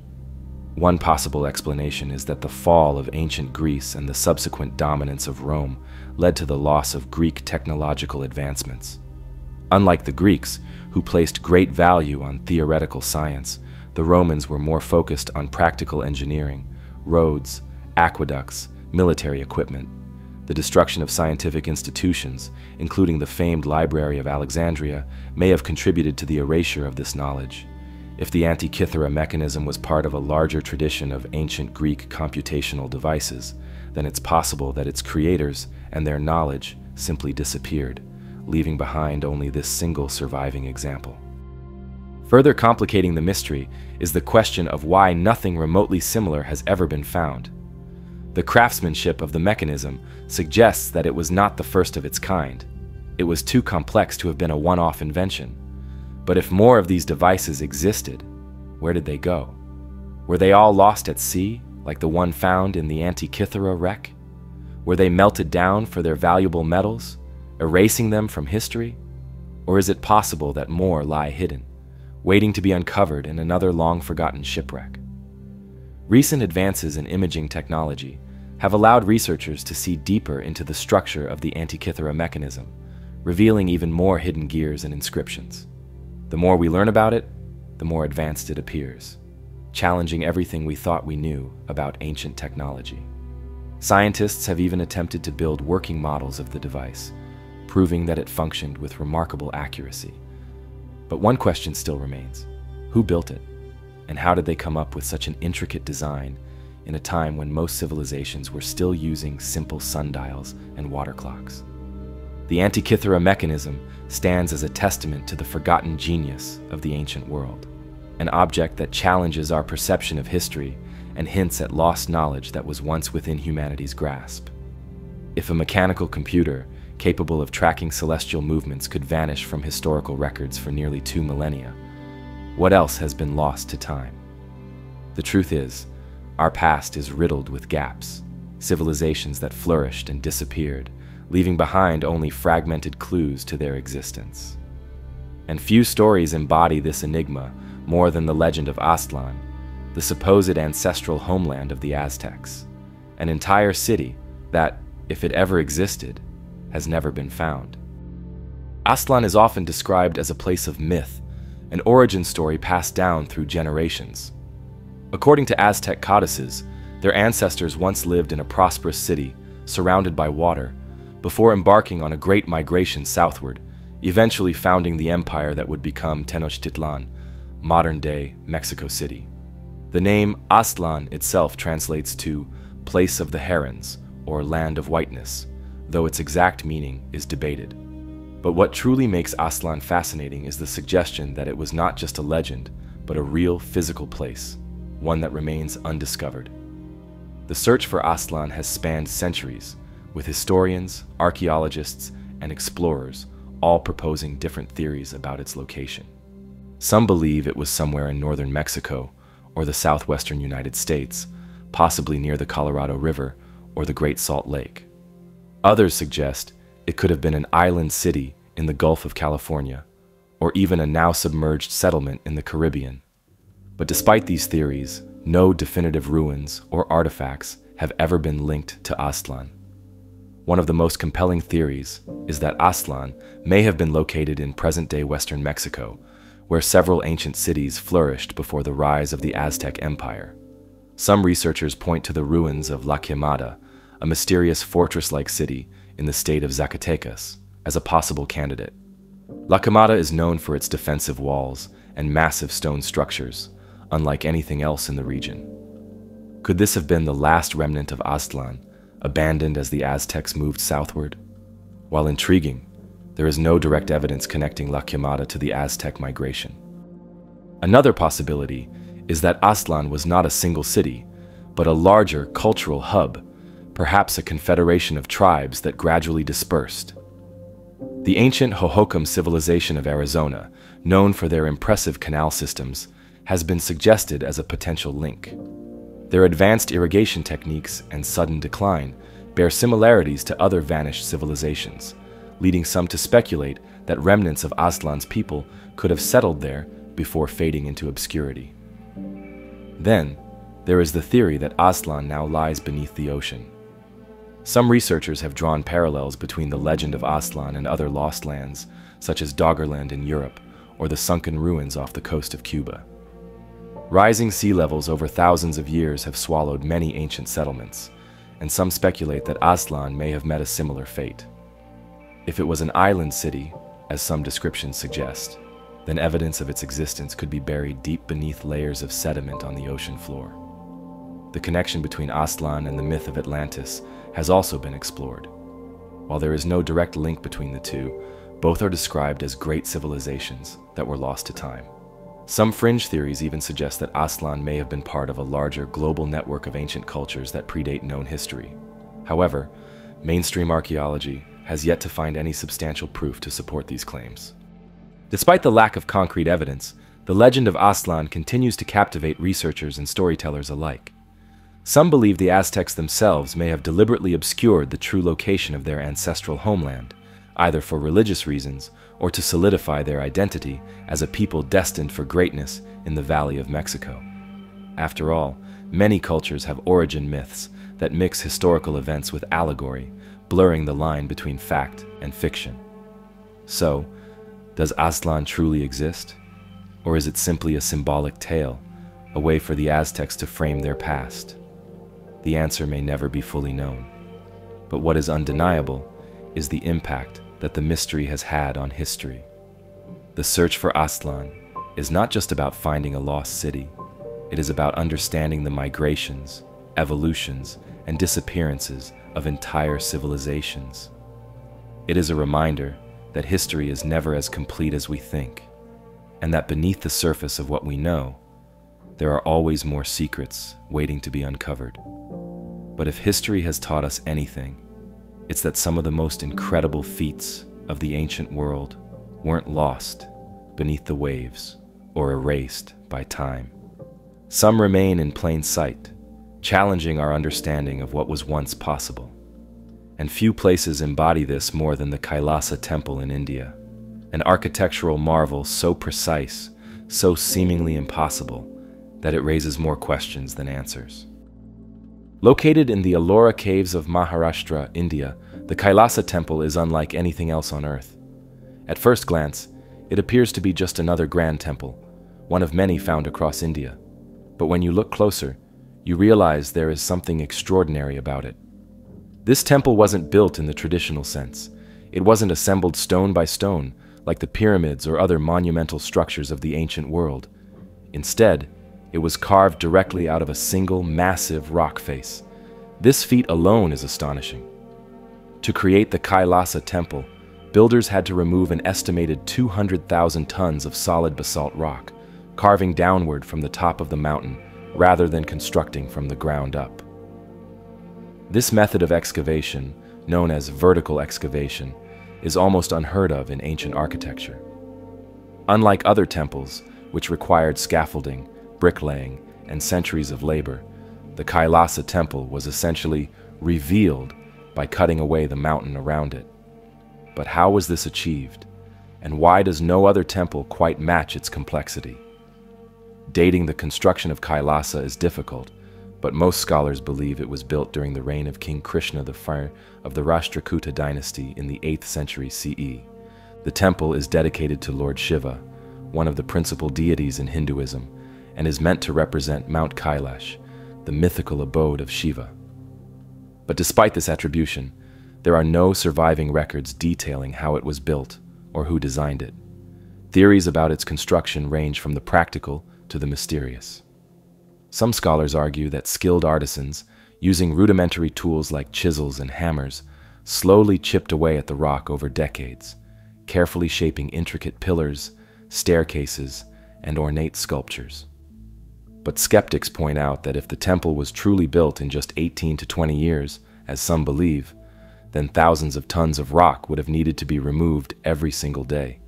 One possible explanation is that the fall of ancient Greece and the subsequent dominance of Rome led to the loss of Greek technological advancements. Unlike the Greeks, who placed great value on theoretical science, the Romans were more focused on practical engineering, roads, aqueducts, military equipment. The destruction of scientific institutions, including the famed Library of Alexandria, may have contributed to the erasure of this knowledge. If the Antikythera Mechanism was part of a larger tradition of ancient Greek computational devices, then it's possible that its creators and their knowledge simply disappeared, leaving behind only this single surviving example. Further complicating the mystery is the question of why nothing remotely similar has ever been found. The craftsmanship of the mechanism suggests that it was not the first of its kind. It was too complex to have been a one-off invention. But if more of these devices existed, where did they go? Were they all lost at sea, like the one found in the Antikythera wreck? Were they melted down for their valuable metals, erasing them from history? Or is it possible that more lie hidden, waiting to be uncovered in another long-forgotten shipwreck? Recent advances in imaging technology have allowed researchers to see deeper into the structure of the Antikythera Mechanism, revealing even more hidden gears and inscriptions. The more we learn about it, the more advanced it appears, challenging everything we thought we knew about ancient technology. Scientists have even attempted to build working models of the device, proving that it functioned with remarkable accuracy. But one question still remains: who built it? And how did they come up with such an intricate design in a time when most civilizations were still using simple sundials and water clocks? The Antikythera Mechanism stands as a testament to the forgotten genius of the ancient world, an object that challenges our perception of history and hints at lost knowledge that was once within humanity's grasp. If a mechanical computer capable of tracking celestial movements could vanish from historical records for nearly 2 millennia, what else has been lost to time? The truth is, our past is riddled with gaps, civilizations that flourished and disappeared, leaving behind only fragmented clues to their existence. And few stories embody this enigma more than the legend of Aztlan, the supposed ancestral homeland of the Aztecs, an entire city that, if it ever existed, has never been found. Aztlan is often described as a place of myth, an origin story passed down through generations. According to Aztec codices, their ancestors once lived in a prosperous city surrounded by water before embarking on a great migration southward, eventually founding the empire that would become Tenochtitlan, modern-day Mexico City. The name Aztlan itself translates to place of the herons or land of whiteness, though its exact meaning is debated. But what truly makes Aztlan fascinating is the suggestion that it was not just a legend, but a real physical place, one that remains undiscovered. The search for Aztlan has spanned centuries, with historians, archaeologists, and explorers all proposing different theories about its location. Some believe it was somewhere in northern Mexico or the southwestern United States, possibly near the Colorado River or the Great Salt Lake. Others suggest it could have been an island city in the Gulf of California, or even a now submerged settlement in the Caribbean. But despite these theories, no definitive ruins or artifacts have ever been linked to Aztlan. One of the most compelling theories is that Aztlan may have been located in present-day western Mexico, where several ancient cities flourished before the rise of the Aztec Empire. Some researchers point to the ruins of La Quemada, a mysterious fortress-like city in the state of Zacatecas, as a possible candidate. La Quemada is known for its defensive walls and massive stone structures, unlike anything else in the region. Could this have been the last remnant of Aztlan, abandoned as the Aztecs moved southward? While intriguing, there is no direct evidence connecting La Quemada to the Aztec migration. Another possibility is that Aztlan was not a single city, but a larger cultural hub, perhaps a confederation of tribes that gradually dispersed. The ancient Hohokam civilization of Arizona, known for their impressive canal systems, has been suggested as a potential link. Their advanced irrigation techniques and sudden decline bear similarities to other vanished civilizations, leading some to speculate that remnants of Aztlan's people could have settled there before fading into obscurity. Then, there is the theory that Aztlan now lies beneath the ocean. Some researchers have drawn parallels between the legend of Aztlan and other lost lands, such as Doggerland in Europe or the sunken ruins off the coast of Cuba. Rising sea levels over thousands of years have swallowed many ancient settlements, and some speculate that Aztlan may have met a similar fate. If it was an island city, as some descriptions suggest, then evidence of its existence could be buried deep beneath layers of sediment on the ocean floor. The connection between Aztlan and the myth of Atlantis has also been explored. While there is no direct link between the two, both are described as great civilizations that were lost to time. Some fringe theories even suggest that Aztlan may have been part of a larger global network of ancient cultures that predate known history. However, mainstream archaeology has yet to find any substantial proof to support these claims. Despite the lack of concrete evidence, the legend of Aztlan continues to captivate researchers and storytellers alike. Some believe the Aztecs themselves may have deliberately obscured the true location of their ancestral homeland, either for religious reasons or to solidify their identity as a people destined for greatness in the Valley of Mexico. After all, many cultures have origin myths that mix historical events with allegory, blurring the line between fact and fiction. So, does Aztlan truly exist? Or is it simply a symbolic tale, a way for the Aztecs to frame their past? The answer may never be fully known. But what is undeniable is the impact that the mystery has had on history. The search for Aztlan is not just about finding a lost city. It is about understanding the migrations, evolutions, and disappearances of entire civilizations. It is a reminder that history is never as complete as we think, and that beneath the surface of what we know, there are always more secrets waiting to be uncovered. But if history has taught us anything, it's that some of the most incredible feats of the ancient world weren't lost beneath the waves or erased by time. Some remain in plain sight, challenging our understanding of what was once possible. And few places embody this more than the Kailasa temple in India, an architectural marvel so precise, so seemingly impossible, that it raises more questions than answers. Located in the Ellora caves of Maharashtra, India, the Kailasa temple is unlike anything else on Earth. At first glance, it appears to be just another grand temple, one of many found across India. But when you look closer, you realize there is something extraordinary about it. This temple wasn't built in the traditional sense. It wasn't assembled stone by stone, like the pyramids or other monumental structures of the ancient world. Instead, it was carved directly out of a single massive rock face. This feat alone is astonishing. To create the Kailasa temple, builders had to remove an estimated 200,000 tons of solid basalt rock, carving downward from the top of the mountain rather than constructing from the ground up. This method of excavation, known as vertical excavation, is almost unheard of in ancient architecture. Unlike other temples, which required scaffolding, bricklaying, and centuries of labor, the Kailasa temple was essentially revealed by cutting away the mountain around it. But how was this achieved? And why does no other temple quite match its complexity? Dating the construction of Kailasa is difficult, but most scholars believe it was built during the reign of King Krishna I of the Rashtrakuta dynasty in the 8th century CE. The temple is dedicated to Lord Shiva, one of the principal deities in Hinduism, and is meant to represent Mount Kailash, the mythical abode of Shiva. But despite this attribution, there are no surviving records detailing how it was built or who designed it. Theories about its construction range from the practical to the mysterious. Some scholars argue that skilled artisans, using rudimentary tools like chisels and hammers, slowly chipped away at the rock over decades, carefully shaping intricate pillars, staircases, and ornate sculptures. But skeptics point out that if the temple was truly built in just 18 to 20 years, as some believe, then thousands of tons of rock would have needed to be removed every single day,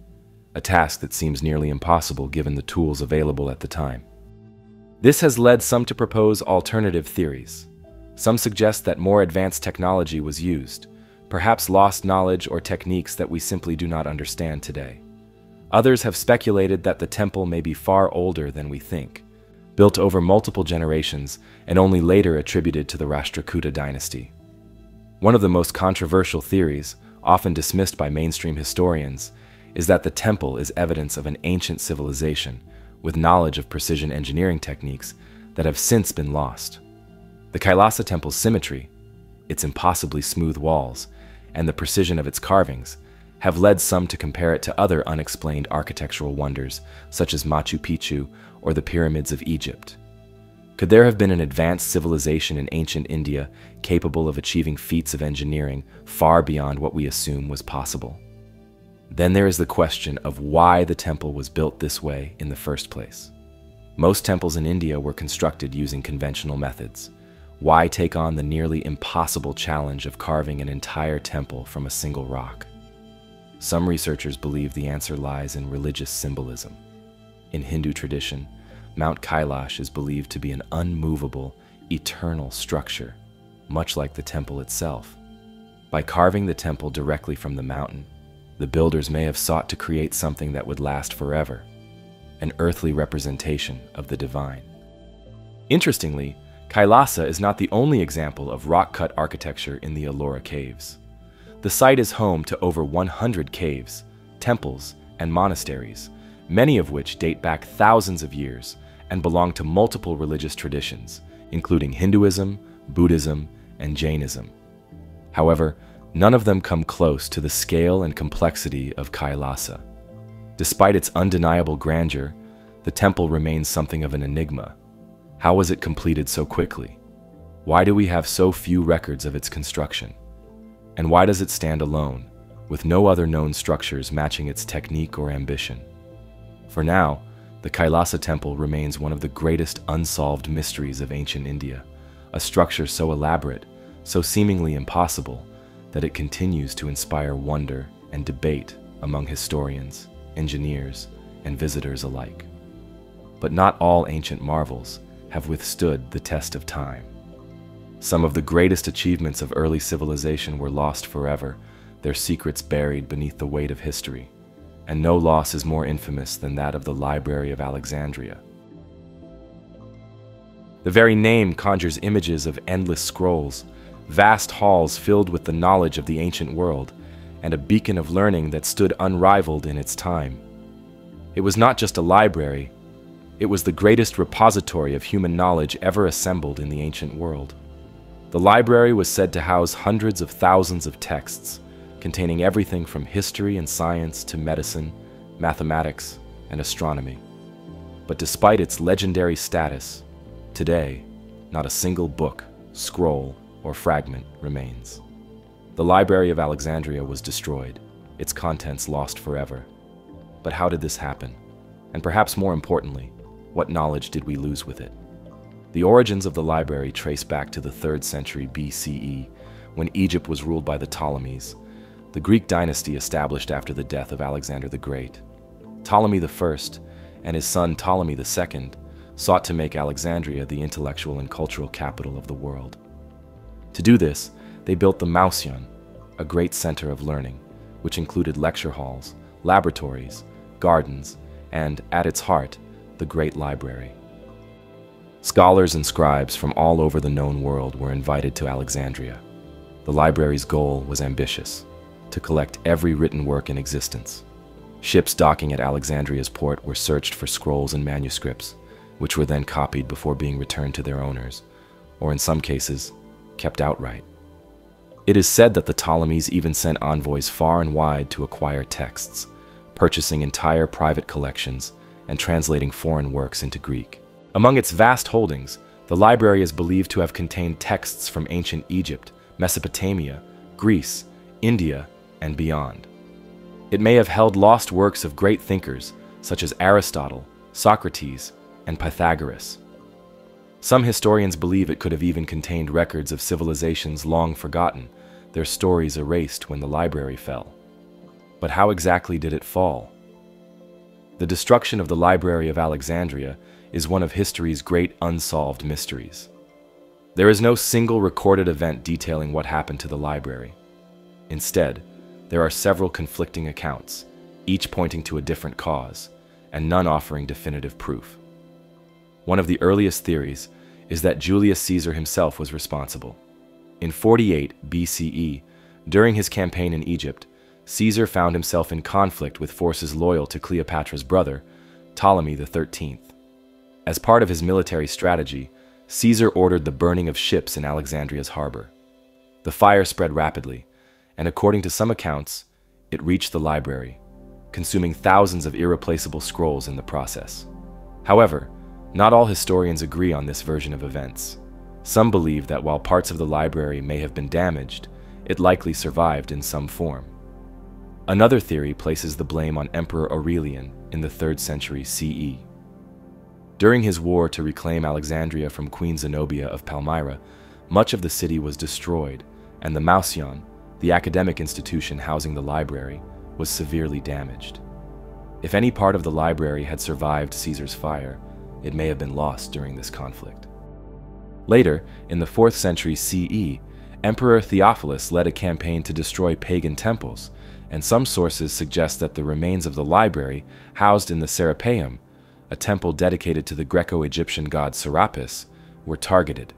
a task that seems nearly impossible given the tools available at the time. This has led some to propose alternative theories. Some suggest that more advanced technology was used, perhaps lost knowledge or techniques that we simply do not understand today. Others have speculated that the temple may be far older than we think, built over multiple generations and only later attributed to the Rashtrakuta dynasty. One of the most controversial theories, often dismissed by mainstream historians, is that the temple is evidence of an ancient civilization with knowledge of precision engineering techniques that have since been lost. The Kailasa temple's symmetry, its impossibly smooth walls, and the precision of its carvings have led some to compare it to other unexplained architectural wonders such as Machu Picchu or the pyramids of Egypt. Could there have been an advanced civilization in ancient India capable of achieving feats of engineering far beyond what we assume was possible? Then there is the question of why the temple was built this way in the first place. Most temples in India were constructed using conventional methods. Why take on the nearly impossible challenge of carving an entire temple from a single rock? Some researchers believe the answer lies in religious symbolism. In Hindu tradition, Mount Kailash is believed to be an unmovable, eternal structure, much like the temple itself. By carving the temple directly from the mountain, the builders may have sought to create something that would last forever, an earthly representation of the divine. Interestingly, Kailasa is not the only example of rock-cut architecture in the Ellora caves. The site is home to over 100 caves, temples, and monasteries, many of which date back thousands of years and belong to multiple religious traditions, including Hinduism, Buddhism, and Jainism. However, none of them come close to the scale and complexity of Kailasa. Despite its undeniable grandeur, the temple remains something of an enigma. How was it completed so quickly? Why do we have so few records of its construction? And why does it stand alone, with no other known structures matching its technique or ambition? For now, the Kailasa temple remains one of the greatest unsolved mysteries of ancient India, a structure so elaborate, so seemingly impossible, that it continues to inspire wonder and debate among historians, engineers, and visitors alike. But not all ancient marvels have withstood the test of time. Some of the greatest achievements of early civilization were lost forever, their secrets buried beneath the weight of history, and no loss is more infamous than that of the Library of Alexandria. The very name conjures images of endless scrolls, vast halls filled with the knowledge of the ancient world, and a beacon of learning that stood unrivaled in its time. It was not just a library, it was the greatest repository of human knowledge ever assembled in the ancient world. The library was said to house hundreds of thousands of texts, containing everything from history and science to medicine, mathematics, and astronomy. But despite its legendary status, today, not a single book, scroll, or fragment remains. The Library of Alexandria was destroyed, its contents lost forever. But how did this happen? And perhaps more importantly, what knowledge did we lose with it? The origins of the library trace back to the 3rd century BCE, when Egypt was ruled by the Ptolemies, the Greek dynasty established after the death of Alexander the Great. Ptolemy I and his son Ptolemy II sought to make Alexandria the intellectual and cultural capital of the world. To do this, they built the Mausion, a great center of learning, which included lecture halls, laboratories, gardens, and, at its heart, the Great Library. Scholars and scribes from all over the known world were invited to Alexandria. The library's goal was ambitious: to collect every written work in existence. Ships docking at Alexandria's port were searched for scrolls and manuscripts, which were then copied before being returned to their owners, or in some cases, kept outright. It is said that the Ptolemies even sent envoys far and wide to acquire texts, purchasing entire private collections and translating foreign works into Greek. Among its vast holdings, the library is believed to have contained texts from ancient Egypt, Mesopotamia, Greece, India, and beyond. It may have held lost works of great thinkers such as Aristotle, Socrates, and Pythagoras. Some historians believe it could have even contained records of civilizations long forgotten, their stories erased when the library fell. But how exactly did it fall? The destruction of the Library of Alexandria is one of history's great unsolved mysteries. There is no single recorded event detailing what happened to the library. Instead, there are several conflicting accounts, each pointing to a different cause, and none offering definitive proof. One of the earliest theories is that Julius Caesar himself was responsible. In 48 BCE, during his campaign in Egypt, Caesar found himself in conflict with forces loyal to Cleopatra's brother, Ptolemy XIII. As part of his military strategy, Caesar ordered the burning of ships in Alexandria's harbor. The fire spread rapidly, and according to some accounts, it reached the library, consuming thousands of irreplaceable scrolls in the process. However, not all historians agree on this version of events. Some believe that while parts of the library may have been damaged, it likely survived in some form. Another theory places the blame on Emperor Aurelian in the 3rd century CE. During his war to reclaim Alexandria from Queen Zenobia of Palmyra, much of the city was destroyed, and the Mausion, the academic institution housing the library, was severely damaged. If any part of the library had survived Caesar's fire, it may have been lost during this conflict. Later, in the 4th century CE, Emperor Theophilus led a campaign to destroy pagan temples, and some sources suggest that the remains of the library, housed in the Serapeum, a temple dedicated to the Greco-Egyptian god Serapis, were targeted.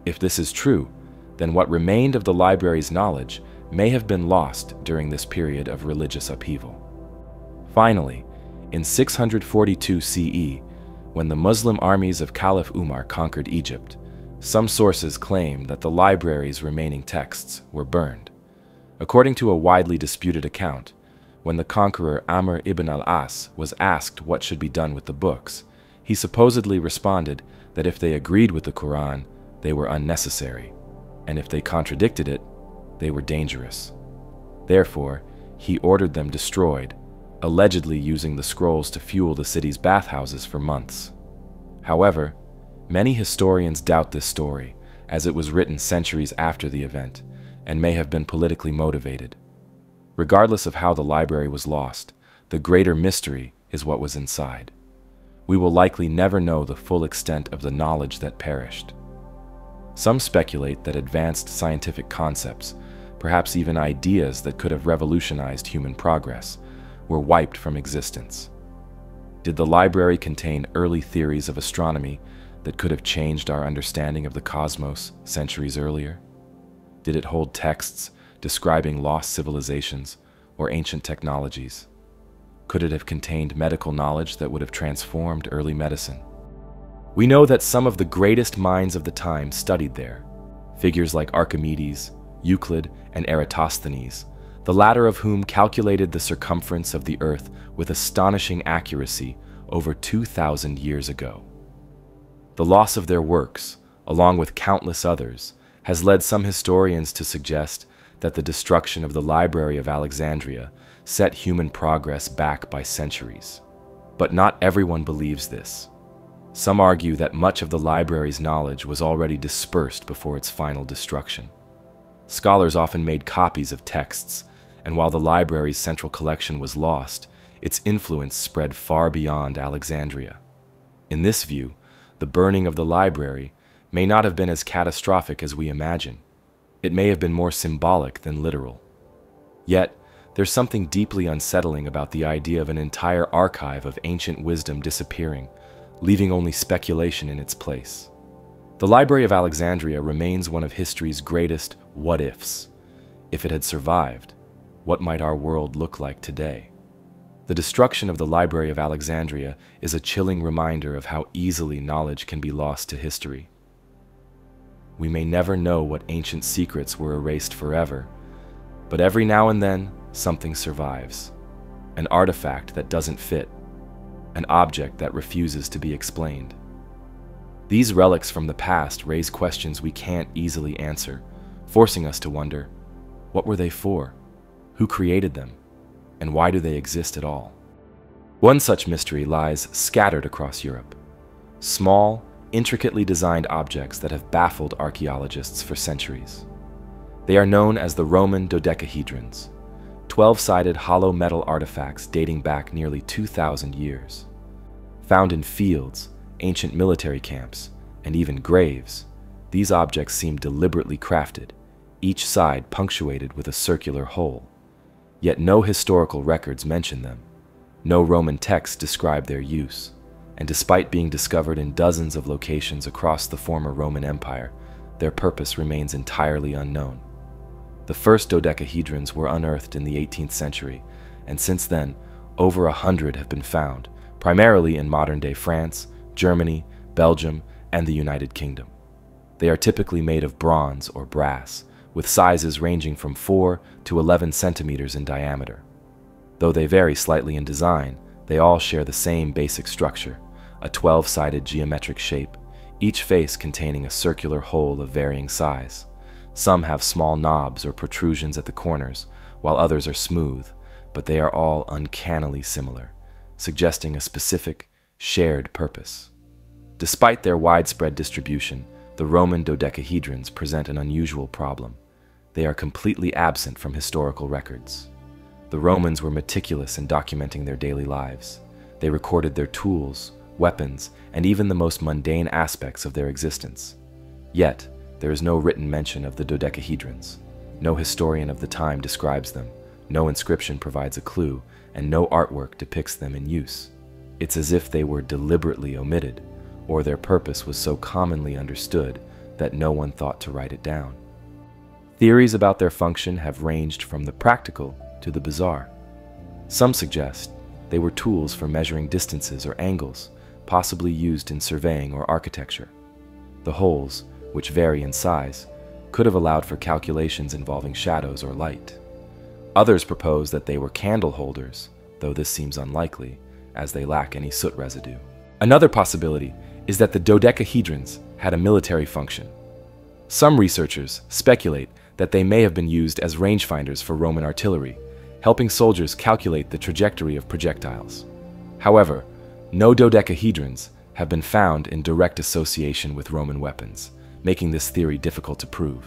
If this is true, then what remained of the library's knowledge may have been lost during this period of religious upheaval. Finally, in 642 CE, when the Muslim armies of Caliph Umar conquered Egypt, some sources claim that the library's remaining texts were burned. According to a widely disputed account, when the conqueror Amr ibn al-As was asked what should be done with the books, he supposedly responded that if they agreed with the Quran, they were unnecessary, and if they contradicted it, they were dangerous. Therefore, he ordered them destroyed, allegedly using the scrolls to fuel the city's bathhouses for months. However, many historians doubt this story, as it was written centuries after the event, and may have been politically motivated. Regardless of how the library was lost, the greater mystery is what was inside. We will likely never know the full extent of the knowledge that perished. Some speculate that advanced scientific concepts, perhaps even ideas that could have revolutionized human progress, were wiped from existence. Did the library contain early theories of astronomy that could have changed our understanding of the cosmos centuries earlier? Did it hold texts describing lost civilizations or ancient technologies? Could it have contained medical knowledge that would have transformed early medicine? We know that some of the greatest minds of the time studied there. Figures like Archimedes, Euclid, and Eratosthenes, the latter of whom calculated the circumference of the Earth with astonishing accuracy over 2,000 years ago. The loss of their works, along with countless others, has led some historians to suggest that the destruction of the Library of Alexandria set human progress back by centuries. But not everyone believes this. Some argue that much of the library's knowledge was already dispersed before its final destruction. Scholars often made copies of texts, and while the library's central collection was lost, its influence spread far beyond Alexandria. In this view, the burning of the library may not have been as catastrophic as we imagine. It may have been more symbolic than literal. Yet, there's something deeply unsettling about the idea of an entire archive of ancient wisdom disappearing, leaving only speculation in its place. The Library of Alexandria remains one of history's greatest what-ifs. If it had survived, what might our world look like today? The destruction of the Library of Alexandria is a chilling reminder of how easily knowledge can be lost to history. We may never know what ancient secrets were erased forever, but every now and then, something survives. An artifact that doesn't fit, an object that refuses to be explained. These relics from the past raise questions we can't easily answer, forcing us to wonder, what were they for? Who created them? And why do they exist at all? One such mystery lies scattered across Europe. Small, intricately designed objects that have baffled archaeologists for centuries. They are known as the Roman dodecahedrons, 12-sided hollow metal artifacts dating back nearly 2,000 years. Found in fields, ancient military camps, and even graves, these objects seem deliberately crafted, each side punctuated with a circular hole. Yet no historical records mention them. No Roman texts describe their use, and despite being discovered in dozens of locations across the former Roman Empire, their purpose remains entirely unknown. The first dodecahedrons were unearthed in the 18th century, and since then, over 100 have been found, primarily in modern-day France, Germany, Belgium, and the United Kingdom. They are typically made of bronze or brass, with sizes ranging from 4 to 11 centimeters in diameter. Though they vary slightly in design, they all share the same basic structure, a 12-sided geometric shape, each face containing a circular hole of varying size. Some have small knobs or protrusions at the corners, while others are smooth, but they are all uncannily similar, suggesting a specific, shared purpose. Despite their widespread distribution, the Roman dodecahedrons present an unusual problem. They are completely absent from historical records. The Romans were meticulous in documenting their daily lives. They recorded their tools, weapons, and even the most mundane aspects of their existence. Yet, there is no written mention of the dodecahedrons. No historian of the time describes them, no inscription provides a clue, and no artwork depicts them in use. It's as if they were deliberately omitted, or their purpose was so commonly understood that no one thought to write it down. Theories about their function have ranged from the practical to the bizarre. Some suggest they were tools for measuring distances or angles, possibly used in surveying or architecture. The holes, which vary in size, could have allowed for calculations involving shadows or light. Others propose that they were candle holders, though this seems unlikely, as they lack any soot residue. Another possibility is that the dodecahedrons had a military function. Some researchers speculate that they may have been used as rangefinders for Roman artillery, helping soldiers calculate the trajectory of projectiles. However, no dodecahedrons have been found in direct association with Roman weapons, making this theory difficult to prove.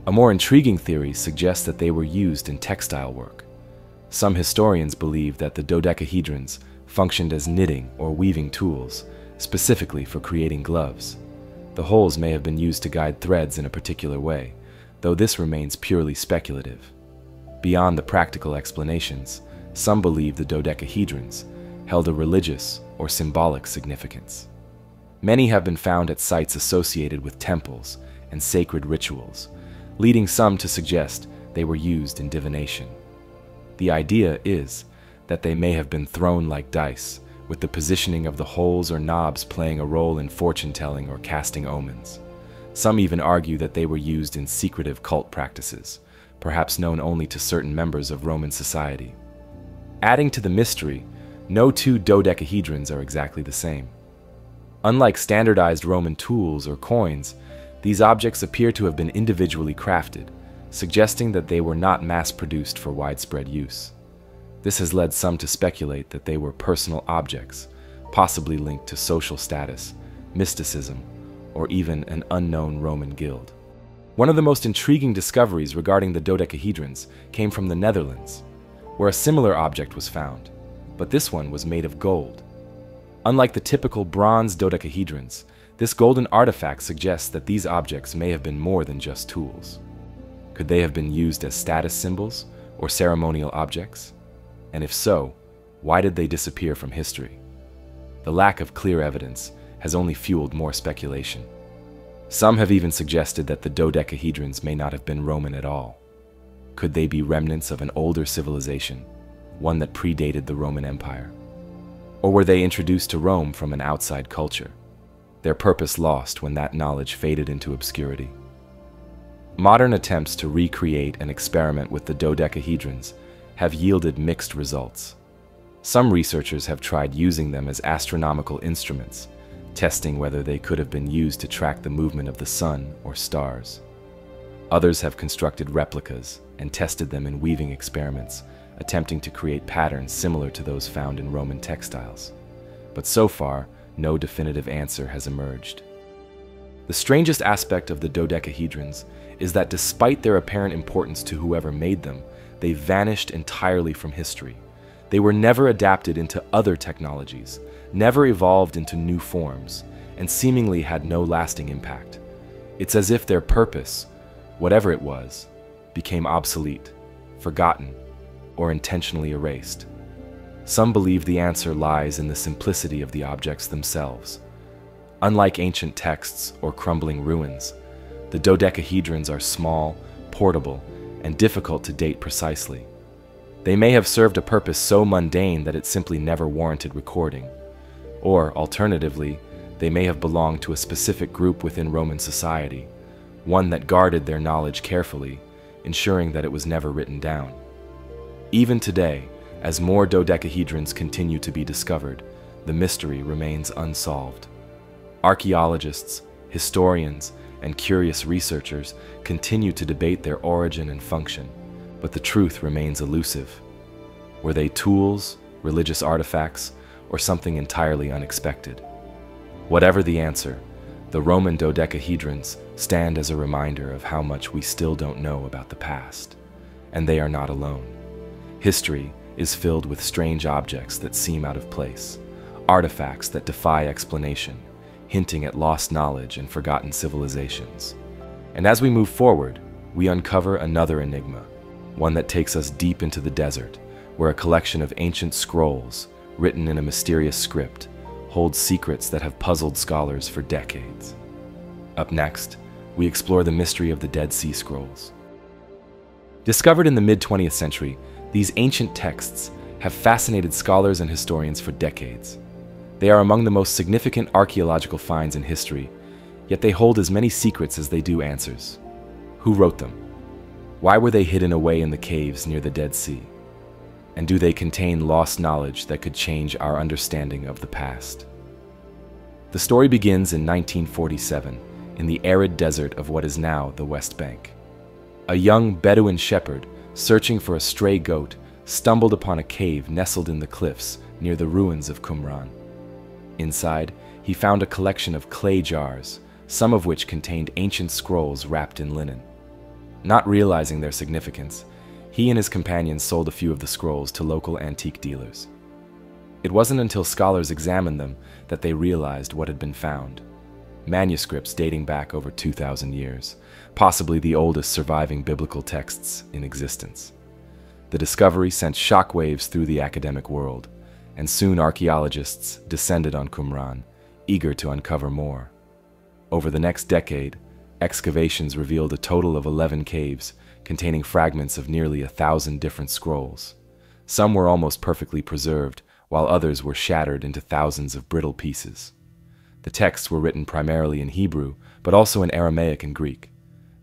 A more intriguing theory suggests that they were used in textile work. Some historians believe that the dodecahedrons functioned as knitting or weaving tools, specifically for creating gloves. The holes may have been used to guide threads in a particular way, though this remains purely speculative. Beyond the practical explanations, some believe the dodecahedrons held a religious or symbolic significance. Many have been found at sites associated with temples and sacred rituals, leading some to suggest they were used in divination. The idea is that they may have been thrown like dice, with the positioning of the holes or knobs playing a role in fortune-telling or casting omens. Some even argue that they were used in secretive cult practices, perhaps known only to certain members of Roman society. Adding to the mystery, no two dodecahedrons are exactly the same. Unlike standardized Roman tools or coins, these objects appear to have been individually crafted, suggesting that they were not mass-produced for widespread use. This has led some to speculate that they were personal objects, possibly linked to social status, mysticism, or even an unknown Roman guild. One of the most intriguing discoveries regarding the dodecahedrons came from the Netherlands, where a similar object was found, but this one was made of gold. Unlike the typical bronze dodecahedrons, this golden artifact suggests that these objects may have been more than just tools. Could they have been used as status symbols or ceremonial objects? And if so, why did they disappear from history? The lack of clear evidence has only fueled more speculation. Some have even suggested that the dodecahedrons may not have been Roman at all. Could they be remnants of an older civilization, one that predated the Roman Empire? Or were they introduced to Rome from an outside culture, their purpose lost when that knowledge faded into obscurity? Modern attempts to recreate and experiment with the dodecahedrons have yielded mixed results. Some researchers have tried using them as astronomical instruments, testing whether they could have been used to track the movement of the sun or stars. Others have constructed replicas and tested them in weaving experiments, attempting to create patterns similar to those found in Roman textiles. But so far, no definitive answer has emerged. The strangest aspect of the dodecahedrons is that despite their apparent importance to whoever made them, they vanished entirely from history. They were never adapted into other technologies, never evolved into new forms, and seemingly had no lasting impact. It's as if their purpose, whatever it was, became obsolete, forgotten, or intentionally erased. Some believe the answer lies in the simplicity of the objects themselves. Unlike ancient texts or crumbling ruins, the dodecahedrons are small, portable, and difficult to date precisely. They may have served a purpose so mundane that it simply never warranted recording. Or, alternatively, they may have belonged to a specific group within Roman society, one that guarded their knowledge carefully, ensuring that it was never written down. Even today, as more dodecahedrons continue to be discovered, the mystery remains unsolved. Archaeologists, historians, and curious researchers continue to debate their origin and function, but the truth remains elusive. Were they tools, religious artifacts, or something entirely unexpected? Whatever the answer, the Roman dodecahedrons stand as a reminder of how much we still don't know about the past. And they are not alone. History is filled with strange objects that seem out of place, artifacts that defy explanation, hinting at lost knowledge and forgotten civilizations. And as we move forward, we uncover another enigma, one that takes us deep into the desert, where a collection of ancient scrolls, written in a mysterious script, holds secrets that have puzzled scholars for decades. Up next, we explore the mystery of the Dead Sea Scrolls. Discovered in the mid-20th century, these ancient texts have fascinated scholars and historians for decades. They are among the most significant archaeological finds in history, yet they hold as many secrets as they do answers. Who wrote them? Why were they hidden away in the caves near the Dead Sea? And do they contain lost knowledge that could change our understanding of the past? The story begins in 1947, in the arid desert of what is now the West Bank. A young Bedouin shepherd, searching for a stray goat, stumbled upon a cave nestled in the cliffs near the ruins of Qumran. Inside, he found a collection of clay jars, some of which contained ancient scrolls wrapped in linen. Not realizing their significance, he and his companions sold a few of the scrolls to local antique dealers. It wasn't until scholars examined them that they realized what had been found. Manuscripts dating back over 2,000 years, possibly the oldest surviving biblical texts in existence. The discovery sent shockwaves through the academic world, and soon archaeologists descended on Qumran, eager to uncover more. Over the next decade, excavations revealed a total of 11 caves containing fragments of nearly 1,000 different scrolls. Some were almost perfectly preserved, while others were shattered into thousands of brittle pieces. The texts were written primarily in Hebrew, but also in Aramaic and Greek.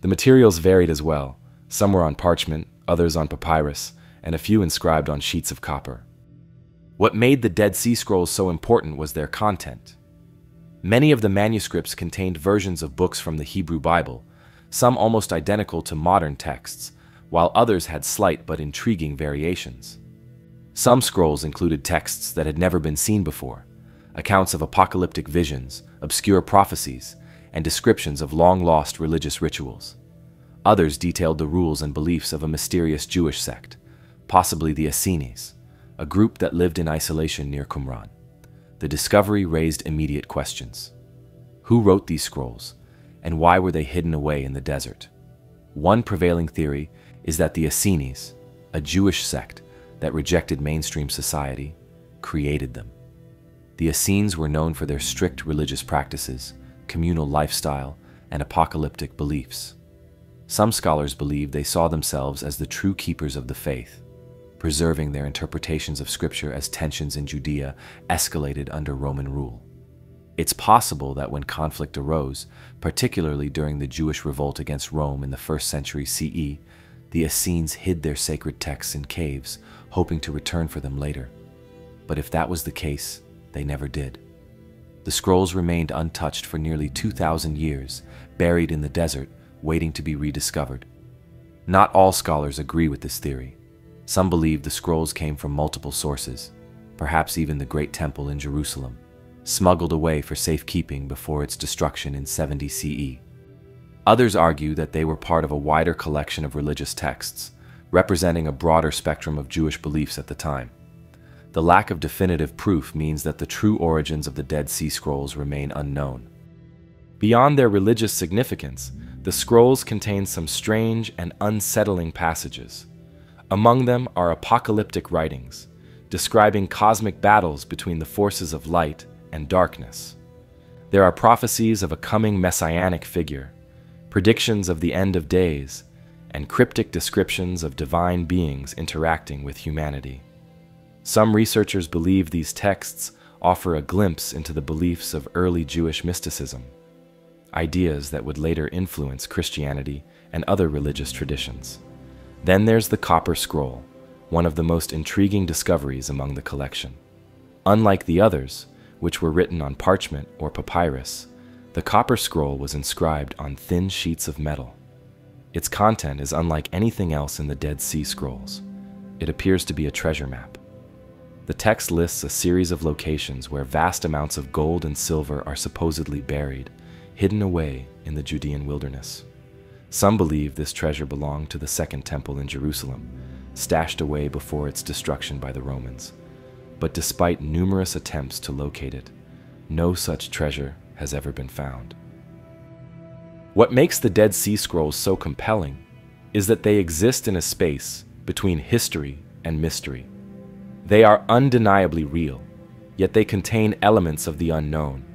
The materials varied as well. Some were on parchment, others on papyrus, and a few inscribed on sheets of copper. What made the Dead Sea Scrolls so important was their content. Many of the manuscripts contained versions of books from the Hebrew Bible, some almost identical to modern texts, while others had slight but intriguing variations. Some scrolls included texts that had never been seen before, accounts of apocalyptic visions, obscure prophecies, and descriptions of long-lost religious rituals. Others detailed the rules and beliefs of a mysterious Jewish sect, possibly the Essenes, a group that lived in isolation near Qumran. The discovery raised immediate questions. Who wrote these scrolls, and why were they hidden away in the desert? One prevailing theory is that the Essenes, a Jewish sect that rejected mainstream society, created them. The Essenes were known for their strict religious practices, communal lifestyle, and apocalyptic beliefs. Some scholars believe they saw themselves as the true keepers of the faith, preserving their interpretations of Scripture as tensions in Judea escalated under Roman rule. It's possible that when conflict arose, particularly during the Jewish revolt against Rome in the 1st century CE, the Essenes hid their sacred texts in caves, hoping to return for them later. But if that was the case, they never did. The scrolls remained untouched for nearly 2,000 years, buried in the desert, waiting to be rediscovered. Not all scholars agree with this theory. Some believe the scrolls came from multiple sources, perhaps even the Great Temple in Jerusalem, smuggled away for safekeeping before its destruction in 70 CE. Others argue that they were part of a wider collection of religious texts, representing a broader spectrum of Jewish beliefs at the time. The lack of definitive proof means that the true origins of the Dead Sea Scrolls remain unknown. Beyond their religious significance, the scrolls contain some strange and unsettling passages. Among them are apocalyptic writings, describing cosmic battles between the forces of light and darkness. There are prophecies of a coming messianic figure, predictions of the end of days, and cryptic descriptions of divine beings interacting with humanity. Some researchers believe these texts offer a glimpse into the beliefs of early Jewish mysticism, ideas that would later influence Christianity and other religious traditions. Then there's the Copper Scroll, one of the most intriguing discoveries among the collection. Unlike the others, which were written on parchment or papyrus, the Copper Scroll was inscribed on thin sheets of metal. Its content is unlike anything else in the Dead Sea Scrolls. It appears to be a treasure map. The text lists a series of locations where vast amounts of gold and silver are supposedly buried, hidden away in the Judean wilderness. Some believe this treasure belonged to the Second Temple in Jerusalem, stashed away before its destruction by the Romans. But despite numerous attempts to locate it, no such treasure has ever been found. What makes the Dead Sea Scrolls so compelling is that they exist in a space between history and mystery. They are undeniably real, yet they contain elements of the unknown,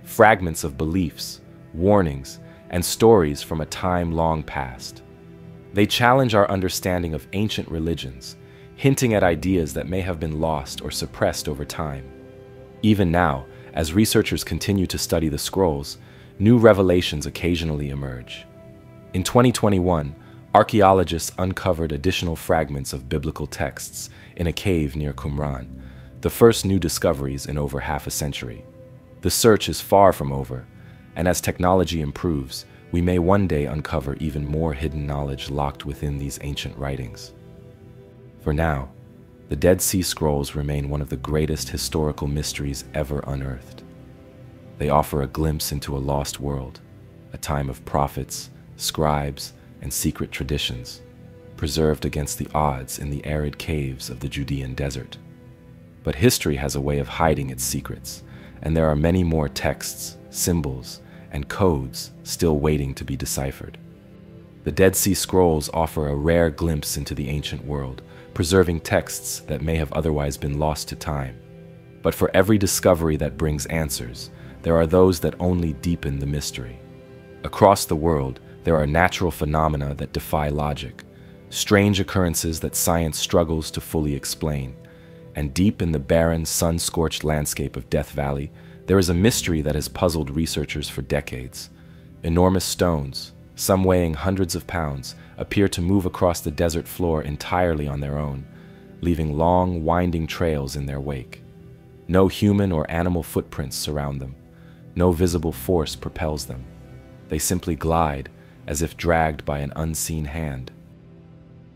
fragments of beliefs, warnings, and stories from a time long past. They challenge our understanding of ancient religions, hinting at ideas that may have been lost or suppressed over time. Even now, as researchers continue to study the scrolls, new revelations occasionally emerge. In 2021, archaeologists uncovered additional fragments of biblical texts in a cave near Qumran, the first new discoveries in over half a century. The search is far from over, and as technology improves, we may one day uncover even more hidden knowledge locked within these ancient writings. For now, the Dead Sea Scrolls remain one of the greatest historical mysteries ever unearthed. They offer a glimpse into a lost world, a time of prophets, scribes, and secret traditions, preserved against the odds in the arid caves of the Judean desert. But history has a way of hiding its secrets, and there are many more texts, symbols, and codes still waiting to be deciphered. The Dead Sea Scrolls offer a rare glimpse into the ancient world, preserving texts that may have otherwise been lost to time. But for every discovery that brings answers, there are those that only deepen the mystery. Across the world, there are natural phenomena that defy logic, strange occurrences that science struggles to fully explain. And deep in the barren, sun-scorched landscape of Death Valley, there is a mystery that has puzzled researchers for decades. Enormous stones, some weighing hundreds of pounds, appear to move across the desert floor entirely on their own, leaving long, winding trails in their wake. No human or animal footprints surround them. No visible force propels them. They simply glide, as if dragged by an unseen hand.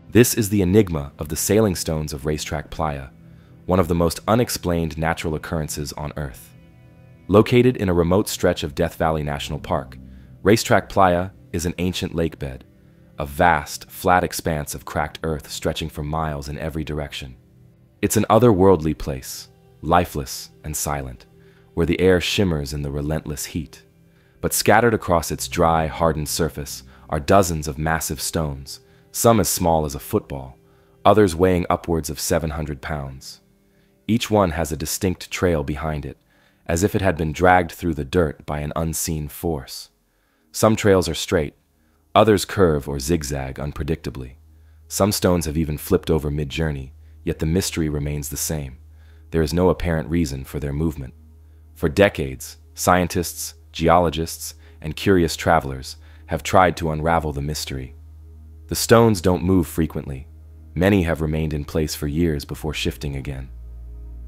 This is the enigma of the sailing stones of Racetrack Playa, one of the most unexplained natural occurrences on Earth. Located in a remote stretch of Death Valley National Park, Racetrack Playa is an ancient lakebed, a vast, flat expanse of cracked earth stretching for miles in every direction. It's an otherworldly place, lifeless and silent, where the air shimmers in the relentless heat. But scattered across its dry, hardened surface are dozens of massive stones, some as small as a football, others weighing upwards of 700 pounds. Each one has a distinct trail behind it, as if it had been dragged through the dirt by an unseen force. Some trails are straight, others curve or zigzag unpredictably. Some stones have even flipped over mid-journey, yet the mystery remains the same. There is no apparent reason for their movement. For decades, scientists, geologists, and curious travelers have tried to unravel the mystery. The stones don't move frequently. Many have remained in place for years before shifting again.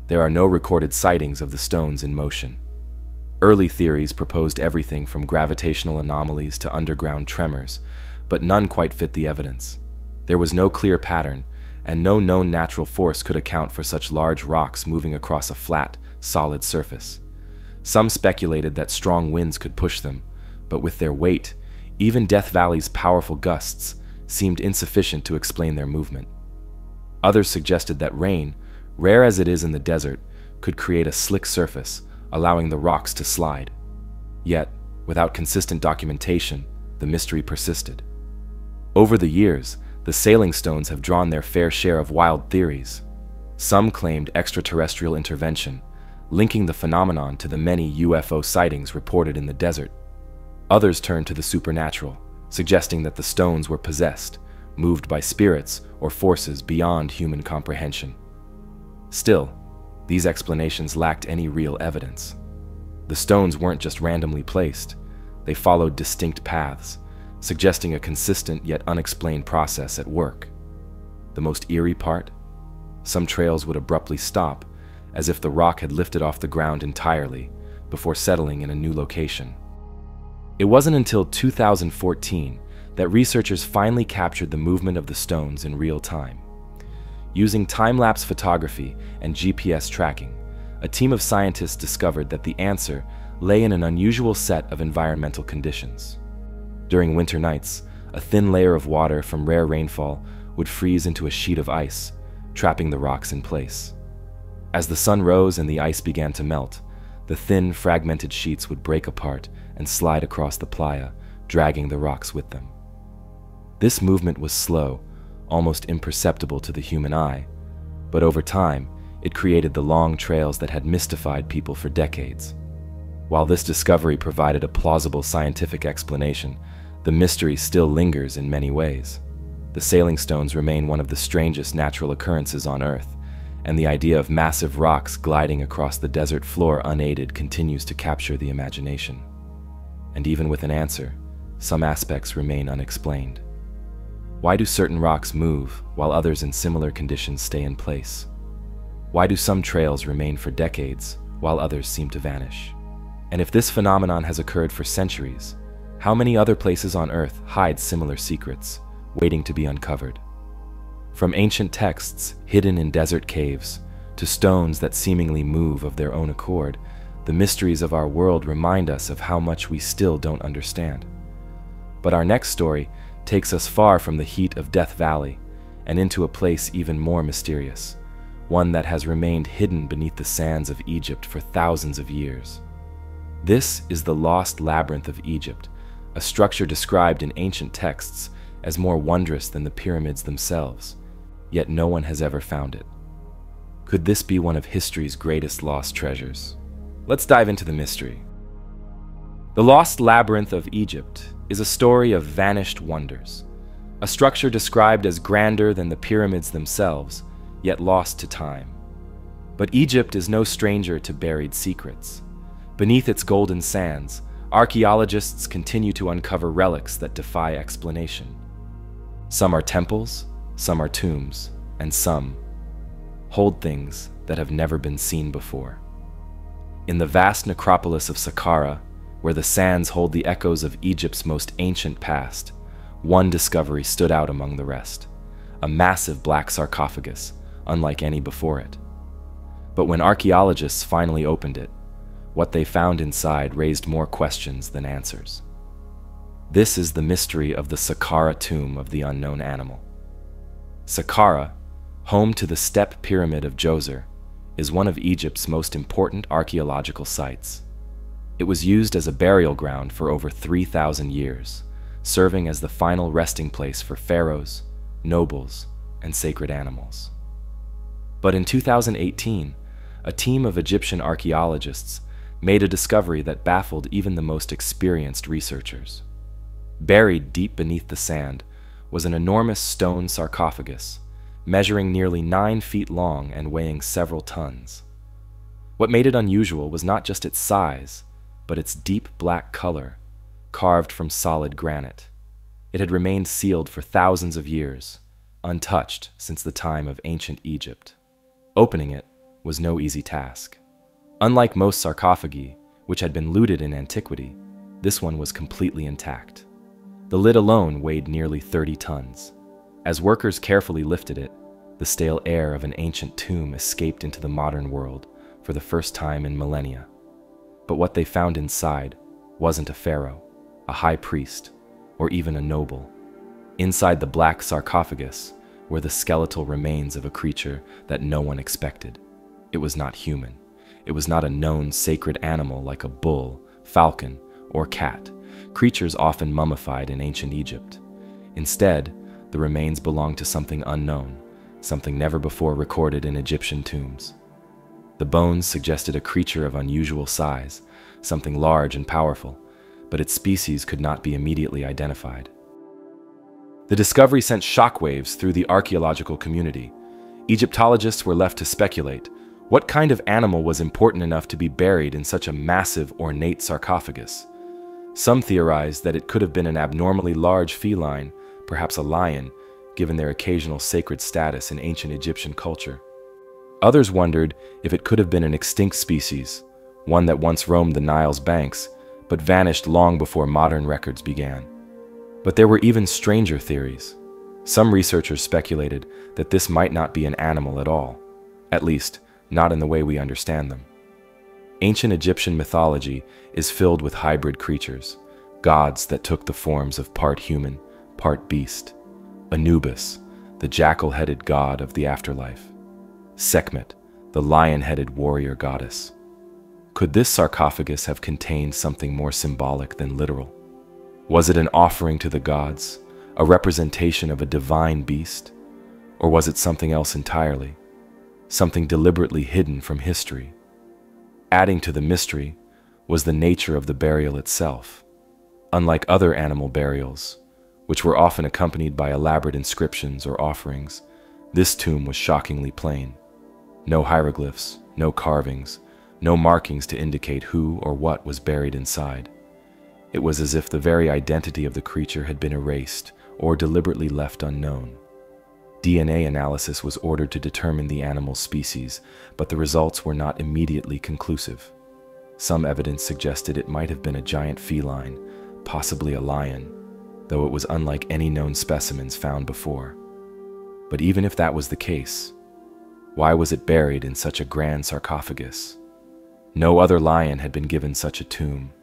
There are no recorded sightings of the stones in motion. Early theories proposed everything from gravitational anomalies to underground tremors, but none quite fit the evidence. There was no clear pattern, and no known natural force could account for such large rocks moving across a flat, solid surface. Some speculated that strong winds could push them, but with their weight, even Death Valley's powerful gusts seemed insufficient to explain their movement. Others suggested that rain, rare as it is in the desert, could create a slick surface, allowing the rocks to slide. Yet, without consistent documentation, the mystery persisted. Over the years, the sailing stones have drawn their fair share of wild theories. Some claimed extraterrestrial intervention, linking the phenomenon to the many UFO sightings reported in the desert. Others turned to the supernatural, suggesting that the stones were possessed, moved by spirits or forces beyond human comprehension. Still, these explanations lacked any real evidence. The stones weren't just randomly placed, they followed distinct paths, suggesting a consistent yet unexplained process at work. The most eerie part? Some trails would abruptly stop, as if the rock had lifted off the ground entirely, before settling in a new location. It wasn't until 2014 that researchers finally captured the movement of the stones in real time. Using time-lapse photography and GPS tracking, a team of scientists discovered that the answer lay in an unusual set of environmental conditions. During winter nights, a thin layer of water from rare rainfall would freeze into a sheet of ice, trapping the rocks in place. As the sun rose and the ice began to melt, the thin, fragmented sheets would break apart and slide across the playa, dragging the rocks with them. This movement was slow, almost imperceptible to the human eye, but over time, it created the long trails that had mystified people for decades. While this discovery provided a plausible scientific explanation, the mystery still lingers in many ways. The sailing stones remain one of the strangest natural occurrences on Earth, and the idea of massive rocks gliding across the desert floor unaided continues to capture the imagination. And even with an answer, some aspects remain unexplained. Why do certain rocks move while others in similar conditions stay in place? Why do some trails remain for decades while others seem to vanish? And if this phenomenon has occurred for centuries, how many other places on Earth hide similar secrets, waiting to be uncovered? From ancient texts hidden in desert caves to stones that seemingly move of their own accord, the mysteries of our world remind us of how much we still don't understand. But our next story takes us far from the heat of Death Valley and into a place even more mysterious, one that has remained hidden beneath the sands of Egypt for thousands of years. This is the Lost Labyrinth of Egypt, a structure described in ancient texts as more wondrous than the pyramids themselves, yet no one has ever found it. Could this be one of history's greatest lost treasures? Let's dive into the mystery. The Lost Labyrinth of Egypt is a story of vanished wonders, a structure described as grander than the pyramids themselves, yet lost to time. But Egypt is no stranger to buried secrets. Beneath its golden sands, archaeologists continue to uncover relics that defy explanation. Some are temples, some are tombs, and some hold things that have never been seen before. In the vast necropolis of Saqqara, where the sands hold the echoes of Egypt's most ancient past, one discovery stood out among the rest: a massive black sarcophagus, unlike any before it. But when archaeologists finally opened it, what they found inside raised more questions than answers. This is the mystery of the Saqqara tomb of the unknown animal. Saqqara, home to the Step Pyramid of Djoser, is one of Egypt's most important archaeological sites. It was used as a burial ground for over 3,000 years, serving as the final resting place for pharaohs, nobles, and sacred animals. But in 2018, a team of Egyptian archaeologists made a discovery that baffled even the most experienced researchers. Buried deep beneath the sand was an enormous stone sarcophagus, measuring nearly 9 feet long and weighing several tons. What made it unusual was not just its size, but its deep black color, carved from solid granite. It had remained sealed for thousands of years, untouched since the time of ancient Egypt. Opening it was no easy task. Unlike most sarcophagi, which had been looted in antiquity, this one was completely intact. The lid alone weighed nearly 30 tons. As workers carefully lifted it, the stale air of an ancient tomb escaped into the modern world for the first time in millennia. But what they found inside wasn't a pharaoh, a high priest, or even a noble. Inside the black sarcophagus were the skeletal remains of a creature that no one expected. It was not human. It was not a known sacred animal like a bull, falcon, or cat, creatures often mummified in ancient Egypt. Instead, the remains belonged to something unknown, something never before recorded in Egyptian tombs. The bones suggested a creature of unusual size, something large and powerful, but its species could not be immediately identified. The discovery sent shockwaves through the archaeological community. Egyptologists were left to speculate: what kind of animal was important enough to be buried in such a massive, ornate sarcophagus? Some theorized that it could have been an abnormally large feline, perhaps a lion, given their occasional sacred status in ancient Egyptian culture. Others wondered if it could have been an extinct species, one that once roamed the Nile's banks, but vanished long before modern records began. But there were even stranger theories. Some researchers speculated that this might not be an animal at all, at least not in the way we understand them. Ancient Egyptian mythology is filled with hybrid creatures, gods that took the forms of part human, part beast. Anubis, the jackal-headed god of the afterlife. Sekhmet, the lion-headed warrior goddess. Could this sarcophagus have contained something more symbolic than literal? Was it an offering to the gods, a representation of a divine beast? Or was it something else entirely? Something deliberately hidden from history? Adding to the mystery was the nature of the burial itself. Unlike other animal burials, which were often accompanied by elaborate inscriptions or offerings, this tomb was shockingly plain. No hieroglyphs, no carvings, no markings to indicate who or what was buried inside. It was as if the very identity of the creature had been erased or deliberately left unknown. DNA analysis was ordered to determine the animal's species, but the results were not immediately conclusive. Some evidence suggested it might have been a giant feline, possibly a lion, though it was unlike any known specimens found before. But even if that was the case, why was it buried in such a grand sarcophagus? No other lion had been given such a tomb.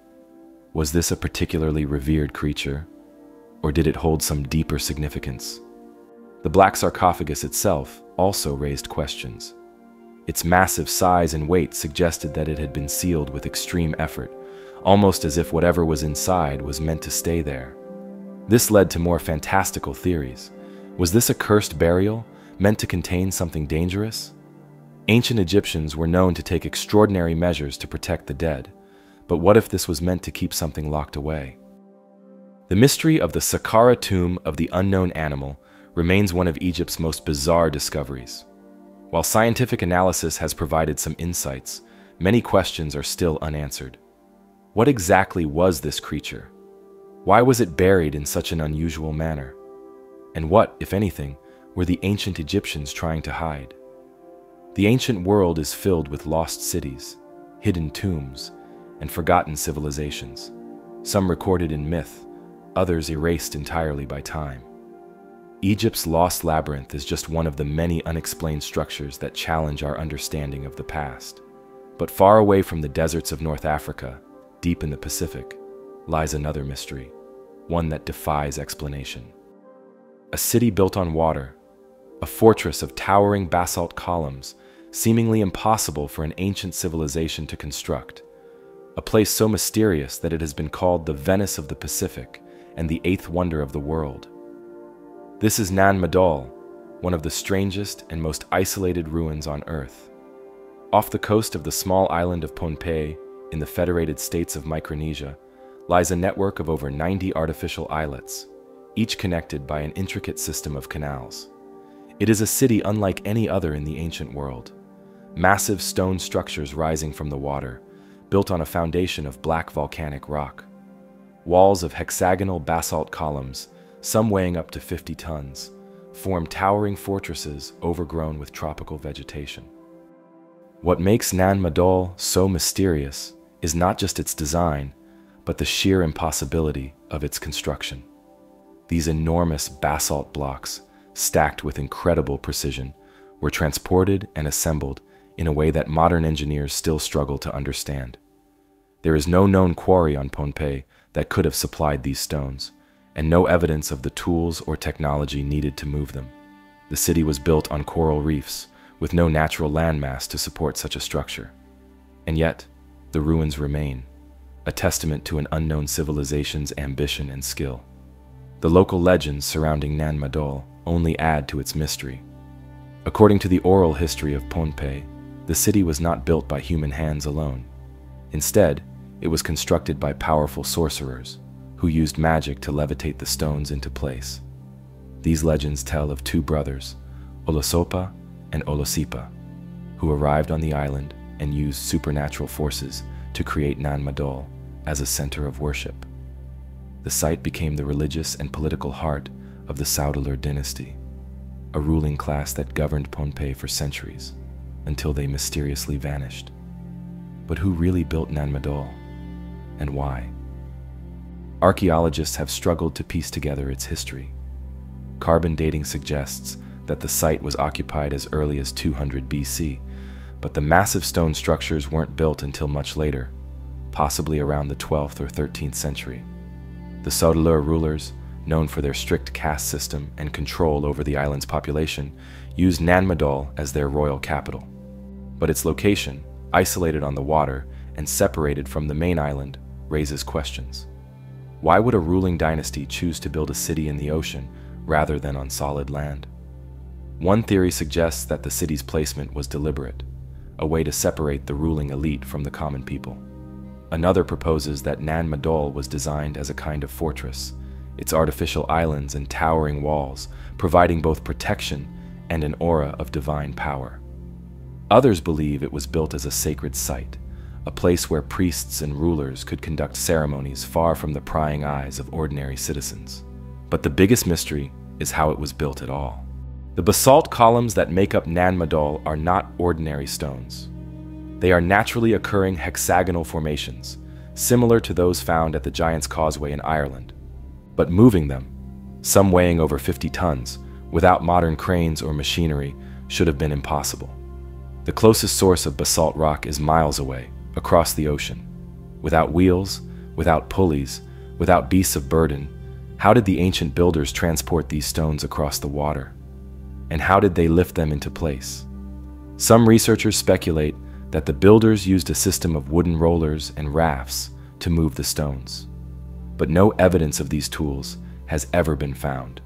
Was this a particularly revered creature, or did it hold some deeper significance? The black sarcophagus itself also raised questions. Its massive size and weight suggested that it had been sealed with extreme effort, almost as if whatever was inside was meant to stay there. This led to more fantastical theories. Was this a cursed burial, meant to contain something dangerous? Ancient Egyptians were known to take extraordinary measures to protect the dead, But what if this was meant to keep something locked away? The mystery of the Saqqara tomb of the unknown animal remains one of Egypt's most bizarre discoveries. While scientific analysis has provided some insights, many questions are still unanswered. What exactly was this creature? Why was it buried in such an unusual manner? And what, if anything, were the ancient Egyptians trying to hide? The ancient world is filled with lost cities, hidden tombs, and forgotten civilizations, some recorded in myth, others erased entirely by time. Egypt's lost labyrinth is just one of the many unexplained structures that challenge our understanding of the past. But far away from the deserts of North Africa, deep in the Pacific, lies another mystery, one that defies explanation. A city built on water, a fortress of towering basalt columns, seemingly impossible for an ancient civilization to construct. A place so mysterious that it has been called the Venice of the Pacific and the eighth wonder of the world. This is Nan Madol, one of the strangest and most isolated ruins on Earth. Off the coast of the small island of Pohnpei, in the Federated States of Micronesia, lies a network of over 90 artificial islets, each connected by an intricate system of canals. It is a city unlike any other in the ancient world. Massive stone structures rising from the water, built on a foundation of black volcanic rock. Walls of hexagonal basalt columns, some weighing up to 50 tons, form towering fortresses overgrown with tropical vegetation. What makes Nan Madol so mysterious is not just its design, but the sheer impossibility of its construction. These enormous basalt blocks, stacked with incredible precision, were transported and assembled in a way that modern engineers still struggle to understand. There is no known quarry on Pohnpei that could have supplied these stones, and no evidence of the tools or technology needed to move them. The city was built on coral reefs, with no natural landmass to support such a structure. And yet, the ruins remain, a testament to an unknown civilization's ambition and skill. The local legends surrounding Nan Madol only add to its mystery. According to the oral history of Pohnpei, the city was not built by human hands alone. Instead, it was constructed by powerful sorcerers, who used magic to levitate the stones into place. These legends tell of two brothers, Olosopa and Olosipa, who arrived on the island and used supernatural forces to create Nan Madol as a center of worship. The site became the religious and political heart of the Saudalar dynasty, a ruling class that governed Pohnpei for centuries, until they mysteriously vanished. But who really built Nan Madol, and why? Archaeologists have struggled to piece together its history. Carbon dating suggests that the site was occupied as early as 200 BC, but the massive stone structures weren't built until much later, possibly around the 12th or 13th century. The Saudalar rulers, known for their strict caste system and control over the island's population, used Nan Madol as their royal capital. But its location, isolated on the water and separated from the main island, raises questions. Why would a ruling dynasty choose to build a city in the ocean rather than on solid land? One theory suggests that the city's placement was deliberate, a way to separate the ruling elite from the common people. Another proposes that Nan Madol was designed as a kind of fortress, its artificial islands and towering walls providing both protection and an aura of divine power. Others believe it was built as a sacred site, a place where priests and rulers could conduct ceremonies far from the prying eyes of ordinary citizens. But the biggest mystery is how it was built at all. The basalt columns that make up Nan Madol are not ordinary stones. They are naturally occurring hexagonal formations, similar to those found at the Giant's Causeway in Ireland. But moving them, some weighing over 50 tons, without modern cranes or machinery, should have been impossible. The closest source of basalt rock is miles away, across the ocean. Without wheels, without pulleys, without beasts of burden, how did the ancient builders transport these stones across the water? And how did they lift them into place? Some researchers speculate that the builders used a system of wooden rollers and rafts to move the stones. But no evidence of these tools has ever been found.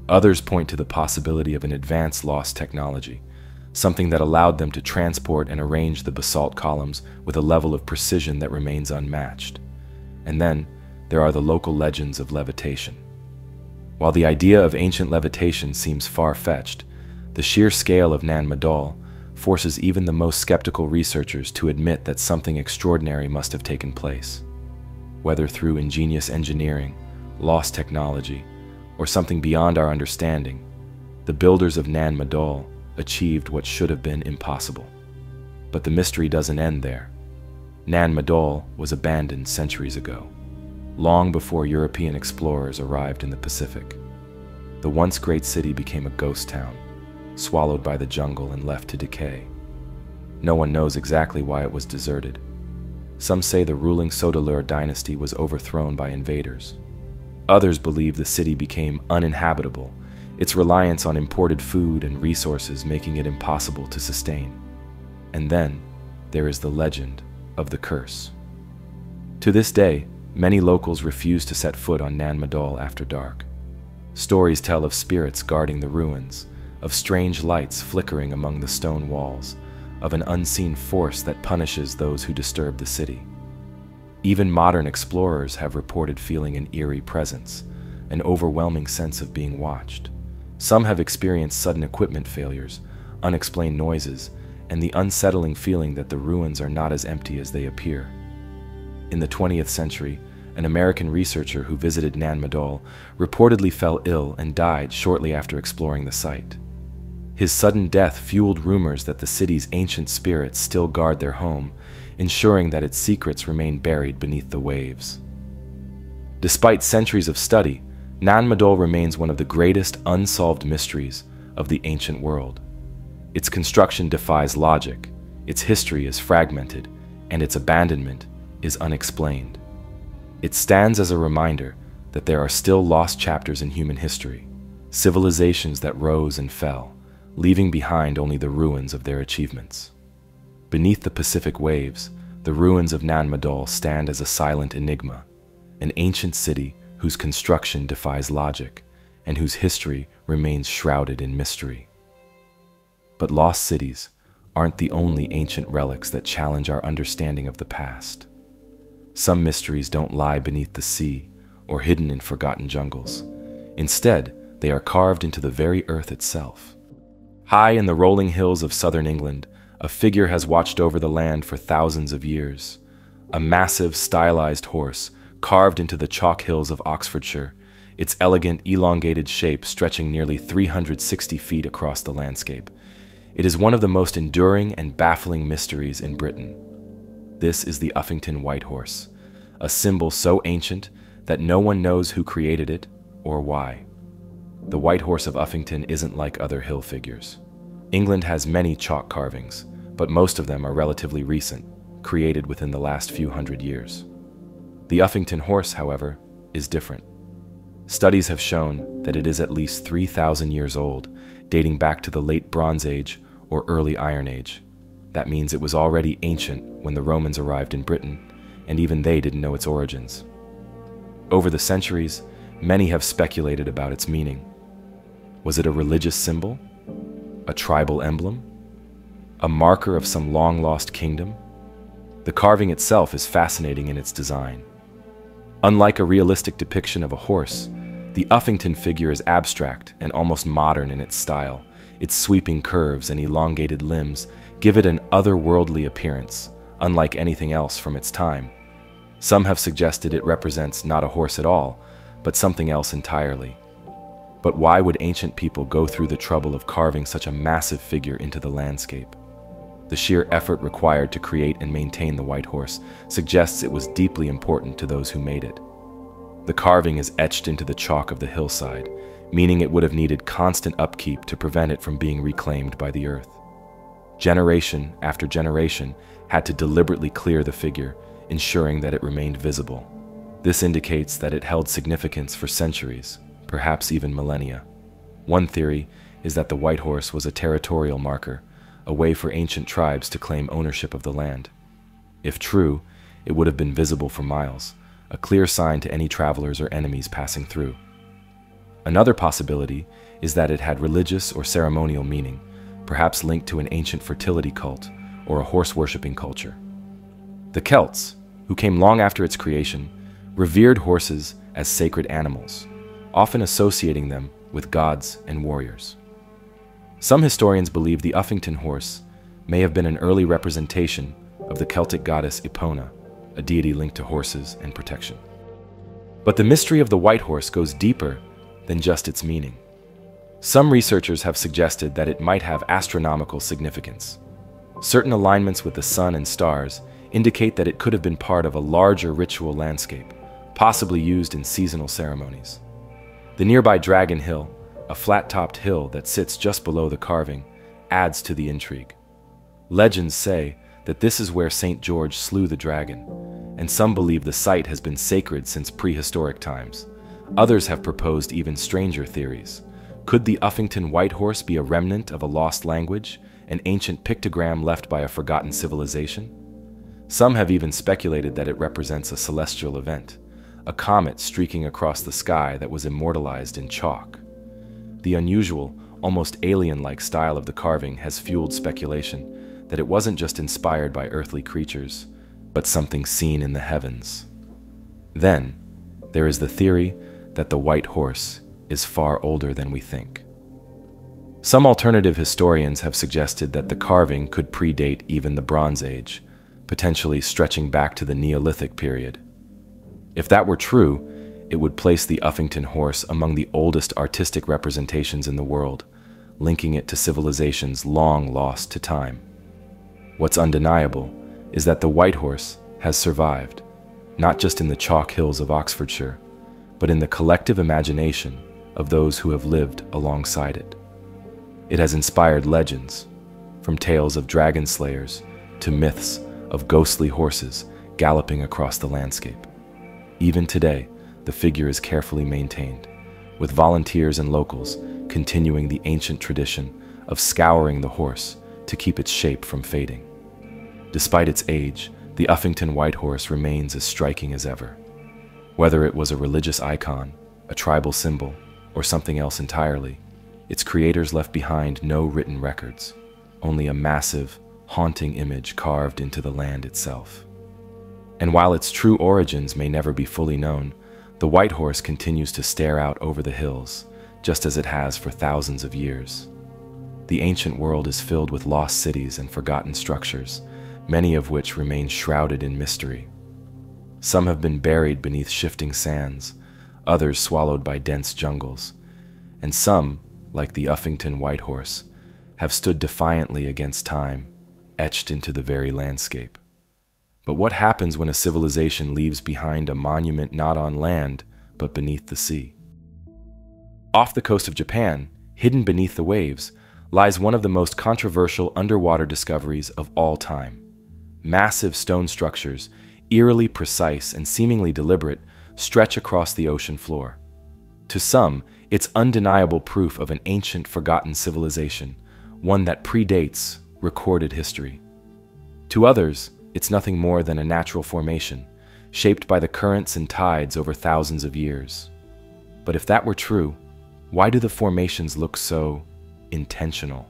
Others point to the possibility of an advanced lost technology, something that allowed them to transport and arrange the basalt columns with a level of precision that remains unmatched. And then, there are the local legends of levitation. While the idea of ancient levitation seems far-fetched, the sheer scale of Nan Madol forces even the most skeptical researchers to admit that something extraordinary must have taken place. Whether through ingenious engineering, lost technology, or something beyond our understanding, the builders of Nan Madol achieved what should have been impossible. But the mystery doesn't end there. Nan Madol was abandoned centuries ago, long before European explorers arrived in the Pacific. The once great city became a ghost town, swallowed by the jungle and left to decay. No one knows exactly why it was deserted. Some say the ruling Sodelur dynasty was overthrown by invaders. Others believe the city became uninhabitable, its reliance on imported food and resources making it impossible to sustain. And then, there is the legend of the curse. To this day, many locals refuse to set foot on Nan Madol after dark. Stories tell of spirits guarding the ruins, of strange lights flickering among the stone walls, of an unseen force that punishes those who disturb the city. Even modern explorers have reported feeling an eerie presence, an overwhelming sense of being watched. Some have experienced sudden equipment failures, unexplained noises, and the unsettling feeling that the ruins are not as empty as they appear. In the 20th century, an American researcher who visited Nan Madol reportedly fell ill and died shortly after exploring the site. His sudden death fueled rumors that the city's ancient spirits still guard their home, ensuring that its secrets remain buried beneath the waves. Despite centuries of study, Nan Madol remains one of the greatest unsolved mysteries of the ancient world. Its construction defies logic, its history is fragmented, and its abandonment is unexplained. It stands as a reminder that there are still lost chapters in human history, civilizations that rose and fell, leaving behind only the ruins of their achievements. Beneath the Pacific waves, the ruins of Nan Madol stand as a silent enigma, an ancient city whose construction defies logic and whose history remains shrouded in mystery. But lost cities aren't the only ancient relics that challenge our understanding of the past. Some mysteries don't lie beneath the sea or hidden in forgotten jungles. Instead, they are carved into the very earth itself. High in the rolling hills of southern England, a figure has watched over the land for thousands of years. A massive, stylized horse, carved into the chalk hills of Oxfordshire, its elegant, elongated shape stretching nearly 360 feet across the landscape. It is one of the most enduring and baffling mysteries in Britain. This is the Uffington White Horse, a symbol so ancient that no one knows who created it or why. The White Horse of Uffington isn't like other hill figures. England has many chalk carvings, but most of them are relatively recent, created within the last few hundred years. The Uffington horse, however, is different. Studies have shown that it is at least 3,000 years old, dating back to the late Bronze Age or early Iron Age. That means it was already ancient when the Romans arrived in Britain, and even they didn't know its origins. Over the centuries, many have speculated about its meaning. Was it a religious symbol? A tribal emblem? A marker of some long-lost kingdom? The carving itself is fascinating in its design. Unlike a realistic depiction of a horse, the Uffington figure is abstract and almost modern in its style. Its sweeping curves and elongated limbs give it an otherworldly appearance, unlike anything else from its time. Some have suggested it represents not a horse at all, but something else entirely. But why would ancient people go through the trouble of carving such a massive figure into the landscape? The sheer effort required to create and maintain the White Horse suggests it was deeply important to those who made it. The carving is etched into the chalk of the hillside, meaning it would have needed constant upkeep to prevent it from being reclaimed by the earth. Generation after generation had to deliberately clear the figure, ensuring that it remained visible. This indicates that it held significance for centuries, perhaps even millennia. One theory is that the White Horse was a territorial marker, a way for ancient tribes to claim ownership of the land. If true, it would have been visible for miles, a clear sign to any travelers or enemies passing through. Another possibility is that it had religious or ceremonial meaning, perhaps linked to an ancient fertility cult or a horse-worshipping culture. The Celts, who came long after its creation, revered horses as sacred animals, often associating them with gods and warriors. Some historians believe the Uffington horse may have been an early representation of the Celtic goddess Epona, a deity linked to horses and protection. But the mystery of the white horse goes deeper than just its meaning. Some researchers have suggested that it might have astronomical significance. Certain alignments with the sun and stars indicate that it could have been part of a larger ritual landscape, possibly used in seasonal ceremonies. The nearby Dragon Hill, a flat-topped hill that sits just below the carving, adds to the intrigue. Legends say that this is where St. George slew the dragon, and some believe the site has been sacred since prehistoric times. Others have proposed even stranger theories. Could the Uffington white horse be a remnant of a lost language, an ancient pictogram left by a forgotten civilization? Some have even speculated that it represents a celestial event, a comet streaking across the sky that was immortalized in chalk. The unusual, almost alien-like style of the carving has fueled speculation that it wasn't just inspired by earthly creatures, but something seen in the heavens. Then, there is the theory that the white horse is far older than we think. Some alternative historians have suggested that the carving could predate even the Bronze Age, potentially stretching back to the Neolithic period. If that were true, it would place the Uffington horse among the oldest artistic representations in the world, linking it to civilizations long lost to time. What's undeniable is that the white horse has survived, not just in the chalk hills of Oxfordshire, but in the collective imagination of those who have lived alongside it. It has inspired legends, from tales of dragon slayers to myths of ghostly horses galloping across the landscape. Even today, the figure is carefully maintained, with volunteers and locals continuing the ancient tradition of scouring the horse to keep its shape from fading. Despite its age, the Uffington white horse remains as striking as ever. Whether it was a religious icon, a tribal symbol, or something else entirely, its creators left behind no written records, only a massive, haunting image carved into the land itself. And while its true origins may never be fully known, the white horse continues to stare out over the hills, just as it has for thousands of years. The ancient world is filled with lost cities and forgotten structures, many of which remain shrouded in mystery. Some have been buried beneath shifting sands, others swallowed by dense jungles, and some, like the Uffington white horse, have stood defiantly against time, etched into the very landscape. But what happens when a civilization leaves behind a monument not on land, but beneath the sea? Off the coast of Japan, hidden beneath the waves, lies one of the most controversial underwater discoveries of all time. Massive stone structures, eerily precise and seemingly deliberate, stretch across the ocean floor. To some, it's undeniable proof of an ancient, forgotten civilization, one that predates recorded history. To others, it's nothing more than a natural formation, shaped by the currents and tides over thousands of years. But if that were true, why do the formations look so intentional?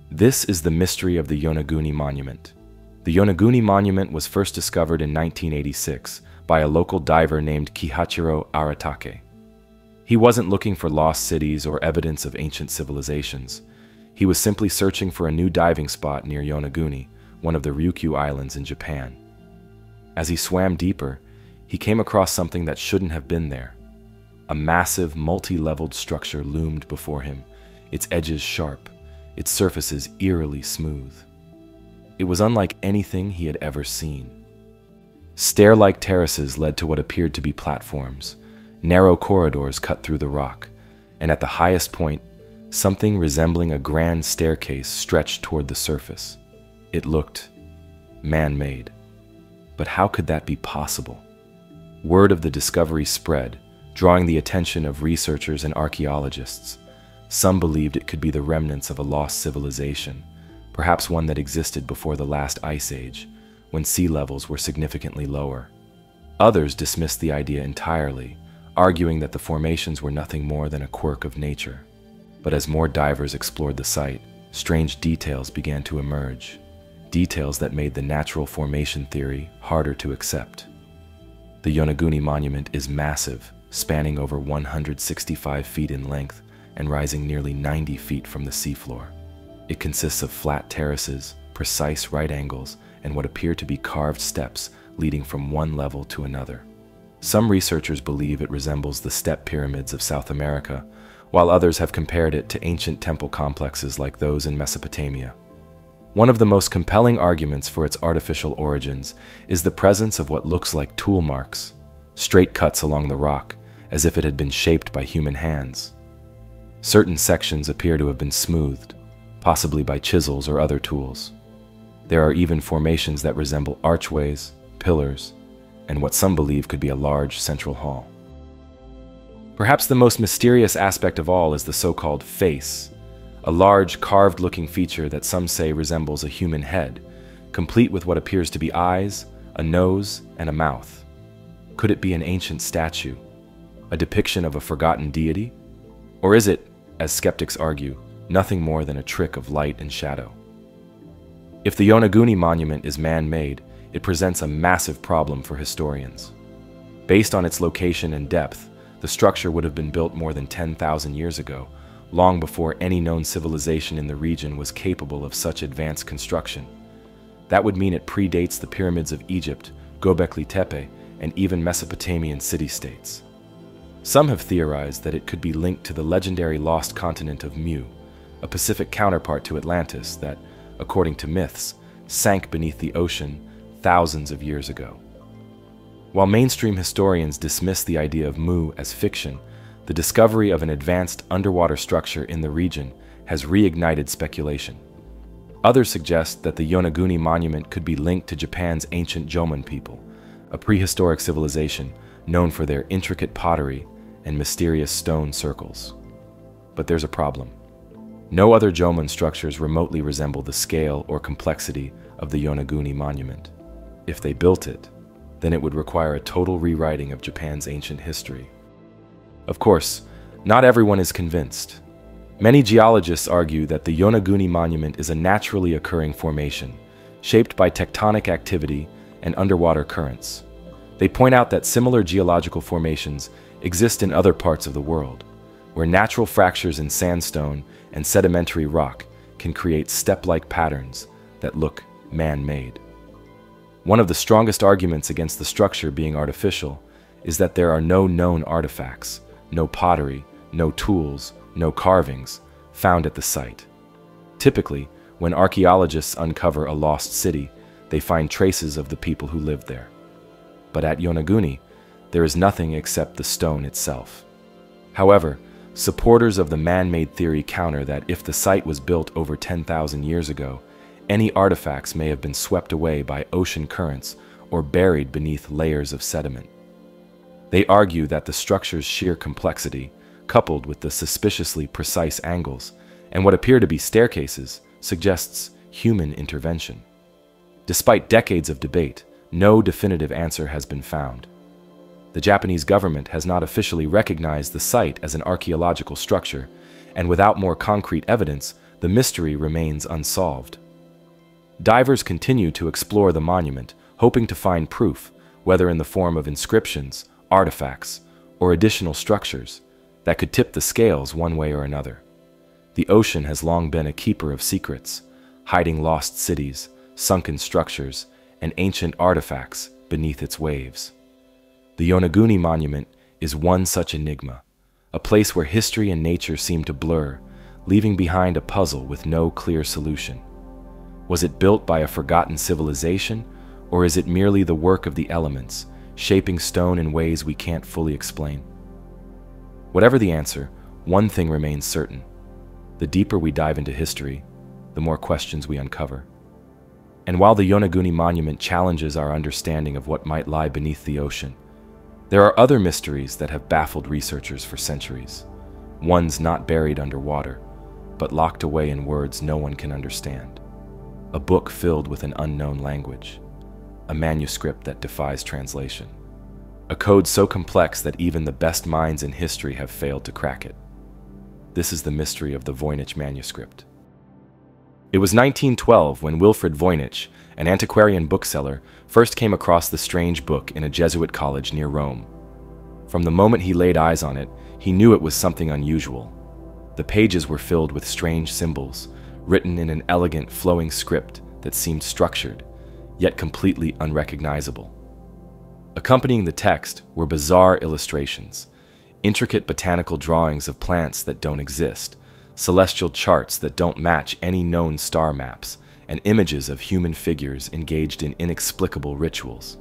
This is the mystery of the Yonaguni Monument. The Yonaguni Monument was first discovered in 1986 by a local diver named Kihachiro Aratake. He wasn't looking for lost cities or evidence of ancient civilizations. He was simply searching for a new diving spot near Yonaguni, one of the Ryukyu Islands in Japan. As he swam deeper, he came across something that shouldn't have been there. A massive, multi-leveled structure loomed before him, its edges sharp, its surfaces eerily smooth. It was unlike anything he had ever seen. Stair-like terraces led to what appeared to be platforms. Narrow corridors cut through the rock, and at the highest point, something resembling a grand staircase stretched toward the surface. It looked man-made. But how could that be possible? Word of the discovery spread, drawing the attention of researchers and archaeologists. Some believed it could be the remnants of a lost civilization, perhaps one that existed before the last ice age, when sea levels were significantly lower. Others dismissed the idea entirely, arguing that the formations were nothing more than a quirk of nature. But as more divers explored the site, strange details began to emerge, details that made the natural formation theory harder to accept. The Yonaguni monument is massive, spanning over 165 feet in length and rising nearly 90 feet from the seafloor. It consists of flat terraces, precise right angles, and what appear to be carved steps leading from one level to another. Some researchers believe it resembles the step pyramids of South America, while others have compared it to ancient temple complexes like those in Mesopotamia. One of the most compelling arguments for its artificial origins is the presence of what looks like tool marks, straight cuts along the rock, as if it had been shaped by human hands. Certain sections appear to have been smoothed, possibly by chisels or other tools. There are even formations that resemble archways, pillars, and what some believe could be a large central hall. Perhaps the most mysterious aspect of all is the so-called face, a large carved-looking feature that some say resembles a human head, complete with what appears to be eyes, a nose, and a mouth. Could it be an ancient statue, a depiction of a forgotten deity? Or is it, as skeptics argue, nothing more than a trick of light and shadow? If the Yonaguni monument is man-made, it presents a massive problem for historians. Based on its location and depth, the structure would have been built more than 10,000 years ago, long before any known civilization in the region was capable of such advanced construction. That would mean it predates the pyramids of Egypt, Göbekli Tepe, and even Mesopotamian city-states. Some have theorized that it could be linked to the legendary lost continent of Mu, a Pacific counterpart to Atlantis that, according to myths, sank beneath the ocean thousands of years ago. While mainstream historians dismiss the idea of Mu as fiction, the discovery of an advanced underwater structure in the region has reignited speculation. Others suggest that the Yonaguni monument could be linked to Japan's ancient Jomon people, a prehistoric civilization known for their intricate pottery and mysterious stone circles. But there's a problem. No other Jomon structures remotely resemble the scale or complexity of the Yonaguni monument. If they built it, then it would require a total rewriting of Japan's ancient history. Of course, not everyone is convinced. Many geologists argue that the Yonaguni monument is a naturally occurring formation, shaped by tectonic activity and underwater currents. They point out that similar geological formations exist in other parts of the world, where natural fractures in sandstone and sedimentary rock can create step-like patterns that look man-made. One of the strongest arguments against the structure being artificial is that there are no known artifacts, no pottery, no tools, no carvings found at the site. Typically, when archaeologists uncover a lost city, they find traces of the people who lived there. But at Yonaguni, there is nothing except the stone itself. However, supporters of the man-made theory counter that if the site was built over 10,000 years ago, any artifacts may have been swept away by ocean currents or buried beneath layers of sediment. They argue that the structure's sheer complexity, coupled with the suspiciously precise angles and what appear to be staircases, suggests human intervention. Despite decades of debate, no definitive answer has been found. The Japanese government has not officially recognized the site as an archaeological structure, and without more concrete evidence, the mystery remains unsolved. Divers continue to explore the monument, hoping to find proof, whether in the form of inscriptions, artifacts, or additional structures, that could tip the scales one way or another. The ocean has long been a keeper of secrets, hiding lost cities, sunken structures, and ancient artifacts beneath its waves. The Yonaguni monument is one such enigma, a place where history and nature seem to blur, leaving behind a puzzle with no clear solution. Was it built by a forgotten civilization, or is it merely the work of the elements, shaping stone in ways we can't fully explain? Whatever the answer, one thing remains certain. The deeper we dive into history, the more questions we uncover. And while the Yonaguni monument challenges our understanding of what might lie beneath the ocean, there are other mysteries that have baffled researchers for centuries, ones not buried underwater, but locked away in words no one can understand. A book filled with an unknown language, a manuscript that defies translation, a code so complex that even the best minds in history have failed to crack it. This is the mystery of the Voynich manuscript. It was 1912 when Wilfrid Voynich, an antiquarian bookseller, first came across the strange book in a Jesuit college near Rome. From the moment he laid eyes on it, he knew it was something unusual. The pages were filled with strange symbols, written in an elegant, flowing script that seemed structured, yet completely unrecognizable. Accompanying the text were bizarre illustrations, intricate botanical drawings of plants that don't exist, celestial charts that don't match any known star maps, and images of human figures engaged in inexplicable rituals.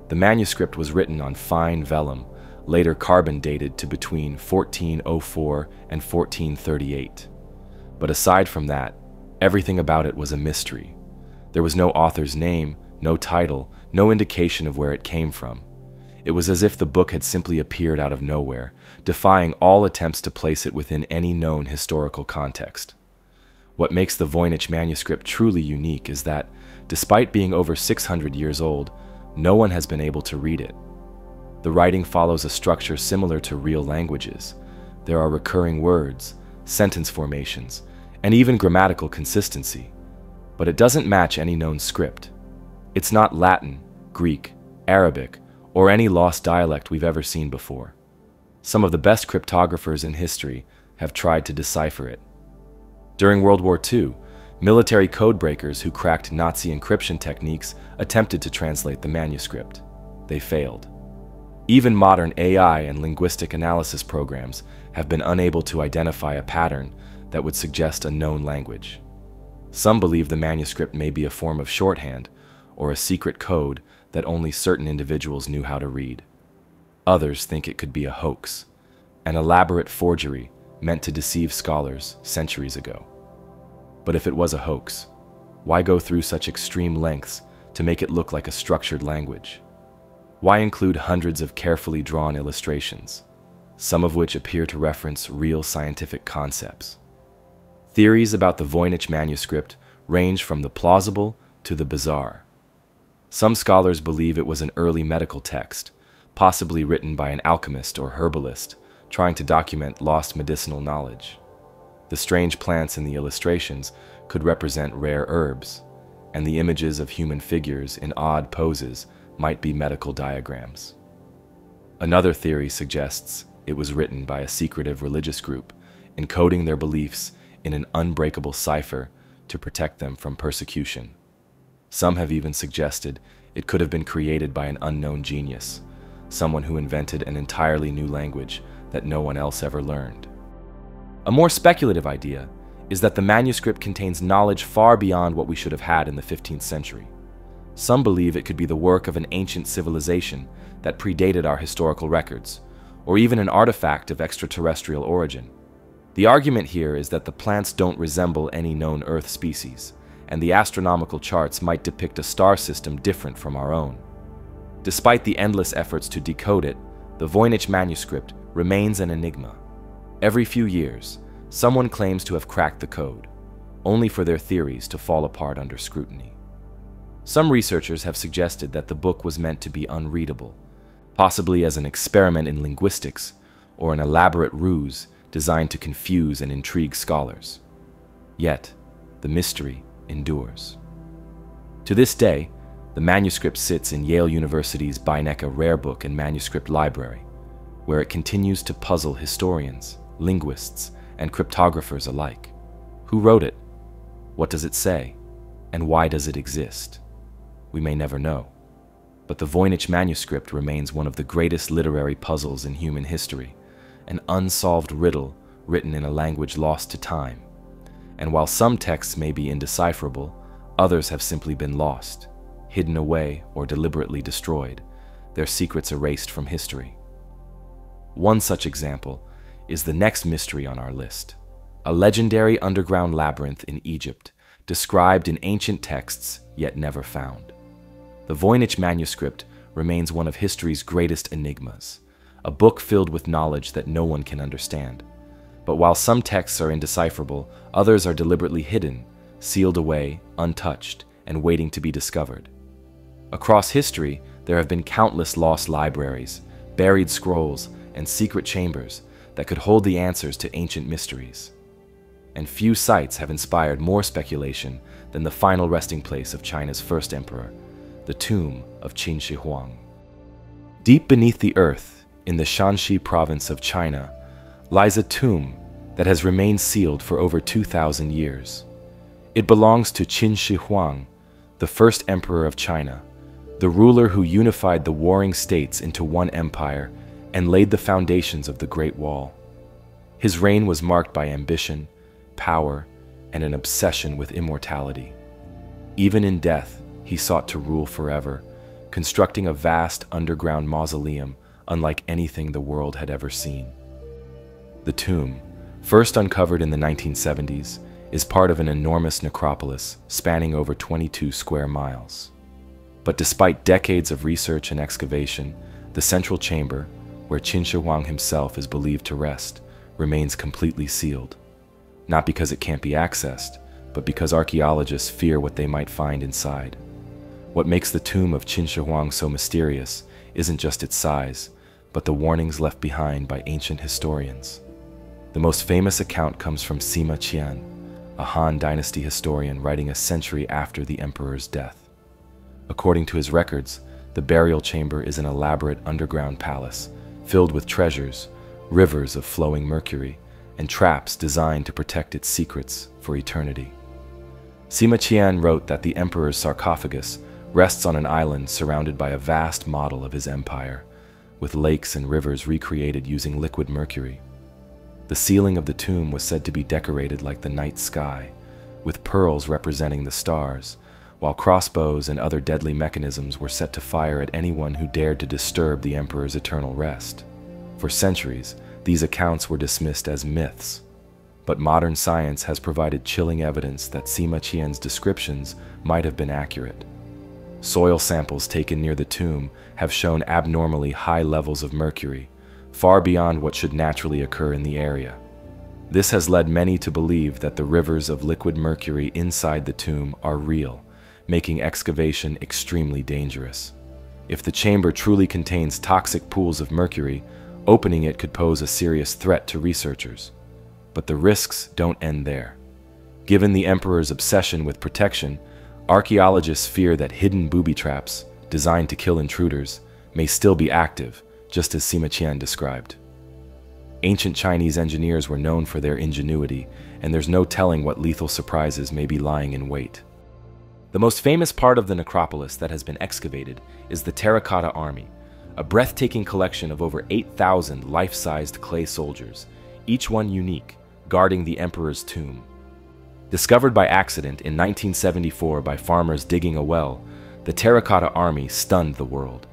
The manuscript was written on fine vellum, later carbon dated to between 1404 and 1438. But aside from that, everything about it was a mystery. There was no author's name, no title, no indication of where it came from. It was as if the book had simply appeared out of nowhere, defying all attempts to place it within any known historical context. What makes the Voynich manuscript truly unique is that, despite being over 600 years old, no one has been able to read it. The writing follows a structure similar to real languages. There are recurring words, sentence formations, and even grammatical consistency. But it doesn't match any known script. It's not Latin, Greek, Arabic, or any lost dialect we've ever seen before. Some of the best cryptographers in history have tried to decipher it. During World War II, military codebreakers who cracked Nazi encryption techniques attempted to translate the manuscript. They failed. Even modern AI and linguistic analysis programs have been unable to identify a pattern that would suggest a known language. Some believe the manuscript may be a form of shorthand or a secret code that only certain individuals knew how to read. Others think it could be a hoax, an elaborate forgery meant to deceive scholars centuries ago. But if it was a hoax, why go through such extreme lengths to make it look like a structured language? Why include hundreds of carefully drawn illustrations, some of which appear to reference real scientific concepts? Theories about the Voynich manuscript range from the plausible to the bizarre. Some scholars believe it was an early medical text, possibly written by an alchemist or herbalist, trying to document lost medicinal knowledge. The strange plants in the illustrations could represent rare herbs, and the images of human figures in odd poses might be medical diagrams. Another theory suggests it was written by a secretive religious group, encoding their beliefs in an unbreakable cipher to protect them from persecution. Some have even suggested it could have been created by an unknown genius, someone who invented an entirely new language that no one else ever learned. A more speculative idea is that the manuscript contains knowledge far beyond what we should have had in the 15th century. Some believe it could be the work of an ancient civilization that predated our historical records, or even an artifact of extraterrestrial origin. The argument here is that the plants don't resemble any known Earth species, and the astronomical charts might depict a star system different from our own. Despite the endless efforts to decode it, the Voynich manuscript remains an enigma. Every few years, someone claims to have cracked the code, only for their theories to fall apart under scrutiny. Some researchers have suggested that the book was meant to be unreadable, possibly as an experiment in linguistics or an elaborate ruse designed to confuse and intrigue scholars. Yet, the mystery endures. To this day, the manuscript sits in Yale University's Beinecke Rare Book and Manuscript Library, where it continues to puzzle historians, linguists, and cryptographers alike. Who wrote it? What does it say? And why does it exist? We may never know. But the Voynich manuscript remains one of the greatest literary puzzles in human history, an unsolved riddle written in a language lost to time. And while some texts may be indecipherable, others have simply been lost, hidden away, or deliberately destroyed, their secrets erased from history. One such example is the next mystery on our list, a legendary underground labyrinth in Egypt, described in ancient texts yet never found. The Voynich manuscript remains one of history's greatest enigmas, a book filled with knowledge that no one can understand. But while some texts are indecipherable, others are deliberately hidden, sealed away, untouched, and waiting to be discovered. Across history, there have been countless lost libraries, buried scrolls, and secret chambers that could hold the answers to ancient mysteries. and few sites have inspired more speculation than the final resting place of China's first emperor, the tomb of Qin Shi Huang. Deep beneath the earth, in the Shanxi province of China, lies a tomb that has remained sealed for over 2,000 years. It belongs to Qin Shi Huang, the first emperor of China, the ruler who unified the warring states into one empire and laid the foundations of the Great Wall. His reign was marked by ambition, power, and an obsession with immortality. Even in death, he sought to rule forever, constructing a vast underground mausoleum unlike anything the world had ever seen. The tomb, first uncovered in the 1970s, is part of an enormous necropolis spanning over 22 square miles. But despite decades of research and excavation, the central chamber, where Qin Shi Huang himself is believed to rest, remains completely sealed. Not because it can't be accessed, but because archaeologists fear what they might find inside. What makes the tomb of Qin Shi Huang so mysterious isn't just its size, but the warnings left behind by ancient historians. The most famous account comes from Sima Qian, a Han Dynasty historian writing a century after the emperor's death. According to his records, the burial chamber is an elaborate underground palace filled with treasures, rivers of flowing mercury, and traps designed to protect its secrets for eternity. Sima Qian wrote that the emperor's sarcophagus rests on an island surrounded by a vast model of his empire, with lakes and rivers recreated using liquid mercury. The ceiling of the tomb was said to be decorated like the night sky, with pearls representing the stars, while crossbows and other deadly mechanisms were set to fire at anyone who dared to disturb the emperor's eternal rest. For centuries, these accounts were dismissed as myths, but modern science has provided chilling evidence that Sima Qian's descriptions might have been accurate. Soil samples taken near the tomb have shown abnormally high levels of mercury, far beyond what should naturally occur in the area. This has led many to believe that the rivers of liquid mercury inside the tomb are real, making excavation extremely dangerous. If the chamber truly contains toxic pools of mercury, opening it could pose a serious threat to researchers. But the risks don't end there. Given the emperor's obsession with protection, archaeologists fear that hidden booby traps, designed to kill intruders, may still be active, just as Sima Qian described. Ancient Chinese engineers were known for their ingenuity, and there's no telling what lethal surprises may be lying in wait. The most famous part of the necropolis that has been excavated is the Terracotta Army, a breathtaking collection of over 8,000 life-sized clay soldiers, each one unique, guarding the emperor's tomb. Discovered by accident in 1974 by farmers digging a well, the Terracotta Army stunned the world.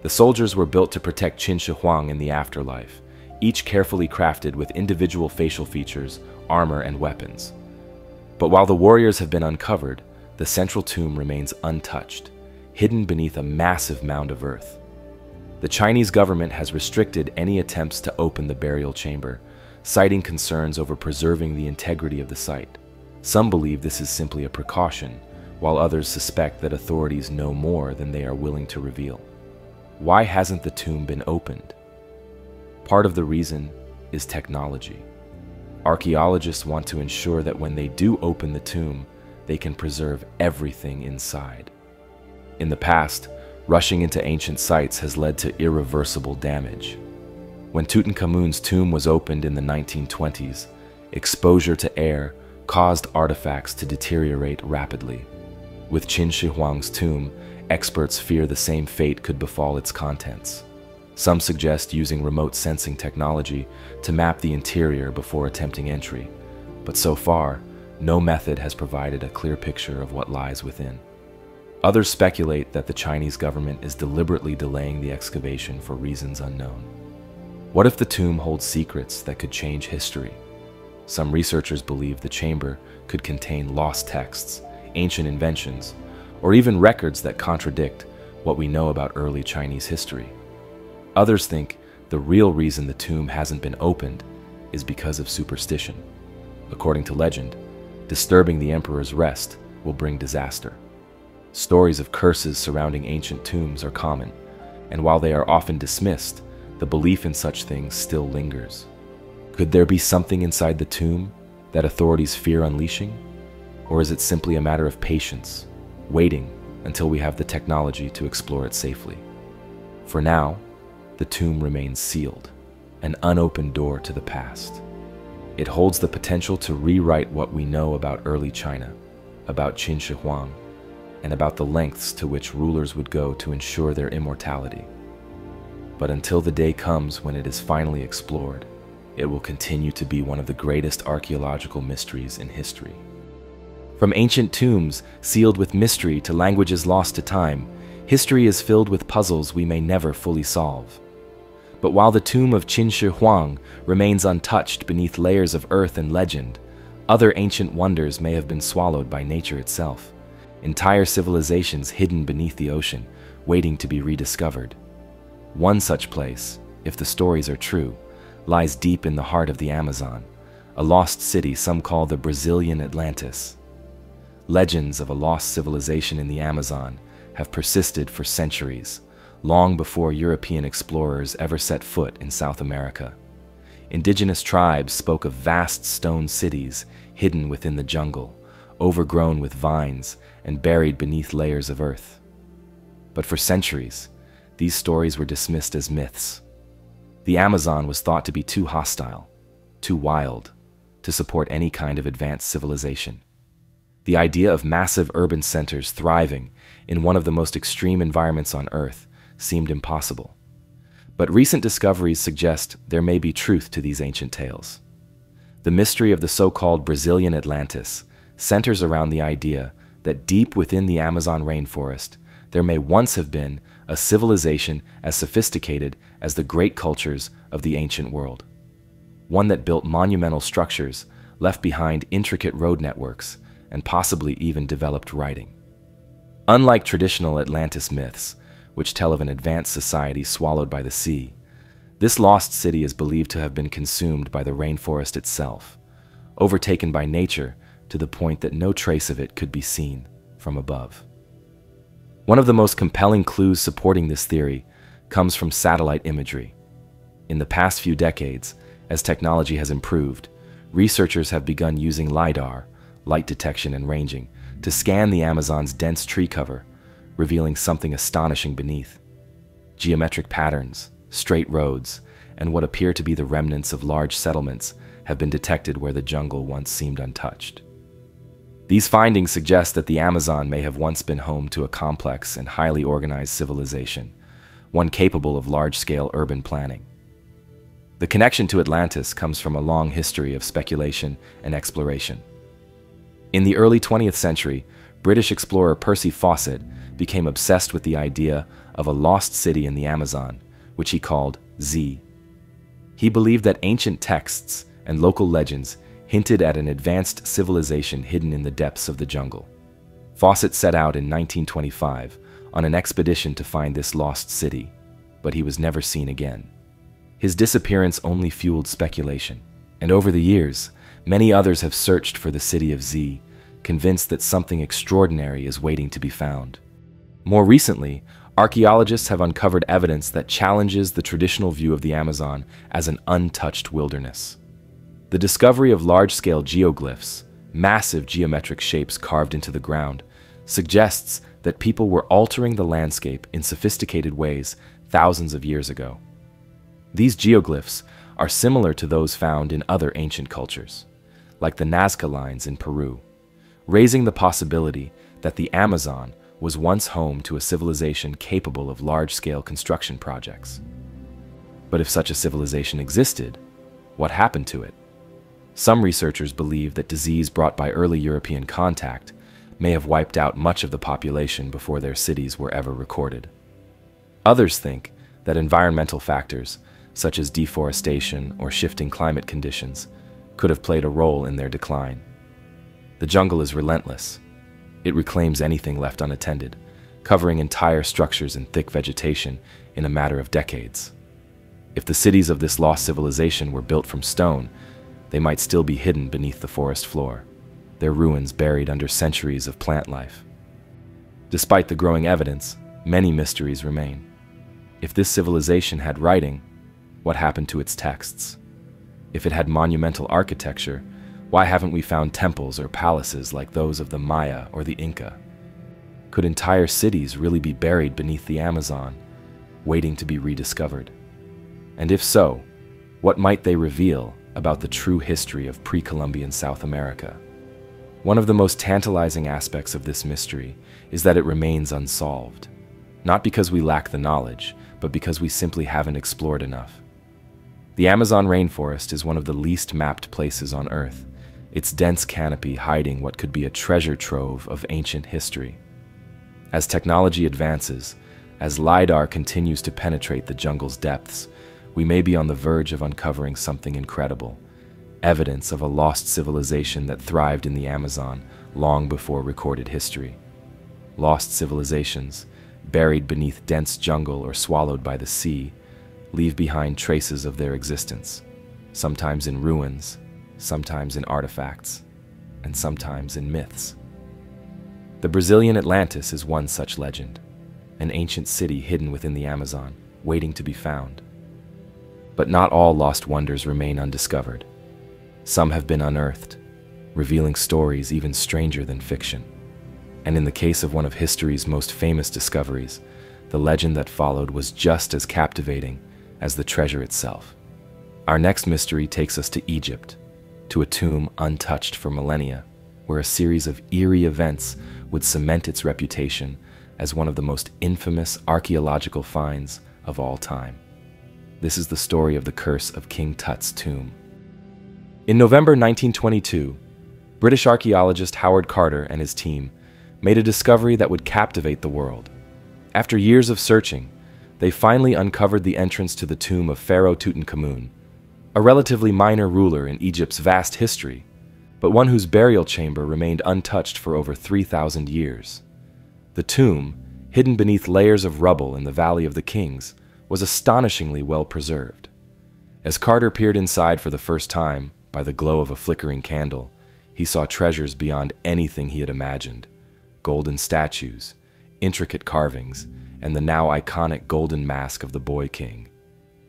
The soldiers were built to protect Qin Shi Huang in the afterlife, each carefully crafted with individual facial features, armor, and weapons. But while the warriors have been uncovered, the central tomb remains untouched, hidden beneath a massive mound of earth. The Chinese government has restricted any attempts to open the burial chamber, citing concerns over preserving the integrity of the site. Some believe this is simply a precaution, while others suspect that authorities know more than they are willing to reveal. Why hasn't the tomb been opened? Part of the reason is technology. Archaeologists want to ensure that when they do open the tomb, they can preserve everything inside. In the past, rushing into ancient sites has led to irreversible damage. When Tutankhamun's tomb was opened in the 1920s, exposure to air caused artifacts to deteriorate rapidly. With Qin Shi Huang's tomb, experts fear the same fate could befall its contents. Some suggest using remote sensing technology to map the interior before attempting entry, but so far, no method has provided a clear picture of what lies within. Others speculate that the Chinese government is deliberately delaying the excavation for reasons unknown. What if the tomb holds secrets that could change history? Some researchers believe the chamber could contain lost texts, ancient inventions, or even records that contradict what we know about early Chinese history. Others think the real reason the tomb hasn't been opened is because of superstition. According to legend, disturbing the emperor's rest will bring disaster. Stories of curses surrounding ancient tombs are common, and while they are often dismissed, the belief in such things still lingers. Could there be something inside the tomb that authorities fear unleashing? Or is it simply a matter of patience, waiting until we have the technology to explore it safely? For now, the tomb remains sealed, an unopened door to the past. It holds the potential to rewrite what we know about early China, about Qin Shi Huang, and about the lengths to which rulers would go to ensure their immortality. But until the day comes when it is finally explored, it will continue to be one of the greatest archaeological mysteries in history. From ancient tombs sealed with mystery to languages lost to time, history is filled with puzzles we may never fully solve. But while the tomb of Qin Shi Huang remains untouched beneath layers of earth and legend, other ancient wonders may have been swallowed by nature itself. Entire civilizations hidden beneath the ocean, waiting to be rediscovered. One such place, if the stories are true, lies deep in the heart of the Amazon, a lost city some call the Brazilian Atlantis. Legends of a lost civilization in the Amazon have persisted for centuries, long before European explorers ever set foot in South America. Indigenous tribes spoke of vast stone cities hidden within the jungle, overgrown with vines and buried beneath layers of earth. But for centuries, these stories were dismissed as myths. The Amazon was thought to be too hostile, too wild, to support any kind of advanced civilization. The idea of massive urban centers thriving in one of the most extreme environments on Earth seemed impossible. But recent discoveries suggest there may be truth to these ancient tales. The mystery of the so-called Brazilian Atlantis centers around the idea that deep within the Amazon rainforest, there may once have been a civilization as sophisticated as the great cultures of the ancient world. One that built monumental structures, left behind intricate road networks, and possibly even developed writing. Unlike traditional Atlantis myths, which tell of an advanced society swallowed by the sea, this lost city is believed to have been consumed by the rainforest itself, overtaken by nature to the point that no trace of it could be seen from above. One of the most compelling clues supporting this theory comes from satellite imagery. In the past few decades, as technology has improved, researchers have begun using LiDAR, light detection and ranging, to scan the Amazon's dense tree cover, revealing something astonishing beneath. Geometric patterns, straight roads, and what appear to be the remnants of large settlements have been detected where the jungle once seemed untouched. These findings suggest that the Amazon may have once been home to a complex and highly organized civilization, one capable of large-scale urban planning. The connection to Atlantis comes from a long history of speculation and exploration. In the early 20th century, British explorer Percy Fawcett became obsessed with the idea of a lost city in the Amazon, which he called Z. He believed that ancient texts and local legends hinted at an advanced civilization hidden in the depths of the jungle. Fawcett set out in 1925 on an expedition to find this lost city, but he was never seen again. His disappearance only fueled speculation, and over the years, many others have searched for the city of Z, convinced that something extraordinary is waiting to be found. More recently, archaeologists have uncovered evidence that challenges the traditional view of the Amazon as an untouched wilderness. The discovery of large-scale geoglyphs, massive geometric shapes carved into the ground, suggests that people were altering the landscape in sophisticated ways thousands of years ago. These geoglyphs are similar to those found in other ancient cultures, like the Nazca lines in Peru, raising the possibility that the Amazon was once home to a civilization capable of large-scale construction projects. But if such a civilization existed, what happened to it? Some researchers believe that disease brought by early European contact may have wiped out much of the population before their cities were ever recorded. Others think that environmental factors, such as deforestation or shifting climate conditions, could have played a role in their decline. The jungle is relentless. It reclaims anything left unattended, covering entire structures in thick vegetation in a matter of decades. If the cities of this lost civilization were built from stone, they might still be hidden beneath the forest floor, their ruins buried under centuries of plant life. Despite the growing evidence, many mysteries remain. If this civilization had writing, what happened to its texts? If it had monumental architecture, Why haven't we found temples or palaces like those of the Maya or the Inca? Could entire cities really be buried beneath the Amazon, waiting to be rediscovered? And if so, what might they reveal about the true history of pre-Columbian South America? One of the most tantalizing aspects of this mystery is that it remains unsolved, not because we lack the knowledge, but because we simply haven't explored enough. The Amazon rainforest is one of the least mapped places on Earth, its dense canopy hiding what could be a treasure trove of ancient history. As technology advances, as LiDAR continues to penetrate the jungle's depths, we may be on the verge of uncovering something incredible, evidence of a lost civilization that thrived in the Amazon long before recorded history. Lost civilizations, buried beneath dense jungle or swallowed by the sea, leave behind traces of their existence, sometimes in ruins, sometimes in artifacts, and sometimes in myths. The Brazilian Atlantis is one such legend, an ancient city hidden within the Amazon, waiting to be found. But not all lost wonders remain undiscovered. Some have been unearthed, revealing stories even stranger than fiction. And in the case of one of history's most famous discoveries, the legend that followed was just as captivating as the treasure itself. Our next mystery takes us to Egypt, to a tomb untouched for millennia, where a series of eerie events would cement its reputation as one of the most infamous archaeological finds of all time. This is the story of the curse of King Tut's tomb. In November 1922, British archaeologist Howard Carter and his team made a discovery that would captivate the world. After years of searching, they finally uncovered the entrance to the tomb of Pharaoh Tutankhamun, a relatively minor ruler in Egypt's vast history, but one whose burial chamber remained untouched for over 3,000 years. The tomb, hidden beneath layers of rubble in the Valley of the Kings, was astonishingly well preserved. As Carter peered inside for the first time, by the glow of a flickering candle, he saw treasures beyond anything he had imagined: golden statues, intricate carvings, and the now iconic golden mask of the Boy King.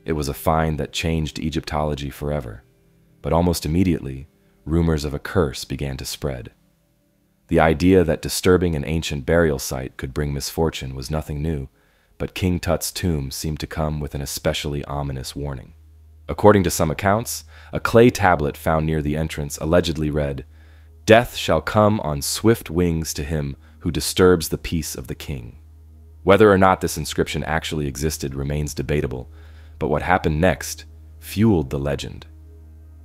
It was a find that changed Egyptology forever, but almost immediately, rumors of a curse began to spread. The idea that disturbing an ancient burial site could bring misfortune was nothing new, but King Tut's tomb seemed to come with an especially ominous warning. According to some accounts, a clay tablet found near the entrance allegedly read, "Death shall come on swift wings to him who disturbs the peace of the king." Whether or not this inscription actually existed remains debatable, but what happened next fueled the legend.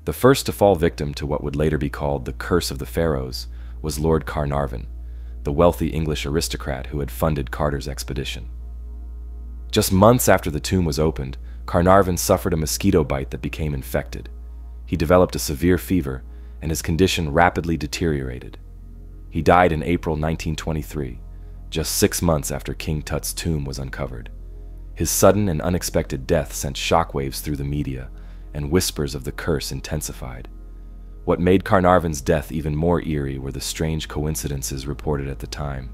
The first to fall victim to what would later be called the Curse of the Pharaohs was Lord Carnarvon, the wealthy English aristocrat who had funded Carter's expedition. Just months after the tomb was opened, Carnarvon suffered a mosquito bite that became infected. He developed a severe fever, and his condition rapidly deteriorated. He died in April 1923, just 6 months after King Tut's tomb was uncovered. His sudden and unexpected death sent shockwaves through the media, and whispers of the curse intensified. What made Carnarvon's death even more eerie were the strange coincidences reported at the time.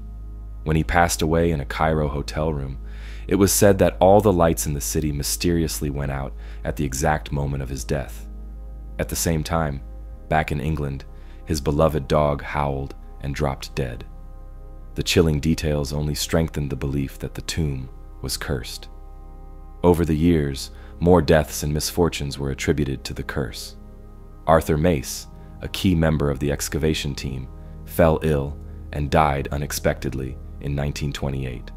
When he passed away in a Cairo hotel room, it was said that all the lights in the city mysteriously went out at the exact moment of his death. At the same time, back in England, his beloved dog howled and dropped dead. The chilling details only strengthened the belief that the tomb was cursed. Over the years, more deaths and misfortunes were attributed to the curse. Arthur Mace, a key member of the excavation team, fell ill and died unexpectedly in 1928.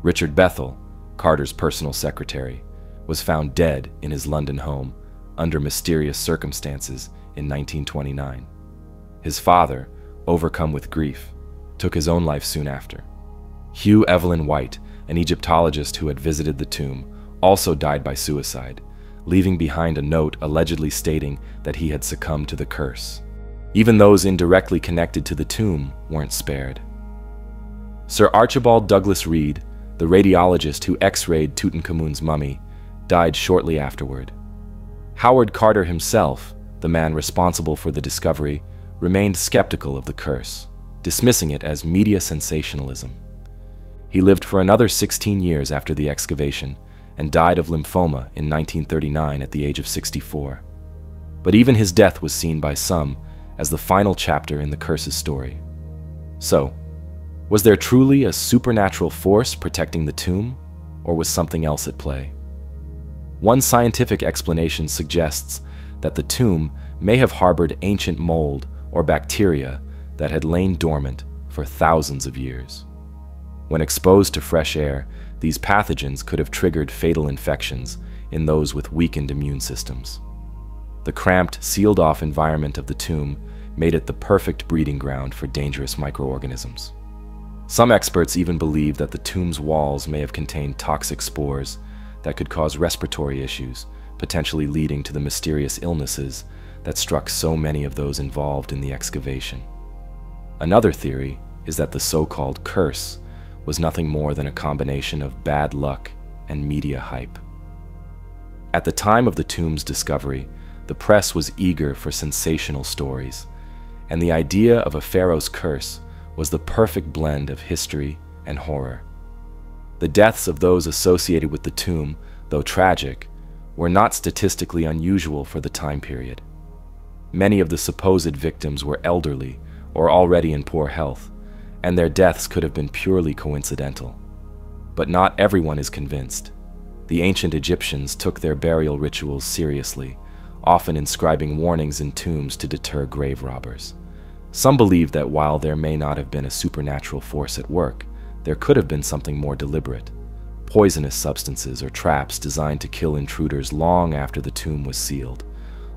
Richard Bethel, Carter's personal secretary, was found dead in his London home under mysterious circumstances in 1929. His father, overcome with grief, took his own life soon after. Hugh Evelyn White, an Egyptologist who had visited the tomb, also died by suicide, leaving behind a note allegedly stating that he had succumbed to the curse. Even those indirectly connected to the tomb weren't spared. Sir Archibald Douglas Reed, the radiologist who X-rayed Tutankhamun's mummy, died shortly afterward. Howard Carter himself, the man responsible for the discovery, remained skeptical of the curse, dismissing it as media sensationalism. He lived for another 16 years after the excavation and died of lymphoma in 1939 at the age of 64. But even his death was seen by some as the final chapter in the curse's story. So, was there truly a supernatural force protecting the tomb, or was something else at play? One scientific explanation suggests that the tomb may have harbored ancient mold or bacteria that had lain dormant for thousands of years. When exposed to fresh air, these pathogens could have triggered fatal infections in those with weakened immune systems. The cramped, sealed-off environment of the tomb made it the perfect breeding ground for dangerous microorganisms. Some experts even believe that the tomb's walls may have contained toxic spores that could cause respiratory issues, potentially leading to the mysterious illnesses that struck so many of those involved in the excavation. Another theory is that the so-called curse was nothing more than a combination of bad luck and media hype. At the time of the tomb's discovery, the press was eager for sensational stories, and the idea of a pharaoh's curse was the perfect blend of history and horror. The deaths of those associated with the tomb, though tragic, were not statistically unusual for the time period. Many of the supposed victims were elderly or already in poor health, and their deaths could have been purely coincidental. But not everyone is convinced. The ancient Egyptians took their burial rituals seriously, often inscribing warnings in tombs to deter grave robbers. Some believe that while there may not have been a supernatural force at work, there could have been something more deliberate, poisonous substances or traps designed to kill intruders long after the tomb was sealed.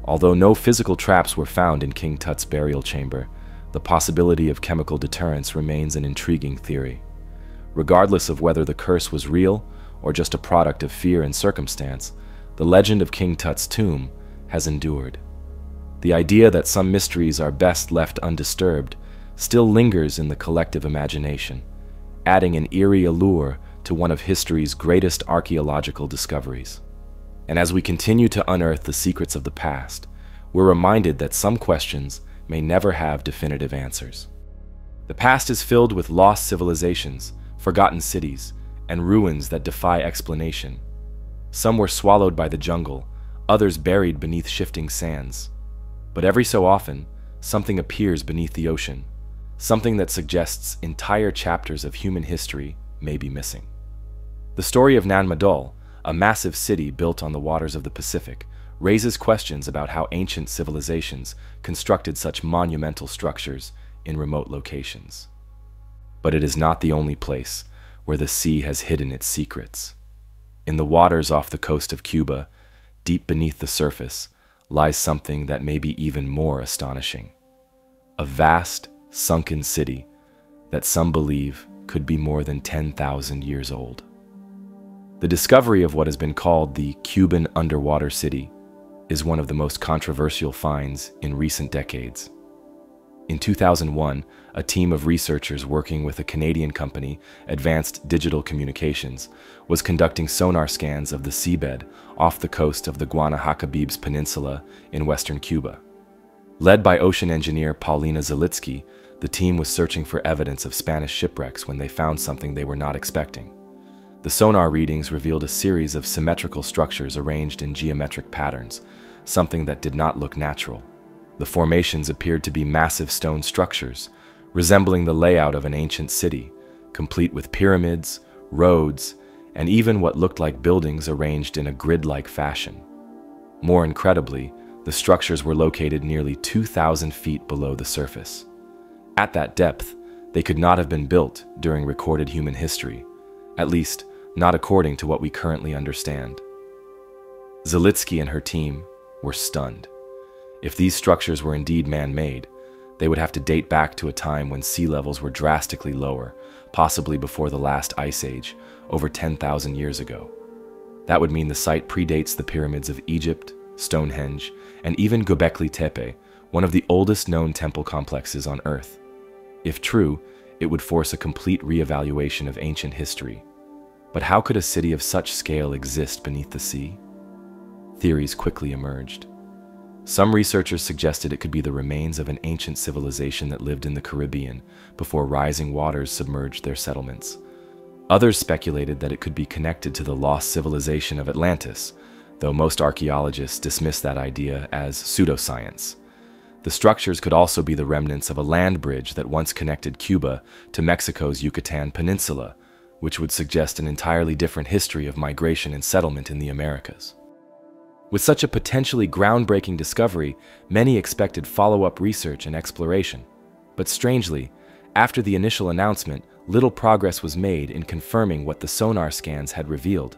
Although no physical traps were found in King Tut's burial chamber, the possibility of chemical deterrence remains an intriguing theory. Regardless of whether the curse was real or just a product of fear and circumstance, the legend of King Tut's tomb has endured. The idea that some mysteries are best left undisturbed still lingers in the collective imagination, adding an eerie allure to one of history's greatest archaeological discoveries. And as we continue to unearth the secrets of the past, we're reminded that some questions may never have definitive answers. The past is filled with lost civilizations, forgotten cities, and ruins that defy explanation. Some were swallowed by the jungle, others buried beneath shifting sands. But every so often, something appears beneath the ocean, something that suggests entire chapters of human history may be missing. The story of Nan Madol, a massive city built on the waters of the Pacific, raises questions about how ancient civilizations constructed such monumental structures in remote locations. But it is not the only place where the sea has hidden its secrets. In the waters off the coast of Cuba, deep beneath the surface, lies something that may be even more astonishing. A vast, sunken city that some believe could be more than 10,000 years old. The discovery of what has been called the Cuban underwater city is one of the most controversial finds in recent decades. In 2001, a team of researchers working with a Canadian company, Advanced Digital Communications, was conducting sonar scans of the seabed off the coast of the Guanahatabibs Peninsula in western Cuba. Led by ocean engineer Paulina Zalitsky, the team was searching for evidence of Spanish shipwrecks when they found something they were not expecting. The sonar readings revealed a series of symmetrical structures arranged in geometric patterns, something that did not look natural. The formations appeared to be massive stone structures, resembling the layout of an ancient city, complete with pyramids, roads, and even what looked like buildings arranged in a grid-like fashion. More incredibly, the structures were located nearly 2,000 feet below the surface. At that depth, they could not have been built during recorded human history, at least not according to what we currently understand. Zalitsky and her team were stunned. If these structures were indeed man-made, they would have to date back to a time when sea levels were drastically lower, possibly before the last ice age, over 10,000 years ago. That would mean the site predates the pyramids of Egypt, Stonehenge, and even Göbekli Tepe, one of the oldest known temple complexes on Earth. If true, it would force a complete reevaluation of ancient history. But how could a city of such scale exist beneath the sea? Theories quickly emerged. Some researchers suggested it could be the remains of an ancient civilization that lived in the Caribbean before rising waters submerged their settlements. Others speculated that it could be connected to the lost civilization of Atlantis, though most archaeologists dismiss that idea as pseudoscience. The structures could also be the remnants of a land bridge that once connected Cuba to Mexico's Yucatan Peninsula, which would suggest an entirely different history of migration and settlement in the Americas. With such a potentially groundbreaking discovery, many expected follow-up research and exploration. But strangely, after the initial announcement, little progress was made in confirming what the sonar scans had revealed.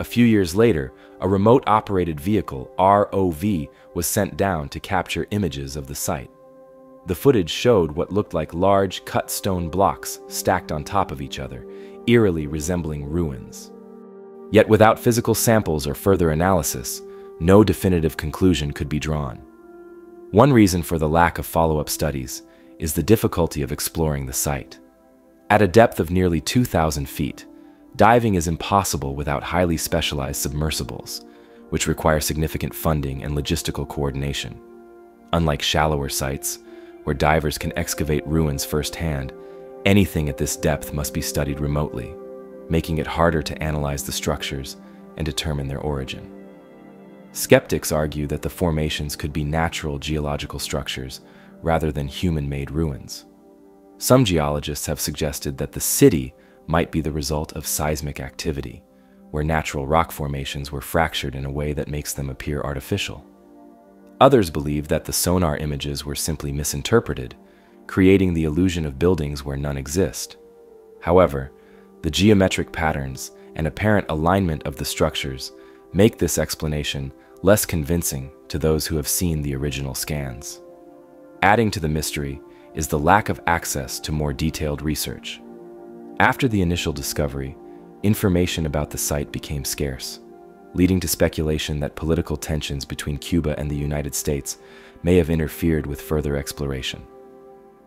A few years later, a remote-operated vehicle, ROV, was sent down to capture images of the site. The footage showed what looked like large, cut stone blocks stacked on top of each other, eerily resembling ruins. Yet without physical samples or further analysis, no definitive conclusion could be drawn. One reason for the lack of follow-up studies is the difficulty of exploring the site. At a depth of nearly 2,000 feet, diving is impossible without highly specialized submersibles, which require significant funding and logistical coordination. Unlike shallower sites, where divers can excavate ruins firsthand, anything at this depth must be studied remotely, making it harder to analyze the structures and determine their origin. Skeptics argue that the formations could be natural geological structures rather than human-made ruins. Some geologists have suggested that the city might be the result of seismic activity, where natural rock formations were fractured in a way that makes them appear artificial. Others believe that the sonar images were simply misinterpreted, creating the illusion of buildings where none exist. However, the geometric patterns and apparent alignment of the structures make this explanation less convincing to those who have seen the original scans. Adding to the mystery is the lack of access to more detailed research. After the initial discovery, information about the site became scarce, leading to speculation that political tensions between Cuba and the United States may have interfered with further exploration.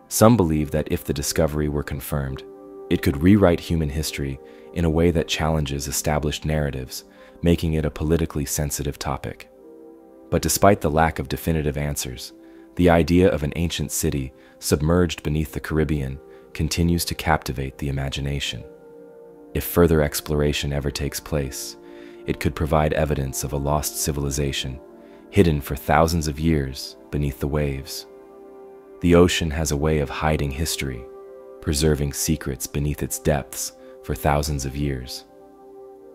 Some believe that if the discovery were confirmed, it could rewrite human history in a way that challenges established narratives, making it a politically sensitive topic. But despite the lack of definitive answers, the idea of an ancient city submerged beneath the Caribbean continues to captivate the imagination. If further exploration ever takes place, it could provide evidence of a lost civilization, hidden for thousands of years beneath the waves. The ocean has a way of hiding history, preserving secrets beneath its depths for thousands of years.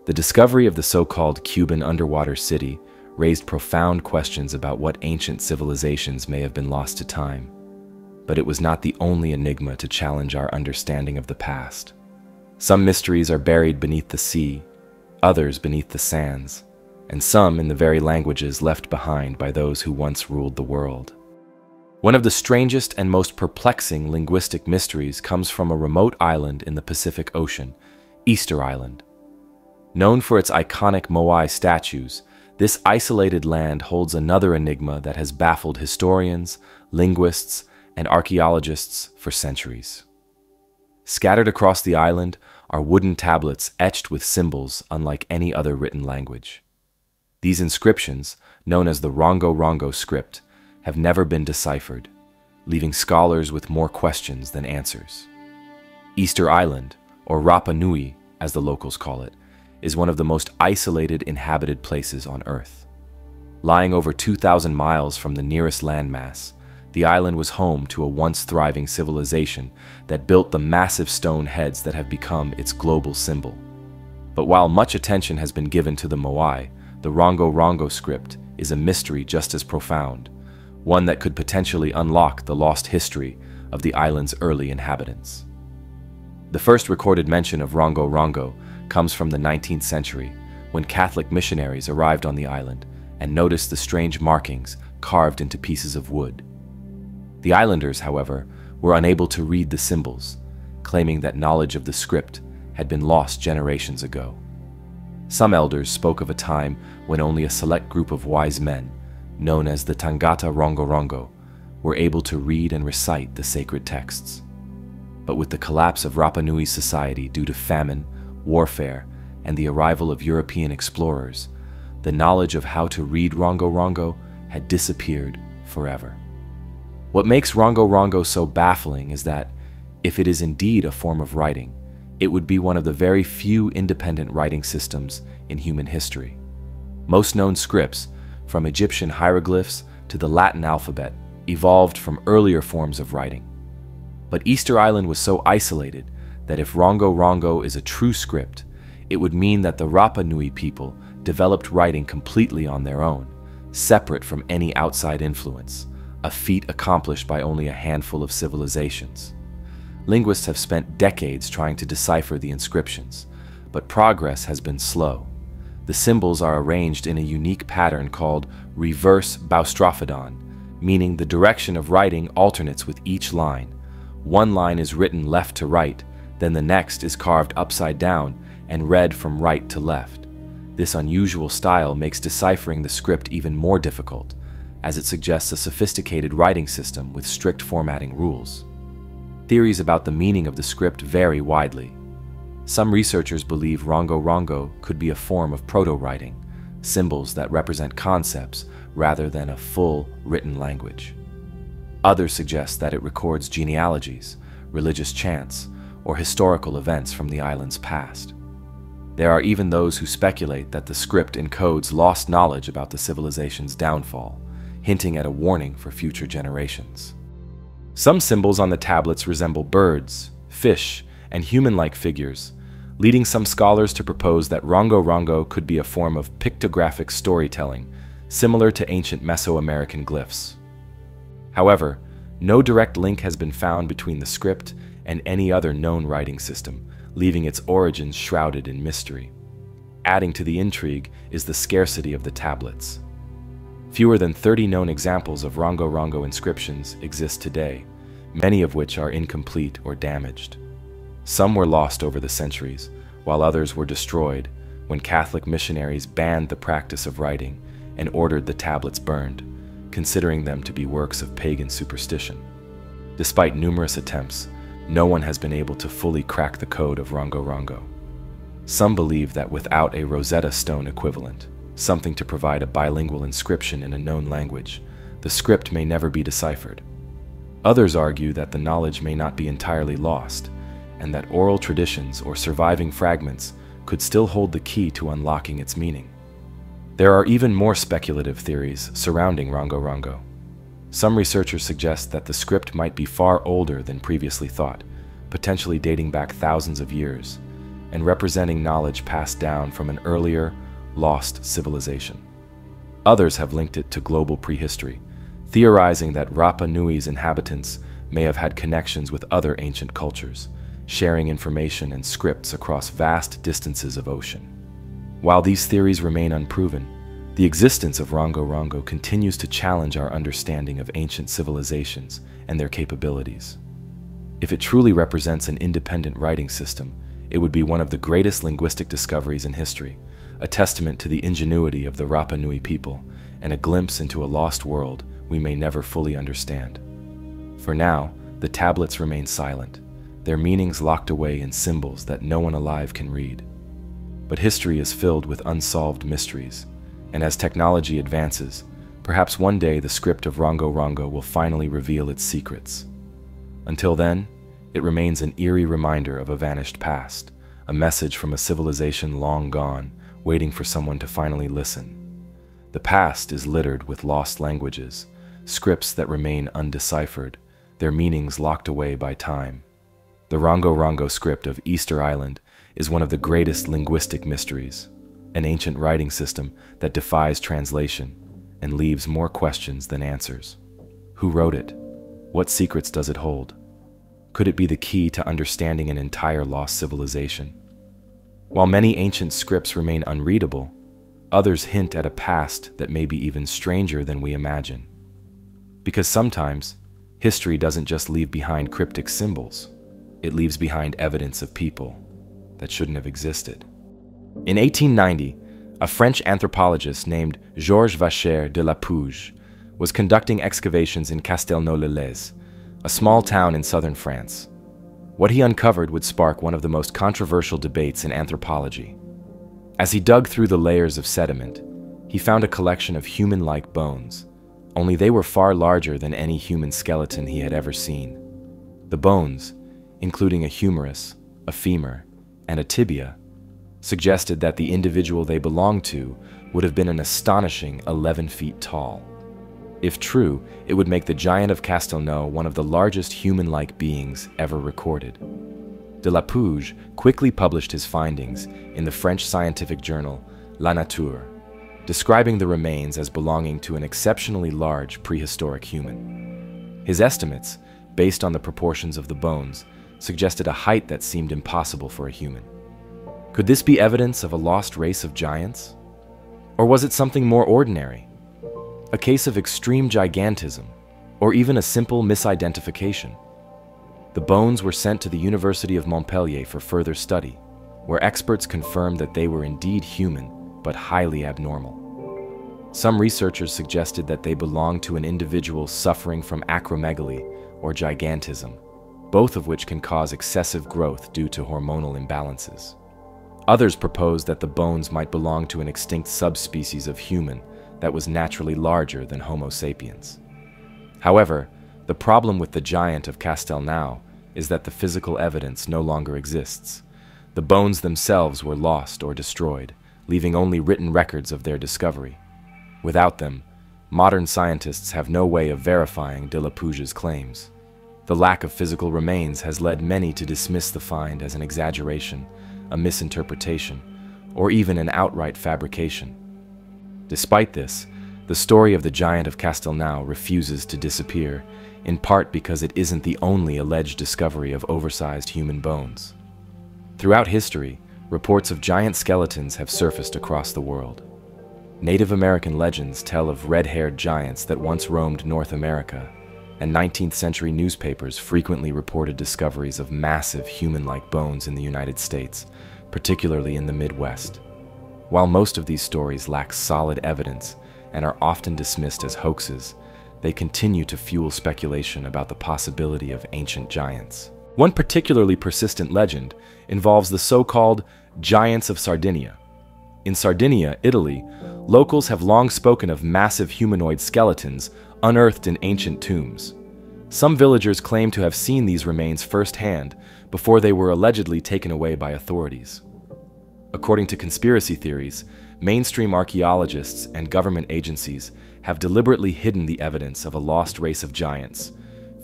The discovery of the so-called Cuban underwater city raised profound questions about what ancient civilizations may have been lost to time. But it was not the only enigma to challenge our understanding of the past. Some mysteries are buried beneath the sea, others beneath the sands, and some in the very languages left behind by those who once ruled the world. One of the strangest and most perplexing linguistic mysteries comes from a remote island in the Pacific Ocean, Easter Island. Known for its iconic Moai statues, this isolated land holds another enigma that has baffled historians, linguists, and archaeologists for centuries. Scattered across the island are wooden tablets etched with symbols unlike any other written language. These inscriptions, known as the Rongo script, have never been deciphered, leaving scholars with more questions than answers. Easter Island, or Rapa Nui as the locals call it, is one of the most isolated inhabited places on Earth. Lying over 2,000 miles from the nearest landmass, the island was home to a once thriving civilization that built the massive stone heads that have become its global symbol. But while much attention has been given to the Moai, the Rongo script is a mystery just as profound, one that could potentially unlock the lost history of the island's early inhabitants. The first recorded mention of Rongo comes from the 19th century, when Catholic missionaries arrived on the island and noticed the strange markings carved into pieces of wood. The islanders, however, were unable to read the symbols, claiming that knowledge of the script had been lost generations ago. Some elders spoke of a time when only a select group of wise men, known as the Tangata Rongo, were able to read and recite the sacred texts. But with the collapse of Rapa Nui society due to famine, warfare, and the arrival of European explorers, the knowledge of how to read Rongo had disappeared forever. What makes Rongo so baffling is that, if it is indeed a form of writing, it would be one of the very few independent writing systems in human history. Most known scripts, from Egyptian hieroglyphs to the Latin alphabet, evolved from earlier forms of writing. But Easter Island was so isolated that if Rongo Rongo is a true script, it would mean that the Rapa Nui people developed writing completely on their own, separate from any outside influence, a feat accomplished by only a handful of civilizations. Linguists have spent decades trying to decipher the inscriptions, but progress has been slow. The symbols are arranged in a unique pattern called reverse baustrophodon, meaning the direction of writing alternates with each line. One line is written left to right, then the next is carved upside down and read from right to left. This unusual style makes deciphering the script even more difficult, as it suggests a sophisticated writing system with strict formatting rules. Theories about the meaning of the script vary widely. Some researchers believe Rongo Rongo could be a form of proto-writing, symbols that represent concepts rather than a full written language. Others suggest that it records genealogies, religious chants, or historical events from the island's past. There are even those who speculate that the script encodes lost knowledge about the civilization's downfall, hinting at a warning for future generations. Some symbols on the tablets resemble birds, fish, and human-like figures, leading some scholars to propose that Rongo Rongo could be a form of pictographic storytelling, similar to ancient Mesoamerican glyphs. However, no direct link has been found between the script and any other known writing system, leaving its origins shrouded in mystery. Adding to the intrigue is the scarcity of the tablets. Fewer than 30 known examples of Rongo Rongo inscriptions exist today, many of which are incomplete or damaged. Some were lost over the centuries, while others were destroyed when Catholic missionaries banned the practice of writing and ordered the tablets burned, considering them to be works of pagan superstition. Despite numerous attempts, no one has been able to fully crack the code of Rongo Rongo. Some believe that without a Rosetta Stone equivalent, something to provide a bilingual inscription in a known language, the script may never be deciphered. Others argue that the knowledge may not be entirely lost, and that oral traditions or surviving fragments could still hold the key to unlocking its meaning. There are even more speculative theories surrounding Rongo Rongo. Some researchers suggest that the script might be far older than previously thought, potentially dating back thousands of years, and representing knowledge passed down from an earlier, lost civilization. Others have linked it to global prehistory, theorizing that Rapa Nui's inhabitants may have had connections with other ancient cultures, sharing information and scripts across vast distances of ocean. While these theories remain unproven, the existence of Rongo Rongo continues to challenge our understanding of ancient civilizations and their capabilities. If it truly represents an independent writing system, it would be one of the greatest linguistic discoveries in history, a testament to the ingenuity of the Rapa Nui people, and a glimpse into a lost world we may never fully understand. For now, the tablets remain silent, their meanings locked away in symbols that no one alive can read. But history is filled with unsolved mysteries, and as technology advances, perhaps one day the script of Rongo Rongo will finally reveal its secrets. Until then, it remains an eerie reminder of a vanished past, a message from a civilization long gone, waiting for someone to finally listen. The past is littered with lost languages, scripts that remain undeciphered, their meanings locked away by time. The Rongo Rongo script of Easter Island is one of the greatest linguistic mysteries, an ancient writing system that defies translation and leaves more questions than answers. Who wrote it? What secrets does it hold? Could it be the key to understanding an entire lost civilization? While many ancient scripts remain unreadable, others hint at a past that may be even stranger than we imagine. Because sometimes, history doesn't just leave behind cryptic symbols, it leaves behind evidence of people that shouldn't have existed. In 1890, a French anthropologist named Georges Vacher de la Pouge was conducting excavations in Castelnau-le-Lez, a small town in southern France. What he uncovered would spark one of the most controversial debates in anthropology. As he dug through the layers of sediment, he found a collection of human-like bones, only they were far larger than any human skeleton he had ever seen. The bones, including a humerus, a femur, and a tibia, suggested that the individual they belonged to would have been an astonishing 11 feet tall. If true, it would make the giant of Castelnau one of the largest human-like beings ever recorded. De la Pouge quickly published his findings in the French scientific journal La Nature, describing the remains as belonging to an exceptionally large prehistoric human. His estimates, based on the proportions of the bones, suggested a height that seemed impossible for a human. Could this be evidence of a lost race of giants? Or was it something more ordinary? A case of extreme gigantism, or even a simple misidentification? The bones were sent to the University of Montpellier for further study, where experts confirmed that they were indeed human, but highly abnormal. Some researchers suggested that they belonged to an individual suffering from acromegaly or gigantism, both of which can cause excessive growth due to hormonal imbalances. Others proposed that the bones might belong to an extinct subspecies of human that was naturally larger than Homo sapiens. However, the problem with the giant of Castelnau is that the physical evidence no longer exists. The bones themselves were lost or destroyed, leaving only written records of their discovery. Without them, modern scientists have no way of verifying de la Pouge's claims. The lack of physical remains has led many to dismiss the find as an exaggeration, a misinterpretation, or even an outright fabrication. Despite this, the story of the giant of Castelnau refuses to disappear, in part because it isn't the only alleged discovery of oversized human bones. Throughout history, reports of giant skeletons have surfaced across the world. Native American legends tell of red-haired giants that once roamed North America, and 19th century newspapers frequently reported discoveries of massive human-like bones in the United States, particularly in the Midwest. While most of these stories lack solid evidence and are often dismissed as hoaxes, they continue to fuel speculation about the possibility of ancient giants. One particularly persistent legend involves the so-called Giants of Sardinia. In Sardinia, Italy, locals have long spoken of massive humanoid skeletons unearthed in ancient tombs. Some villagers claim to have seen these remains firsthand before they were allegedly taken away by authorities. According to conspiracy theories, mainstream archaeologists and government agencies have deliberately hidden the evidence of a lost race of giants,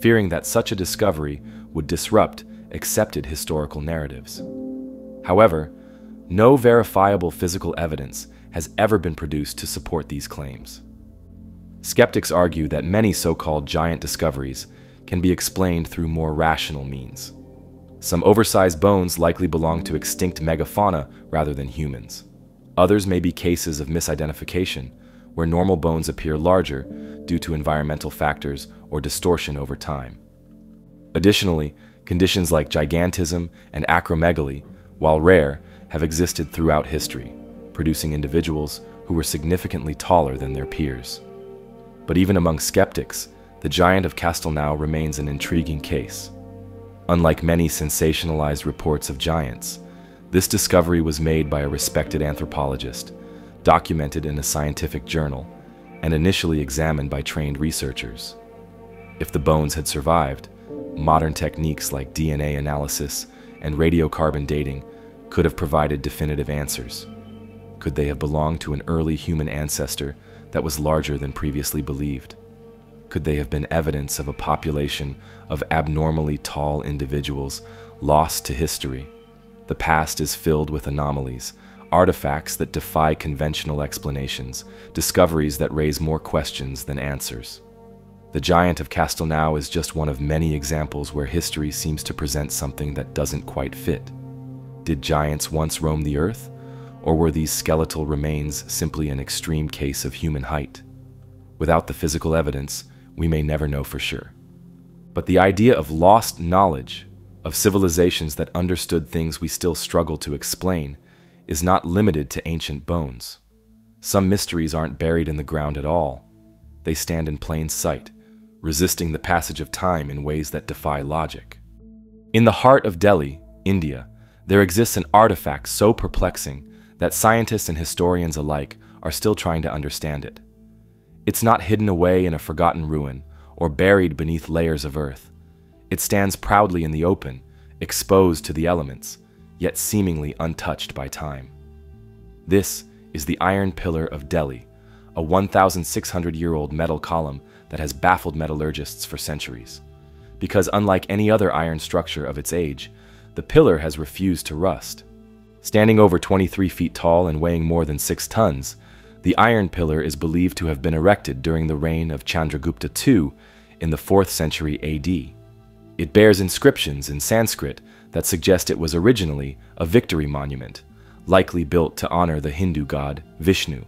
fearing that such a discovery would disrupt accepted historical narratives. However, no verifiable physical evidence has ever been produced to support these claims. Skeptics argue that many so-called giant discoveries can be explained through more rational means. Some oversized bones likely belong to extinct megafauna rather than humans. Others may be cases of misidentification, where normal bones appear larger due to environmental factors or distortion over time. Additionally, conditions like gigantism and acromegaly, while rare, have existed throughout history, producing individuals who were significantly taller than their peers. But even among skeptics, the giant of Castelnau remains an intriguing case. Unlike many sensationalized reports of giants, this discovery was made by a respected anthropologist, documented in a scientific journal, and initially examined by trained researchers. If the bones had survived, modern techniques like DNA analysis and radiocarbon dating could have provided definitive answers. Could they have belonged to an early human ancestor that was larger than previously believed? Could they have been evidence of a population of abnormally tall individuals lost to history? The past is filled with anomalies, artifacts that defy conventional explanations, discoveries that raise more questions than answers. The giant of Castelnau is just one of many examples where history seems to present something that doesn't quite fit. Did giants once roam the earth, or were these skeletal remains simply an extreme case of human height? Without the physical evidence, we may never know for sure. But the idea of lost knowledge, of civilizations that understood things we still struggle to explain, is not limited to ancient bones. Some mysteries aren't buried in the ground at all. They stand in plain sight, resisting the passage of time in ways that defy logic. In the heart of Delhi, India, there exists an artifact so perplexing that scientists and historians alike are still trying to understand it. It's not hidden away in a forgotten ruin or buried beneath layers of earth. It stands proudly in the open, exposed to the elements, yet seemingly untouched by time. This is the Iron Pillar of Delhi, a 1,600-year-old metal column that has baffled metallurgists for centuries. Because unlike any other iron structure of its age, the pillar has refused to rust. Standing over 23 feet tall and weighing more than 6 tons, the iron pillar is believed to have been erected during the reign of Chandragupta II in the 4th century AD. It bears inscriptions in Sanskrit that suggest it was originally a victory monument, likely built to honor the Hindu god Vishnu.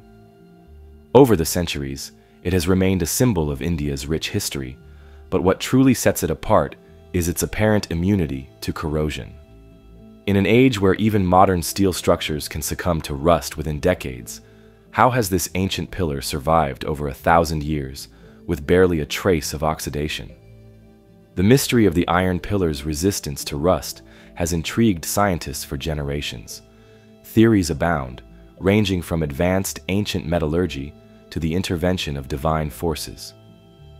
Over the centuries, it has remained a symbol of India's rich history, but what truly sets it apart is its apparent immunity to corrosion. In an age where even modern steel structures can succumb to rust within decades, how has this ancient pillar survived over 1,000 years with barely a trace of oxidation? The mystery of the iron pillar's resistance to rust has intrigued scientists for generations. Theories abound, ranging from advanced ancient metallurgy to the intervention of divine forces.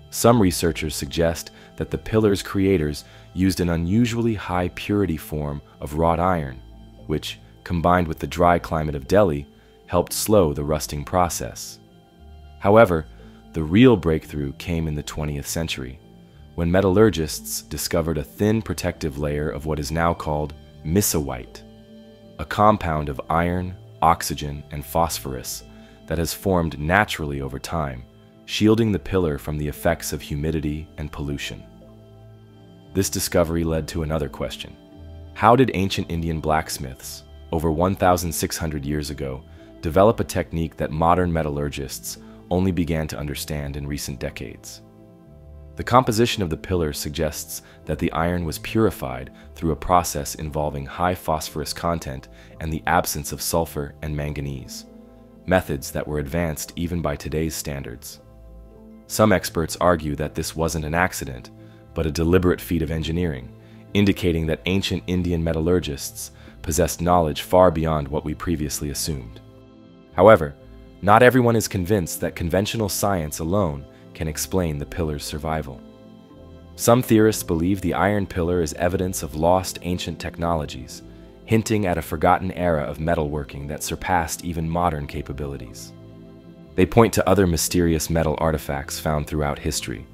Some researchers suggest that the pillar's creators used an unusually high purity form of wrought iron, which, combined with the dry climate of Delhi, helped slow the rusting process. However, the real breakthrough came in the 20th century, when metallurgists discovered a thin protective layer of what is now called misawite, a compound of iron, oxygen, and phosphorus that has formed naturally over time, shielding the pillar from the effects of humidity and pollution. This discovery led to another question. How did ancient Indian blacksmiths, over 1,600 years ago, develop a technique that modern metallurgists only began to understand in recent decades? The composition of the pillar suggests that the iron was purified through a process involving high phosphorus content and the absence of sulfur and manganese, methods that were advanced even by today's standards. Some experts argue that this wasn't an accident, but a deliberate feat of engineering, indicating that ancient Indian metallurgists possessed knowledge far beyond what we previously assumed. However, not everyone is convinced that conventional science alone can explain the pillar's survival. Some theorists believe the iron pillar is evidence of lost ancient technologies, hinting at a forgotten era of metalworking that surpassed even modern capabilities. They point to other mysterious metal artifacts found throughout history,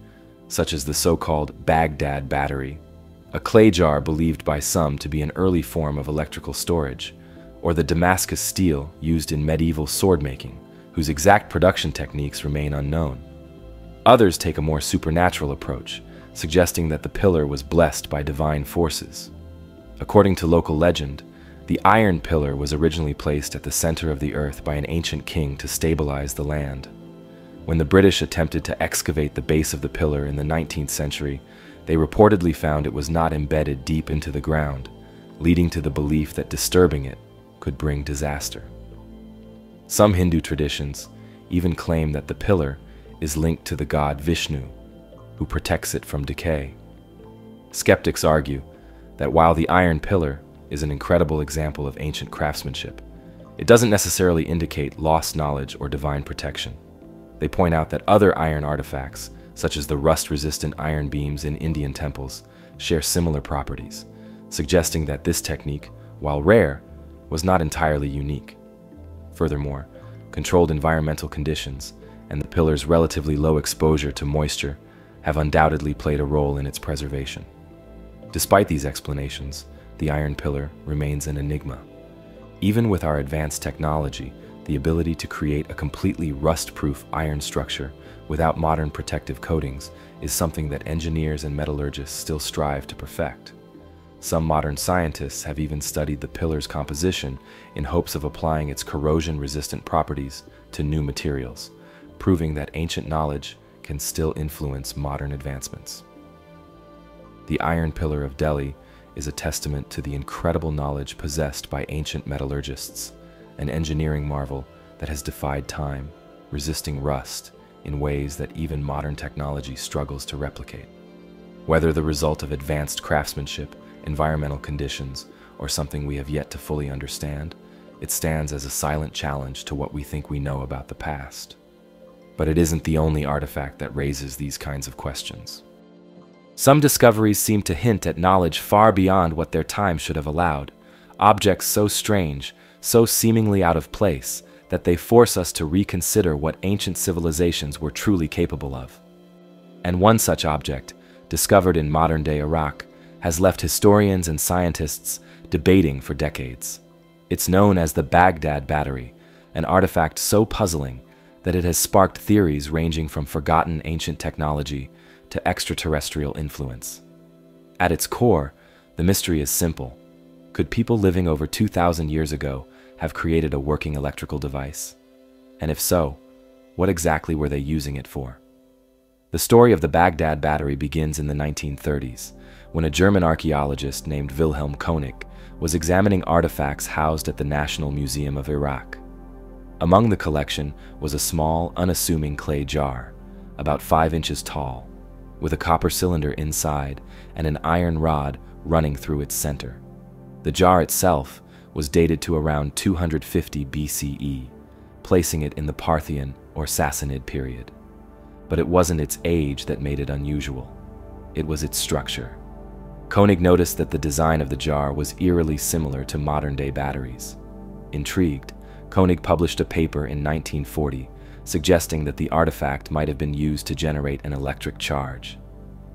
such as the so-called Baghdad battery, a clay jar believed by some to be an early form of electrical storage, or the Damascus steel used in medieval sword-making, whose exact production techniques remain unknown. Others take a more supernatural approach, suggesting that the pillar was blessed by divine forces. According to local legend, the iron pillar was originally placed at the center of the earth by an ancient king to stabilize the land. When the British attempted to excavate the base of the pillar in the 19th century, they reportedly found it was not embedded deep into the ground, leading to the belief that disturbing it could bring disaster. Some Hindu traditions even claim that the pillar is linked to the god Vishnu, who protects it from decay. Skeptics argue that while the iron pillar is an incredible example of ancient craftsmanship, it doesn't necessarily indicate lost knowledge or divine protection. They point out that other iron artifacts, such as the rust-resistant iron beams in Indian temples, share similar properties, suggesting that this technique, while rare, was not entirely unique. Furthermore, controlled environmental conditions and the pillar's relatively low exposure to moisture have undoubtedly played a role in its preservation. Despite these explanations, the iron pillar remains an enigma. Even with our advanced technology, the ability to create a completely rust-proof iron structure without modern protective coatings is something that engineers and metallurgists still strive to perfect. Some modern scientists have even studied the pillar's composition in hopes of applying its corrosion-resistant properties to new materials, proving that ancient knowledge can still influence modern advancements. The Iron Pillar of Delhi is a testament to the incredible knowledge possessed by ancient metallurgists, an engineering marvel that has defied time, resisting rust in ways that even modern technology struggles to replicate. Whether the result of advanced craftsmanship, environmental conditions, or something we have yet to fully understand, it stands as a silent challenge to what we think we know about the past. But it isn't the only artifact that raises these kinds of questions. Some discoveries seem to hint at knowledge far beyond what their time should have allowed, objects so strange, so seemingly out of place, that they force us to reconsider what ancient civilizations were truly capable of. And one such object, discovered in modern-day Iraq, has left historians and scientists debating for decades. It's known as the Baghdad Battery, an artifact so puzzling that it has sparked theories ranging from forgotten ancient technology to extraterrestrial influence. At its core, the mystery is simple. Could people living over 2,000 years ago have created a working electrical device? And if so, what exactly were they using it for? The story of the Baghdad Battery begins in the 1930s, when a German archaeologist named Wilhelm König was examining artifacts housed at the National Museum of Iraq. Among the collection was a small, unassuming clay jar, about 5 inches tall, with a copper cylinder inside and an iron rod running through its center. The jar itself was dated to around 250 BCE, placing it in the Parthian or Sassanid period. But it wasn't its age that made it unusual. It was its structure. König noticed that the design of the jar was eerily similar to modern-day batteries. Intrigued, König published a paper in 1940 suggesting that the artifact might have been used to generate an electric charge.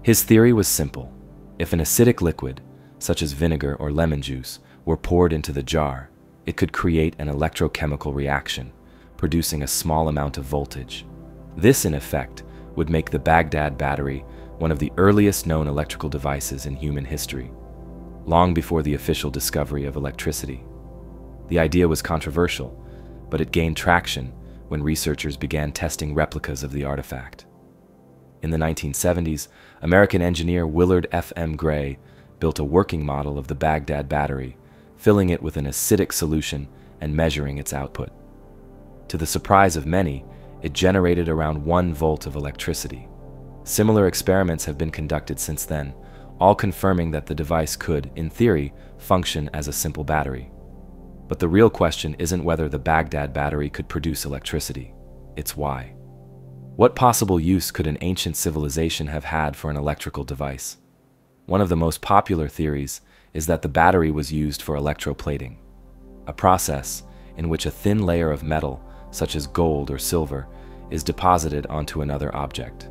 His theory was simple. If an acidic liquid, such as vinegar or lemon juice, were poured into the jar, it could create an electrochemical reaction, producing a small amount of voltage. This, in effect, would make the Baghdad Battery one of the earliest known electrical devices in human history, long before the official discovery of electricity. The idea was controversial, but it gained traction when researchers began testing replicas of the artifact. In the 1970s, American engineer Willard F. M. Gray built a working model of the Baghdad Battery, filling it with an acidic solution and measuring its output. To the surprise of many, it generated around 1 volt of electricity. Similar experiments have been conducted since then, all confirming that the device could, in theory, function as a simple battery. But the real question isn't whether the Baghdad Battery could produce electricity, it's why. What possible use could an ancient civilization have had for an electrical device? One of the most popular theories is that the battery was used for electroplating, a process in which a thin layer of metal, such as gold or silver, is deposited onto another object.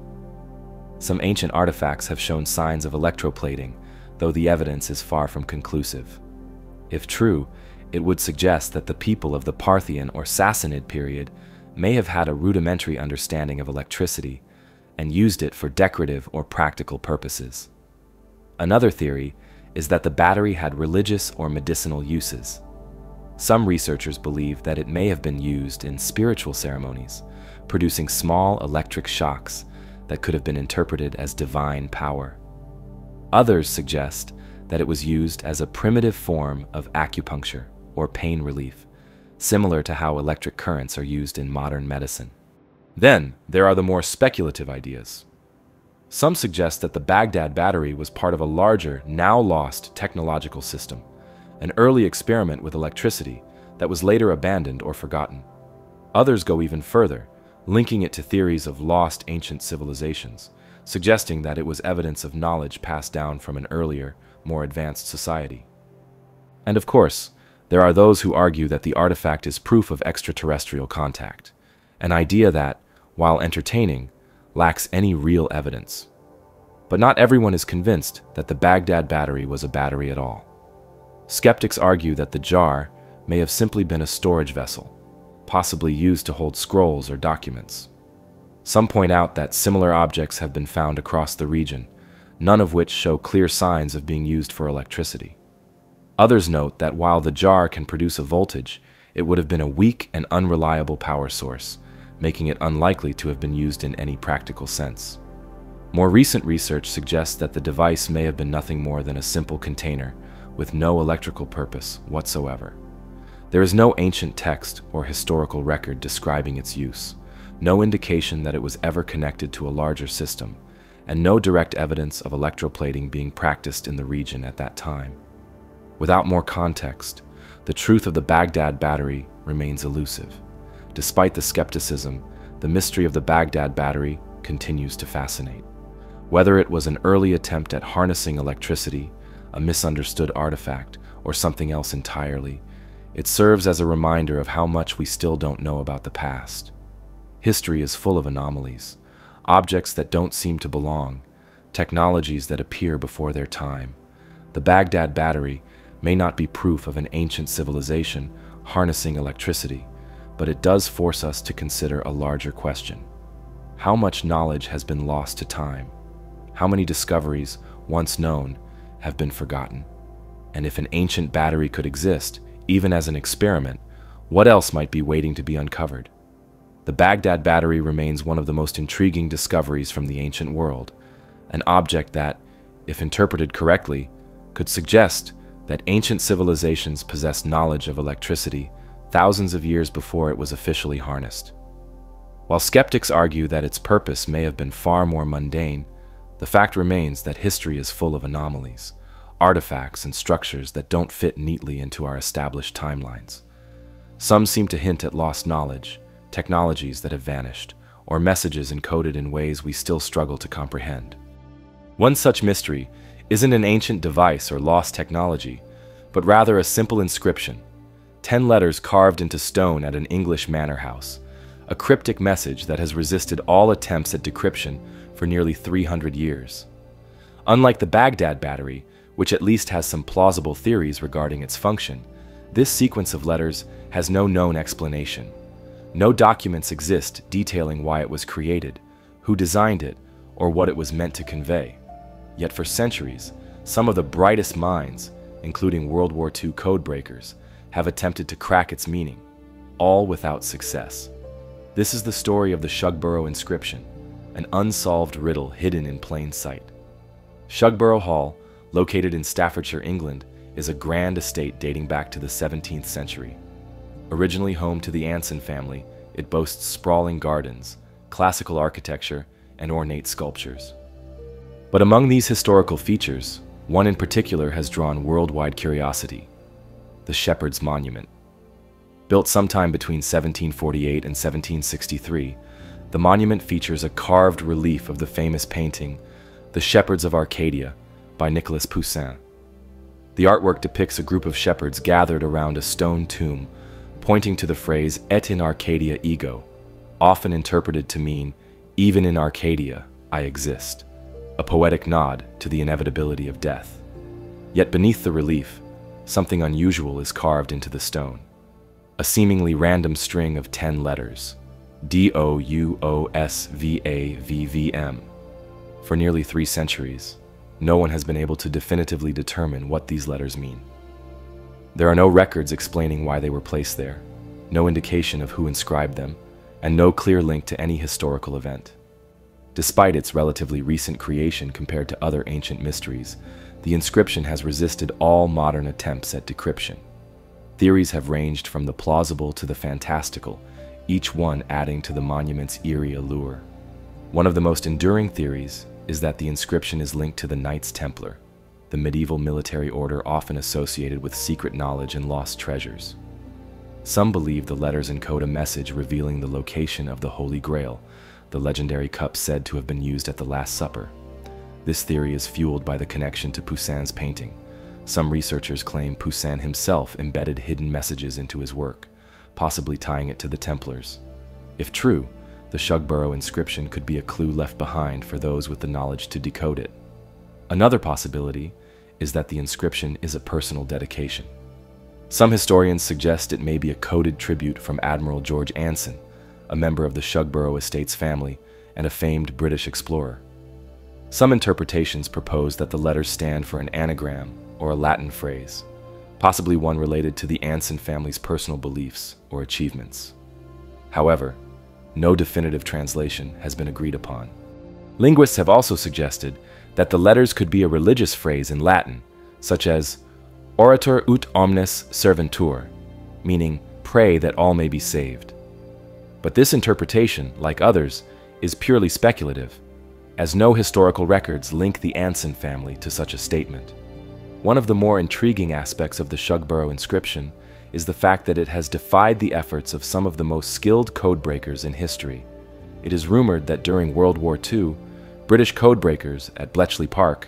Some ancient artifacts have shown signs of electroplating, though the evidence is far from conclusive. If true, it would suggest that the people of the Parthian or Sassanid period may have had a rudimentary understanding of electricity and used it for decorative or practical purposes. Another theory is that the battery had religious or medicinal uses. Some researchers believe that it may have been used in spiritual ceremonies, producing small electric shocks that could have been interpreted as divine power. Others suggest that it was used as a primitive form of acupuncture or pain relief, similar to how electric currents are used in modern medicine. Then, there are the more speculative ideas. Some suggest that the Baghdad Battery was part of a larger, now-lost technological system, an early experiment with electricity that was later abandoned or forgotten. Others go even further, linking it to theories of lost ancient civilizations, suggesting that it was evidence of knowledge passed down from an earlier, more advanced society. And of course, there are those who argue that the artifact is proof of extraterrestrial contact, an idea that, while entertaining, lacks any real evidence. But not everyone is convinced that the Baghdad Battery was a battery at all. Skeptics argue that the jar may have simply been a storage vessel, possibly used to hold scrolls or documents. Some point out that similar objects have been found across the region, none of which show clear signs of being used for electricity. Others note that while the jar can produce a voltage, it would have been a weak and unreliable power source, making it unlikely to have been used in any practical sense. More recent research suggests that the device may have been nothing more than a simple container with no electrical purpose whatsoever. There is no ancient text or historical record describing its use, no indication that it was ever connected to a larger system, and no direct evidence of electroplating being practiced in the region at that time. Without more context, the truth of the Baghdad Battery remains elusive. Despite the skepticism, the mystery of the Baghdad Battery continues to fascinate. Whether it was an early attempt at harnessing electricity, a misunderstood artifact, or something else entirely, It serves as a reminder of how much we still don't know about the past. History is full of anomalies, objects that don't seem to belong, technologies that appear before their time. The Baghdad Battery may not be proof of an ancient civilization harnessing electricity, but it does force us to consider a larger question. How much knowledge has been lost to time? How many discoveries, once known, have been forgotten? And if an ancient battery could exist, even as an experiment, what else might be waiting to be uncovered? The Baghdad Battery remains one of the most intriguing discoveries from the ancient world, an object that, if interpreted correctly, could suggest that ancient civilizations possessed knowledge of electricity thousands of years before it was officially harnessed. While skeptics argue that its purpose may have been far more mundane, the fact remains that history is full of anomalies, artifacts and structures that don't fit neatly into our established timelines. Some seem to hint at lost knowledge, technologies that have vanished, or messages encoded in ways we still struggle to comprehend. One such mystery isn't an ancient device or lost technology, but rather a simple inscription, 10 letters carved into stone at an English manor house, a cryptic message that has resisted all attempts at decryption for nearly 300 years. Unlike the Baghdad Battery, which at least has some plausible theories regarding its function, this sequence of letters has no known explanation. No documents exist detailing why it was created, who designed it, or what it was meant to convey. Yet for centuries, some of the brightest minds, including World War II codebreakers, have attempted to crack its meaning, all without success. This is the story of the Shugborough inscription, an unsolved riddle hidden in plain sight. Shugborough Hall, located in Staffordshire, England, is a grand estate dating back to the 17th century. Originally home to the Anson family, it boasts sprawling gardens, classical architecture, and ornate sculptures. But among these historical features, one in particular has drawn worldwide curiosity: the Shepherd's Monument. Built sometime between 1748 and 1763, the monument features a carved relief of the famous painting, The Shepherds of Arcadia, by Nicolas Poussin. The artwork depicts a group of shepherds gathered around a stone tomb, pointing to the phrase "Et in Arcadia ego," often interpreted to mean, "Even in Arcadia, I exist," a poetic nod to the inevitability of death. Yet beneath the relief, something unusual is carved into the stone. A seemingly random string of 10 letters, DOUOSVAVVM. For nearly 3 centuries, no one has been able to definitively determine what these letters mean. There are no records explaining why they were placed there, no indication of who inscribed them, and no clear link to any historical event. Despite its relatively recent creation compared to other ancient mysteries, the inscription has resisted all modern attempts at decryption. Theories have ranged from the plausible to the fantastical, each one adding to the monument's eerie allure. One of the most enduring theories is that the inscription is linked to the Knights Templar, the medieval military order often associated with secret knowledge and lost treasures. Some believe the letters encode a message revealing the location of the Holy Grail, the legendary cup said to have been used at the Last Supper. This theory is fueled by the connection to Poussin's painting. Some researchers claim Poussin himself embedded hidden messages into his work, possibly tying it to the Templars. If true, the Shugborough inscription could be a clue left behind for those with the knowledge to decode it. Another possibility is that the inscription is a personal dedication. Some historians suggest it may be a coded tribute from Admiral George Anson, a member of the Shugborough estate's family and a famed British explorer. Some interpretations propose that the letters stand for an anagram or a Latin phrase, possibly one related to the Anson family's personal beliefs or achievements. However, no definitive translation has been agreed upon. Linguists have also suggested that the letters could be a religious phrase in Latin, such as "Orator ut omnes serventur," meaning "pray that all may be saved." But this interpretation, like others, is purely speculative, as no historical records link the Anson family to such a statement. One of the more intriguing aspects of the Shugborough inscription is the fact that it has defied the efforts of some of the most skilled codebreakers in history. It is rumored that during World War II, British codebreakers at Bletchley Park,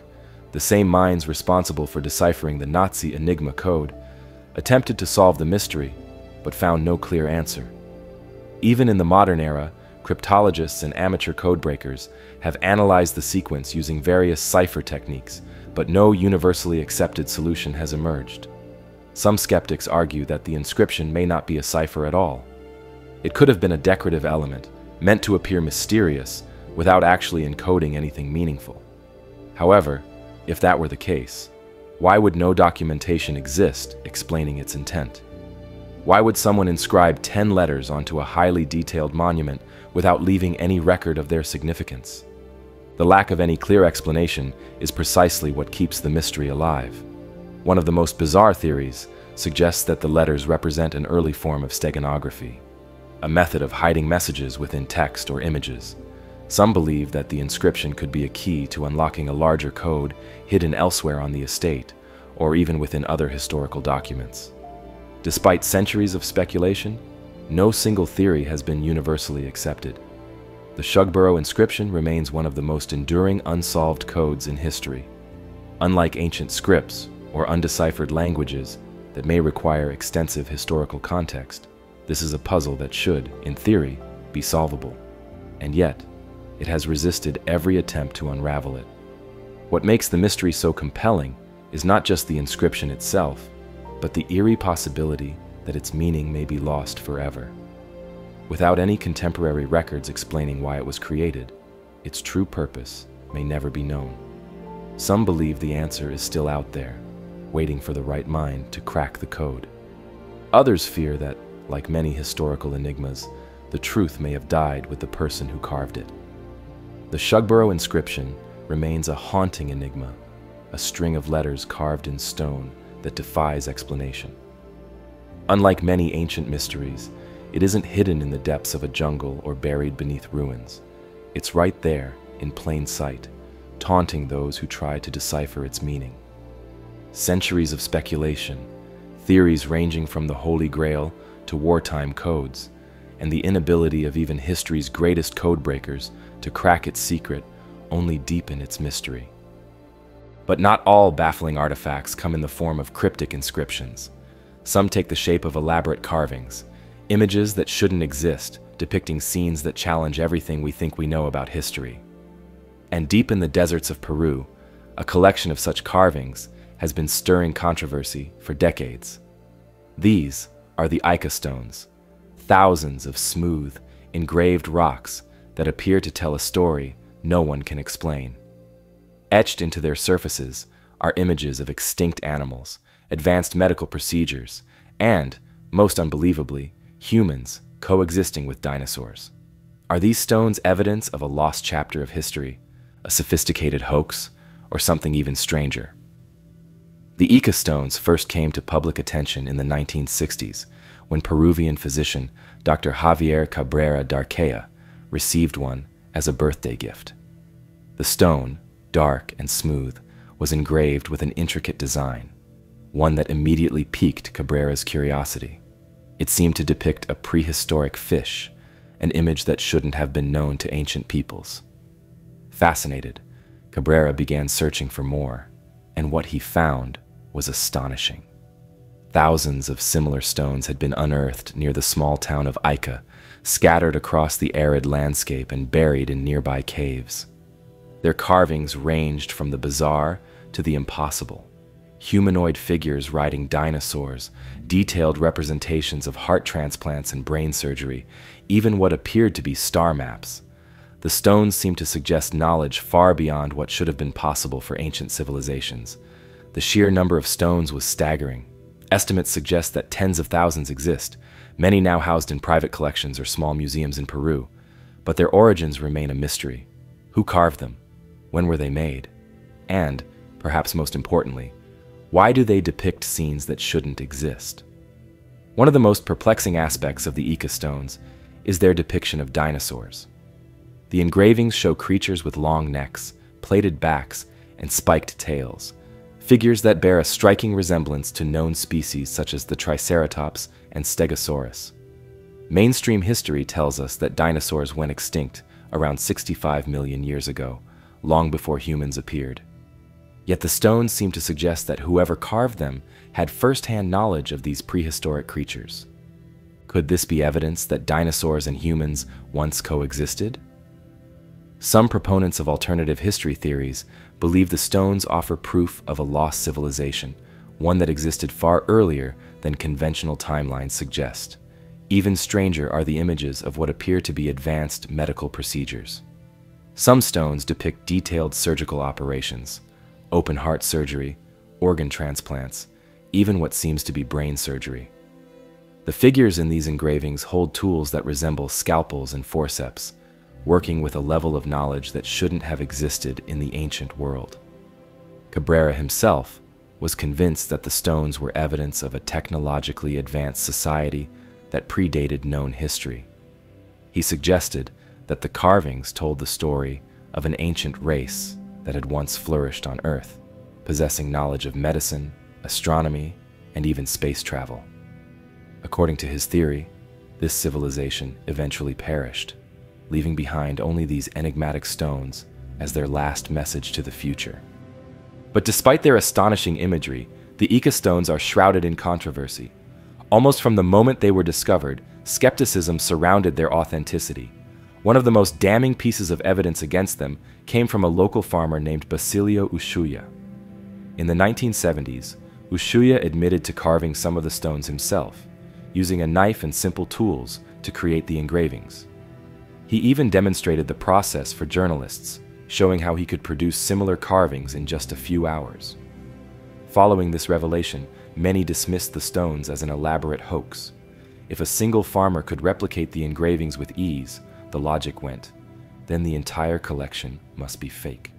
the same minds responsible for deciphering the Nazi Enigma code, attempted to solve the mystery, but found no clear answer. Even in the modern era, cryptologists and amateur codebreakers have analyzed the sequence using various cipher techniques, but no universally accepted solution has emerged. Some skeptics argue that the inscription may not be a cipher at all. It could have been a decorative element, meant to appear mysterious, without actually encoding anything meaningful. However, if that were the case, why would no documentation exist explaining its intent? Why would someone inscribe 10 letters onto a highly detailed monument without leaving any record of their significance? The lack of any clear explanation is precisely what keeps the mystery alive. One of the most bizarre theories suggests that the letters represent an early form of steganography, a method of hiding messages within text or images. Some believe that the inscription could be a key to unlocking a larger code hidden elsewhere on the estate, or even within other historical documents. Despite centuries of speculation, no single theory has been universally accepted. The Shugborough inscription remains one of the most enduring unsolved codes in history. Unlike ancient scripts or undeciphered languages that may require extensive historical context, this is a puzzle that should, in theory, be solvable. And yet, it has resisted every attempt to unravel it. What makes the mystery so compelling is not just the inscription itself, but the eerie possibility that its meaning may be lost forever. Without any contemporary records explaining why it was created, its true purpose may never be known. Some believe the answer is still out there, waiting for the right mind to crack the code. Others fear that, like many historical enigmas, the truth may have died with the person who carved it. The Shugborough inscription remains a haunting enigma, a string of letters carved in stone that defies explanation. Unlike many ancient mysteries, it isn't hidden in the depths of a jungle or buried beneath ruins. It's right there, in plain sight, taunting those who try to decipher its meaning. Centuries of speculation, theories ranging from the Holy Grail to wartime codes, and the inability of even history's greatest codebreakers to crack its secret only deepen its mystery. But not all baffling artifacts come in the form of cryptic inscriptions. Some take the shape of elaborate carvings, images that shouldn't exist, depicting scenes that challenge everything we think we know about history. And deep in the deserts of Peru, a collection of such carvings has been stirring controversy for decades. These are the Ica stones, thousands of smooth, engraved rocks that appear to tell a story no one can explain. Etched into their surfaces are images of extinct animals, advanced medical procedures, and, most unbelievably, humans coexisting with dinosaurs. Are these stones evidence of a lost chapter of history, a sophisticated hoax, or something even stranger? The Ica stones first came to public attention in the 1960s when Peruvian physician Dr. Javier Cabrera Darquea received one as a birthday gift. The stone, dark and smooth, was engraved with an intricate design, one that immediately piqued Cabrera's curiosity. It seemed to depict a prehistoric fish, an image that shouldn't have been known to ancient peoples. Fascinated, Cabrera began searching for more, and what he found was astonishing. Thousands of similar stones had been unearthed near the small town of Ica, scattered across the arid landscape and buried in nearby caves. Their carvings ranged from the bizarre to the impossible. Humanoid figures riding dinosaurs, detailed representations of heart transplants and brain surgery, even what appeared to be star maps. The stones seemed to suggest knowledge far beyond what should have been possible for ancient civilizations. The sheer number of stones was staggering. Estimates suggest that tens of thousands exist, many now housed in private collections or small museums in Peru. But their origins remain a mystery. Who carved them? When were they made? And, perhaps most importantly, why do they depict scenes that shouldn't exist? One of the most perplexing aspects of the Ica stones is their depiction of dinosaurs. The engravings show creatures with long necks, plated backs, and spiked tails, figures that bear a striking resemblance to known species such as the Triceratops and Stegosaurus. Mainstream history tells us that dinosaurs went extinct around 65 million years ago, long before humans appeared. Yet the stones seem to suggest that whoever carved them had first-hand knowledge of these prehistoric creatures. Could this be evidence that dinosaurs and humans once coexisted? Some proponents of alternative history theories believe the stones offer proof of a lost civilization, one that existed far earlier than conventional timelines suggest. Even stranger are the images of what appear to be advanced medical procedures. Some stones depict detailed surgical operations, open heart surgery, organ transplants, even what seems to be brain surgery. The figures in these engravings hold tools that resemble scalpels and forceps, working with a level of knowledge that shouldn't have existed in the ancient world. Cabrera himself was convinced that the stones were evidence of a technologically advanced society that predated known history. He suggested that the carvings told the story of an ancient race that had once flourished on Earth, possessing knowledge of medicine, astronomy, and even space travel. According to his theory, this civilization eventually perished, leaving behind only these enigmatic stones as their last message to the future. But despite their astonishing imagery, the Ica stones are shrouded in controversy. Almost from the moment they were discovered, skepticism surrounded their authenticity. One of the most damning pieces of evidence against them came from a local farmer named Basilio Ushuaia. In the 1970s, Ushuaia admitted to carving some of the stones himself, using a knife and simple tools to create the engravings. He even demonstrated the process for journalists, showing how he could produce similar carvings in just a few hours. Following this revelation, many dismissed the stones as an elaborate hoax. If a single farmer could replicate the engravings with ease, the logic went, then the entire collection must be fake.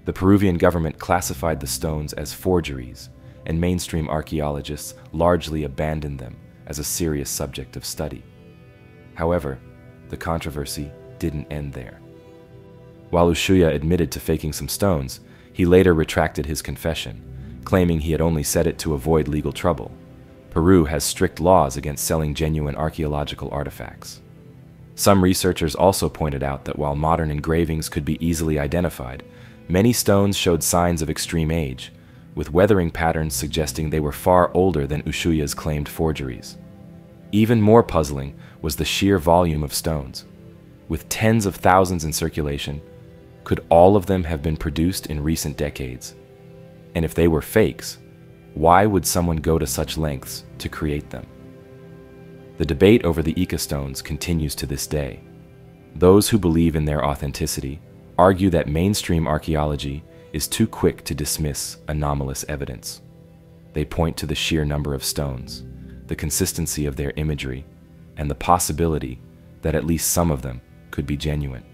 The Peruvian government classified the stones as forgeries, and mainstream archaeologists largely abandoned them as a serious subject of study. However, the controversy didn't end there. While Ushuaia admitted to faking some stones, he later retracted his confession, claiming he had only said it to avoid legal trouble. Peru has strict laws against selling genuine archaeological artifacts. Some researchers also pointed out that while modern engravings could be easily identified, many stones showed signs of extreme age, with weathering patterns suggesting they were far older than Ushuaia's claimed forgeries. Even more puzzling was the sheer volume of stones. With tens of thousands in circulation, could all of them have been produced in recent decades? And if they were fakes, why would someone go to such lengths to create them? The debate over the Ica stones continues to this day. Those who believe in their authenticity argue that mainstream archaeology is too quick to dismiss anomalous evidence. They point to the sheer number of stones, the consistency of their imagery, and the possibility that at least some of them could be genuine.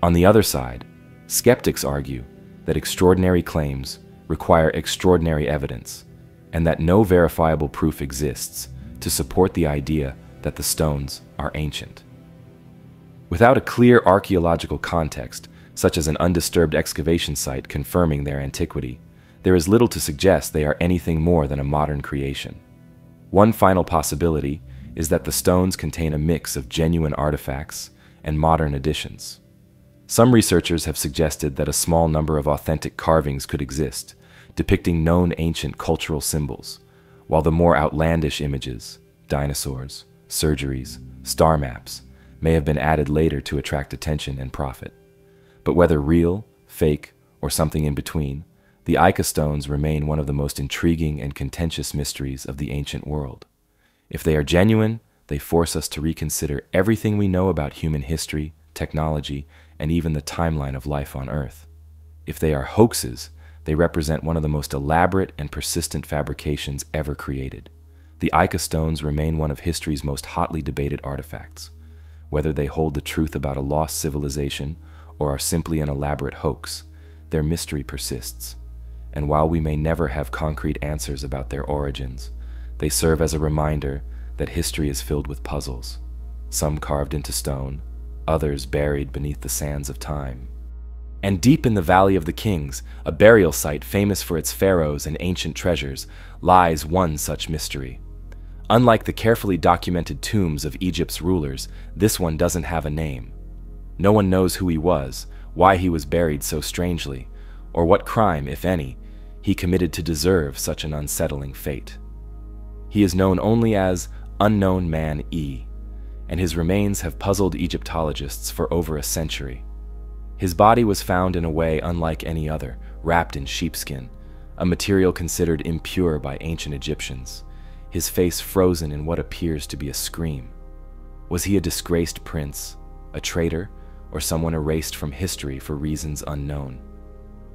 On the other side, skeptics argue that extraordinary claims require extraordinary evidence, and that no verifiable proof exists to support the idea that the stones are ancient. Without a clear archaeological context, such as an undisturbed excavation site confirming their antiquity, there is little to suggest they are anything more than a modern creation. One final possibility is that the stones contain a mix of genuine artifacts and modern additions. Some researchers have suggested that a small number of authentic carvings could exist, depicting known ancient cultural symbols, while the more outlandish images, dinosaurs, surgeries, star maps, may have been added later to attract attention and profit. But whether real, fake, or something in between, the Ica stones remain one of the most intriguing and contentious mysteries of the ancient world. If they are genuine, they force us to reconsider everything we know about human history, technology, and even the timeline of life on Earth. If they are hoaxes, they represent one of the most elaborate and persistent fabrications ever created. The Ica stones remain one of history's most hotly debated artifacts. Whether they hold the truth about a lost civilization or are simply an elaborate hoax, their mystery persists. And while we may never have concrete answers about their origins, they serve as a reminder that history is filled with puzzles, some carved into stone, others buried beneath the sands of time. And deep in the Valley of the Kings, a burial site famous for its pharaohs and ancient treasures, lies one such mystery. Unlike the carefully documented tombs of Egypt's rulers, this one doesn't have a name. No one knows who he was, why he was buried so strangely, or what crime, if any, he committed to deserve such an unsettling fate. He is known only as Unknown Man E, and his remains have puzzled Egyptologists for over a century. His body was found in a way unlike any other, wrapped in sheepskin, a material considered impure by ancient Egyptians, his face frozen in what appears to be a scream. Was he a disgraced prince, a traitor, or someone erased from history for reasons unknown?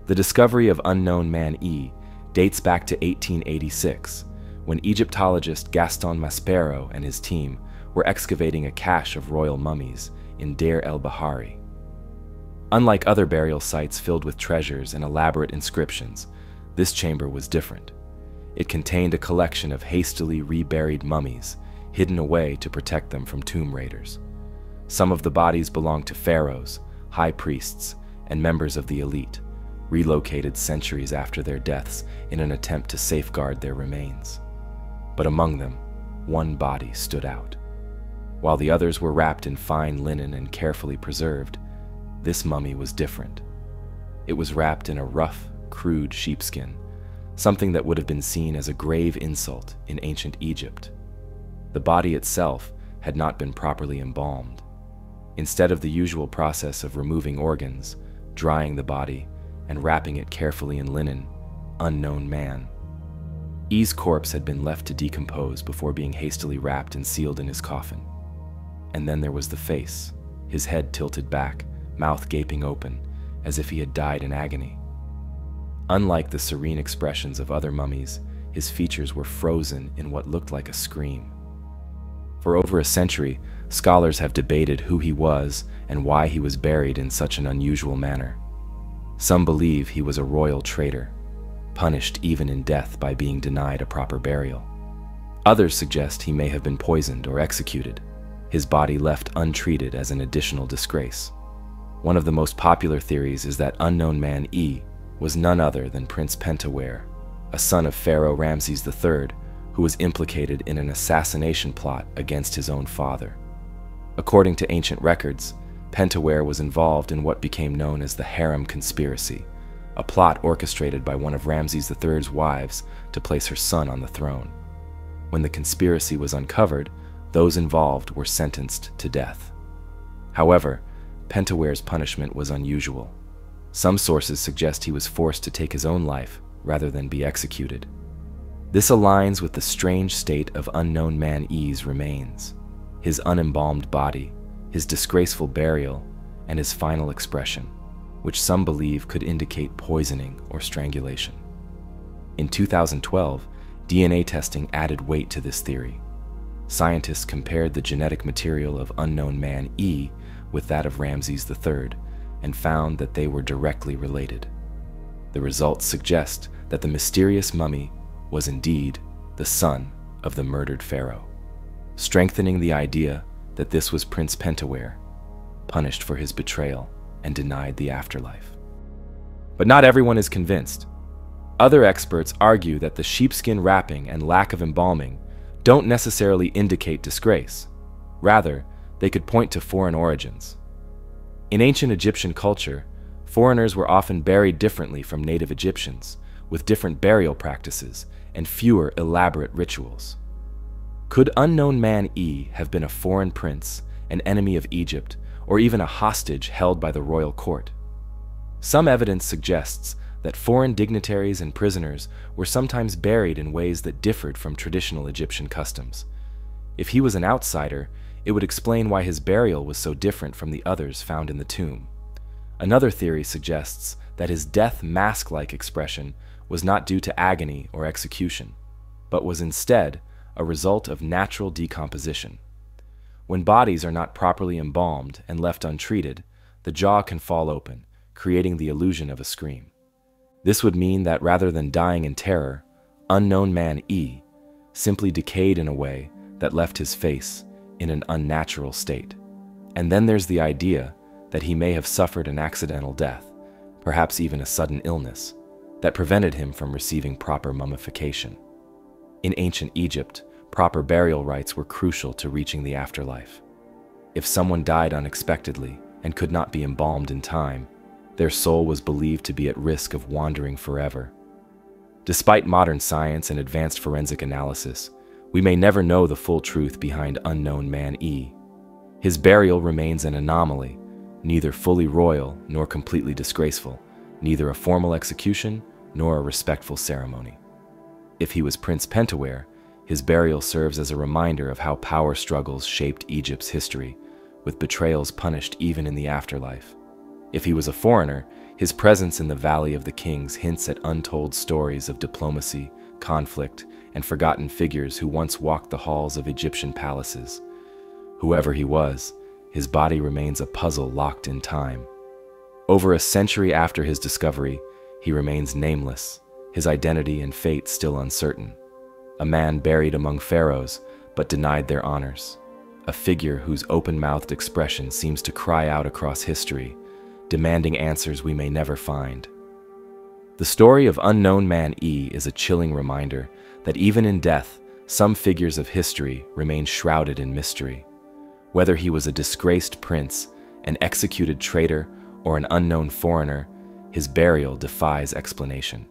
The discovery of Unknown Man E dates back to 1886, when Egyptologist Gaston Maspero and his team were excavating a cache of royal mummies in Deir el-Bahari. Unlike other burial sites filled with treasures and elaborate inscriptions, this chamber was different. It contained a collection of hastily reburied mummies, hidden away to protect them from tomb raiders. Some of the bodies belonged to pharaohs, high priests, and members of the elite, relocated centuries after their deaths in an attempt to safeguard their remains. But among them, one body stood out. While the others were wrapped in fine linen and carefully preserved, this mummy was different. It was wrapped in a rough, crude sheepskin, something that would have been seen as a grave insult in ancient Egypt. The body itself had not been properly embalmed. Instead of the usual process of removing organs, drying the body, and wrapping it carefully in linen, Unknown Man E's corpse had been left to decompose before being hastily wrapped and sealed in his coffin. And then there was the face, his head tilted back, mouth gaping open, as if he had died in agony. Unlike the serene expressions of other mummies, his features were frozen in what looked like a scream. For over a century, scholars have debated who he was and why he was buried in such an unusual manner. Some believe he was a royal traitor, punished even in death by being denied a proper burial. Others suggest he may have been poisoned or executed, his body left untreated as an additional disgrace. One of the most popular theories is that Unknown Man E was none other than Prince Pentawere, a son of Pharaoh Ramses III, who was implicated in an assassination plot against his own father. According to ancient records, Pentawere was involved in what became known as the Harem Conspiracy, a plot orchestrated by one of Ramses III's wives to place her son on the throne. When the conspiracy was uncovered, those involved were sentenced to death. However, Pentaware's punishment was unusual. Some sources suggest he was forced to take his own life rather than be executed. This aligns with the strange state of Unknown Man E's remains, his unembalmed body, his disgraceful burial, and his final expression, which some believe could indicate poisoning or strangulation. In 2012, DNA testing added weight to this theory. Scientists compared the genetic material of Unknown Man E with that of Ramses III and found that they were directly related. The results suggest that the mysterious mummy was indeed the son of the murdered pharaoh, strengthening the idea that this was Prince Pentawere, punished for his betrayal and denied the afterlife. But not everyone is convinced. Other experts argue that the sheepskin wrapping and lack of embalming don't necessarily indicate disgrace. Rather, they could point to foreign origins. In ancient Egyptian culture, foreigners were often buried differently from native Egyptians, with different burial practices and fewer elaborate rituals. Could Unknown Man E have been a foreign prince, an enemy of Egypt, or even a hostage held by the royal court? Some evidence suggests that foreign dignitaries and prisoners were sometimes buried in ways that differed from traditional Egyptian customs. If he was an outsider, it would explain why his burial was so different from the others found in the tomb. Another theory suggests that his death mask-like expression was not due to agony or execution, but was instead a result of natural decomposition. When bodies are not properly embalmed and left untreated, the jaw can fall open, creating the illusion of a scream. This would mean that rather than dying in terror, Unknown Man E simply decayed in a way that left his face in an unnatural state. And then there's the idea that he may have suffered an accidental death, perhaps even a sudden illness, that prevented him from receiving proper mummification. In ancient Egypt, proper burial rites were crucial to reaching the afterlife. If someone died unexpectedly and could not be embalmed in time, Their soul was believed to be at risk of wandering forever. Despite modern science and advanced forensic analysis, we may never know the full truth behind unknown man E. His burial remains an anomaly, neither fully royal nor completely disgraceful, neither a formal execution nor a respectful ceremony. If he was Prince Pentaware, his burial serves as a reminder of how power struggles shaped Egypt's history, with betrayals punished even in the afterlife. If he was a foreigner, his presence in the Valley of the Kings hints at untold stories of diplomacy, conflict, and forgotten figures who once walked the halls of Egyptian palaces. Whoever he was, his body remains a puzzle locked in time. Over a century after his discovery, he remains nameless, his identity and fate still uncertain. A man buried among pharaohs, but denied their honors. A figure whose open-mouthed expression seems to cry out across history, demanding answers we may never find. The story of unknown man E is a chilling reminder that even in death, some figures of history remain shrouded in mystery. Whether he was a disgraced prince, an executed traitor, or an unknown foreigner, his burial defies explanation.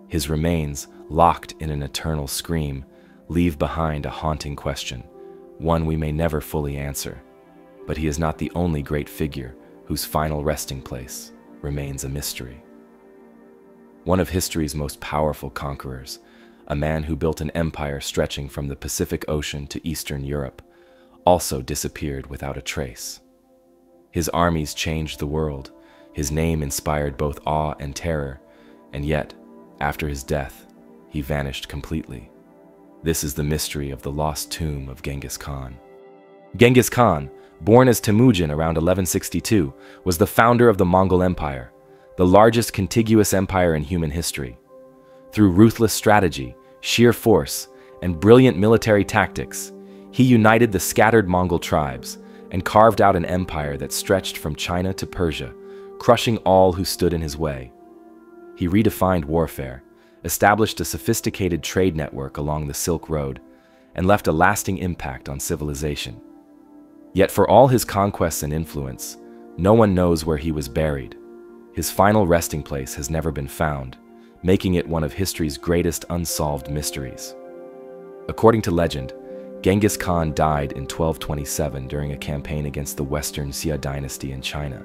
His remains, locked in an eternal scream, leave behind a haunting question, one we may never fully answer. But he is not the only great figure whose final resting place remains a mystery. One of history's most powerful conquerors, a man who built an empire stretching from the Pacific Ocean to Eastern Europe, also disappeared without a trace. His armies changed the world, his name inspired both awe and terror, and yet, after his death, he vanished completely. This is the mystery of the lost tomb of Genghis Khan. Genghis Khan, born as Temujin around 1162, was the founder of the Mongol Empire, the largest contiguous empire in human history. Through ruthless strategy, sheer force, and brilliant military tactics, he united the scattered Mongol tribes and carved out an empire that stretched from China to Persia, crushing all who stood in his way. He redefined warfare, established a sophisticated trade network along the Silk Road, and left a lasting impact on civilization. Yet for all his conquests and influence, no one knows where he was buried. His final resting place has never been found, making it one of history's greatest unsolved mysteries. According to legend, Genghis Khan died in 1227 during a campaign against the Western Xia dynasty in China.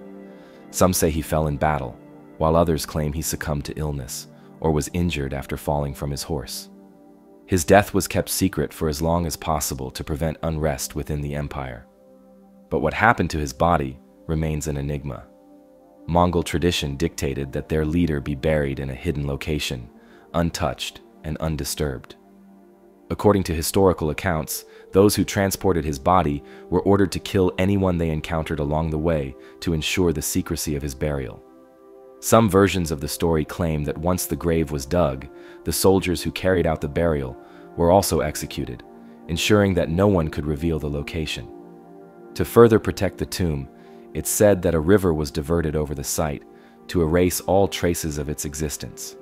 Some say he fell in battle, while others claim he succumbed to illness or was injured after falling from his horse. His death was kept secret for as long as possible to prevent unrest within the empire. But what happened to his body remains an enigma. Mongol tradition dictated that their leader be buried in a hidden location, untouched and undisturbed. According to historical accounts, those who transported his body were ordered to kill anyone they encountered along the way to ensure the secrecy of his burial. Some versions of the story claim that once the grave was dug, the soldiers who carried out the burial were also executed, ensuring that no one could reveal the location. To further protect the tomb, it's said that a river was diverted over the site to erase all traces of its existence.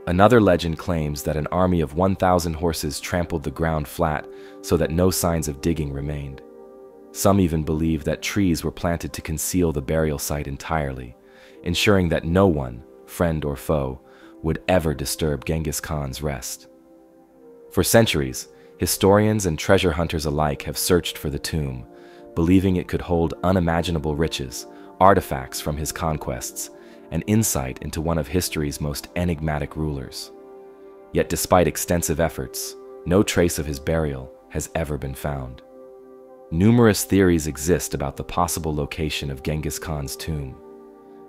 Another legend claims that an army of 1,000 horses trampled the ground flat so that no signs of digging remained. Some even believe that trees were planted to conceal the burial site entirely, ensuring that no one, friend or foe, would ever disturb Genghis Khan's rest. For centuries, historians and treasure hunters alike have searched for the tomb, believing it could hold unimaginable riches, artifacts from his conquests, and insight into one of history's most enigmatic rulers. Yet despite extensive efforts, no trace of his burial has ever been found. Numerous theories exist about the possible location of Genghis Khan's tomb.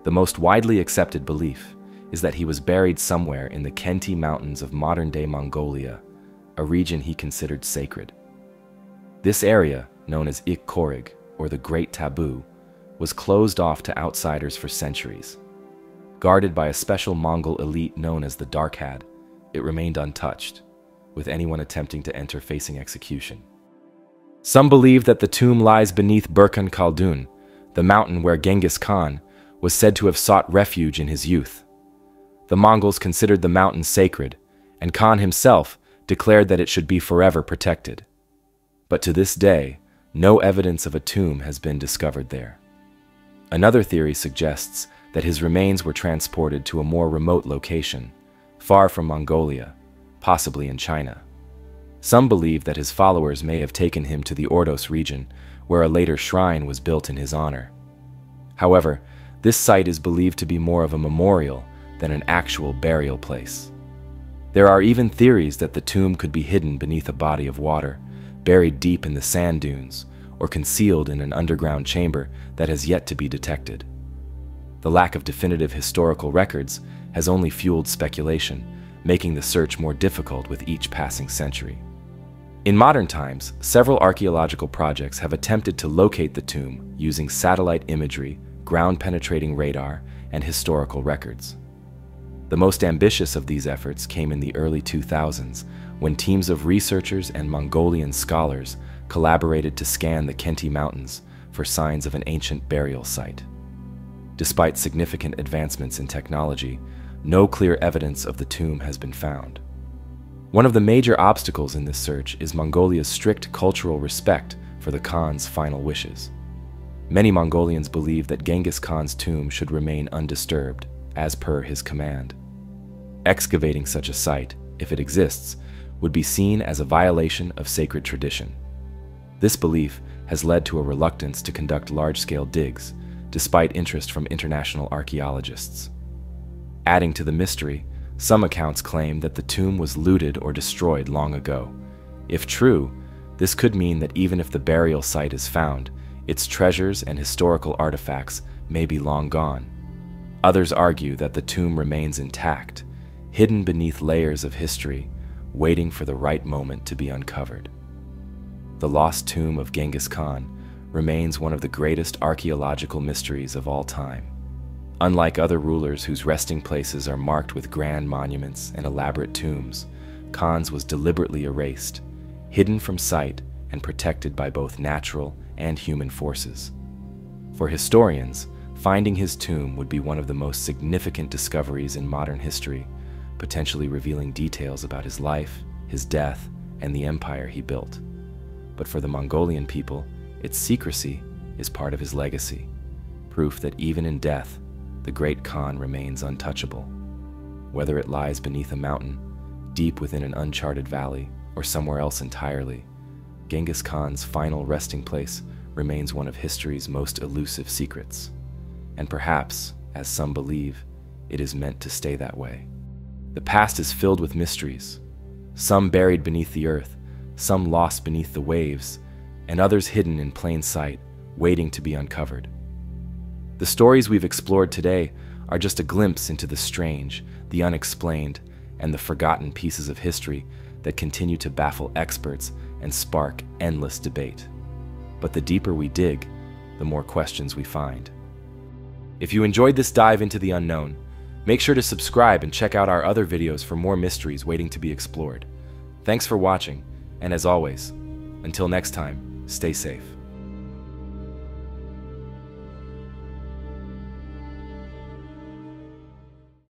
The most widely accepted belief is that he was buried somewhere in the Khenti Mountains of modern-day Mongolia, a region he considered sacred. This area, known as Ik Korig, or the Great Taboo, was closed off to outsiders for centuries. Guarded by a special Mongol elite known as the Darkhad, it remained untouched, with anyone attempting to enter facing execution. Some believe that the tomb lies beneath Burkhan Khaldun, the mountain where Genghis Khan was said to have sought refuge in his youth. The Mongols considered the mountain sacred, and Khan himself declared that it should be forever protected. But to this day, no evidence of a tomb has been discovered there. Another theory suggests that his remains were transported to a more remote location, far from Mongolia, possibly in China. Some believe that his followers may have taken him to the Ordos region, where a later shrine was built in his honor. However, this site is believed to be more of a memorial than an actual burial place. There are even theories that the tomb could be hidden beneath a body of water, buried deep in the sand dunes, or concealed in an underground chamber that has yet to be detected. The lack of definitive historical records has only fueled speculation, making the search more difficult with each passing century. In modern times, several archaeological projects have attempted to locate the tomb using satellite imagery, ground-penetrating radar, and historical records. The most ambitious of these efforts came in the early 2000s, when teams of researchers and Mongolian scholars collaborated to scan the Khenti Mountains for signs of an ancient burial site. Despite significant advancements in technology, no clear evidence of the tomb has been found. One of the major obstacles in this search is Mongolia's strict cultural respect for the Khan's final wishes. Many Mongolians believe that Genghis Khan's tomb should remain undisturbed, as per his command. Excavating such a site, if it exists, would be seen as a violation of sacred tradition. This belief has led to a reluctance to conduct large-scale digs, despite interest from international archaeologists. Adding to the mystery, some accounts claim that the tomb was looted or destroyed long ago. If true, this could mean that even if the burial site is found, its treasures and historical artifacts may be long gone. Others argue that the tomb remains intact, hidden beneath layers of history, waiting for the right moment to be uncovered. The lost tomb of Genghis Khan remains one of the greatest archaeological mysteries of all time. Unlike other rulers whose resting places are marked with grand monuments and elaborate tombs, Khan's was deliberately erased, hidden from sight and protected by both natural and human forces. For historians, finding his tomb would be one of the most significant discoveries in modern history, potentially revealing details about his life, his death, and the empire he built. But for the Mongolian people, its secrecy is part of his legacy, proof that even in death, the great Khan remains untouchable. Whether it lies beneath a mountain, deep within an uncharted valley, or somewhere else entirely, Genghis Khan's final resting place remains one of history's most elusive secrets. And perhaps, as some believe, it is meant to stay that way. The past is filled with mysteries, some buried beneath the earth, some lost beneath the waves, and others hidden in plain sight, waiting to be uncovered. The stories we've explored today are just a glimpse into the strange, the unexplained, and the forgotten pieces of history that continue to baffle experts and spark endless debate. But the deeper we dig, the more questions we find. If you enjoyed this dive into the unknown, make sure to subscribe and check out our other videos for more mysteries waiting to be explored. Thanks for watching, and as always, until next time, stay safe.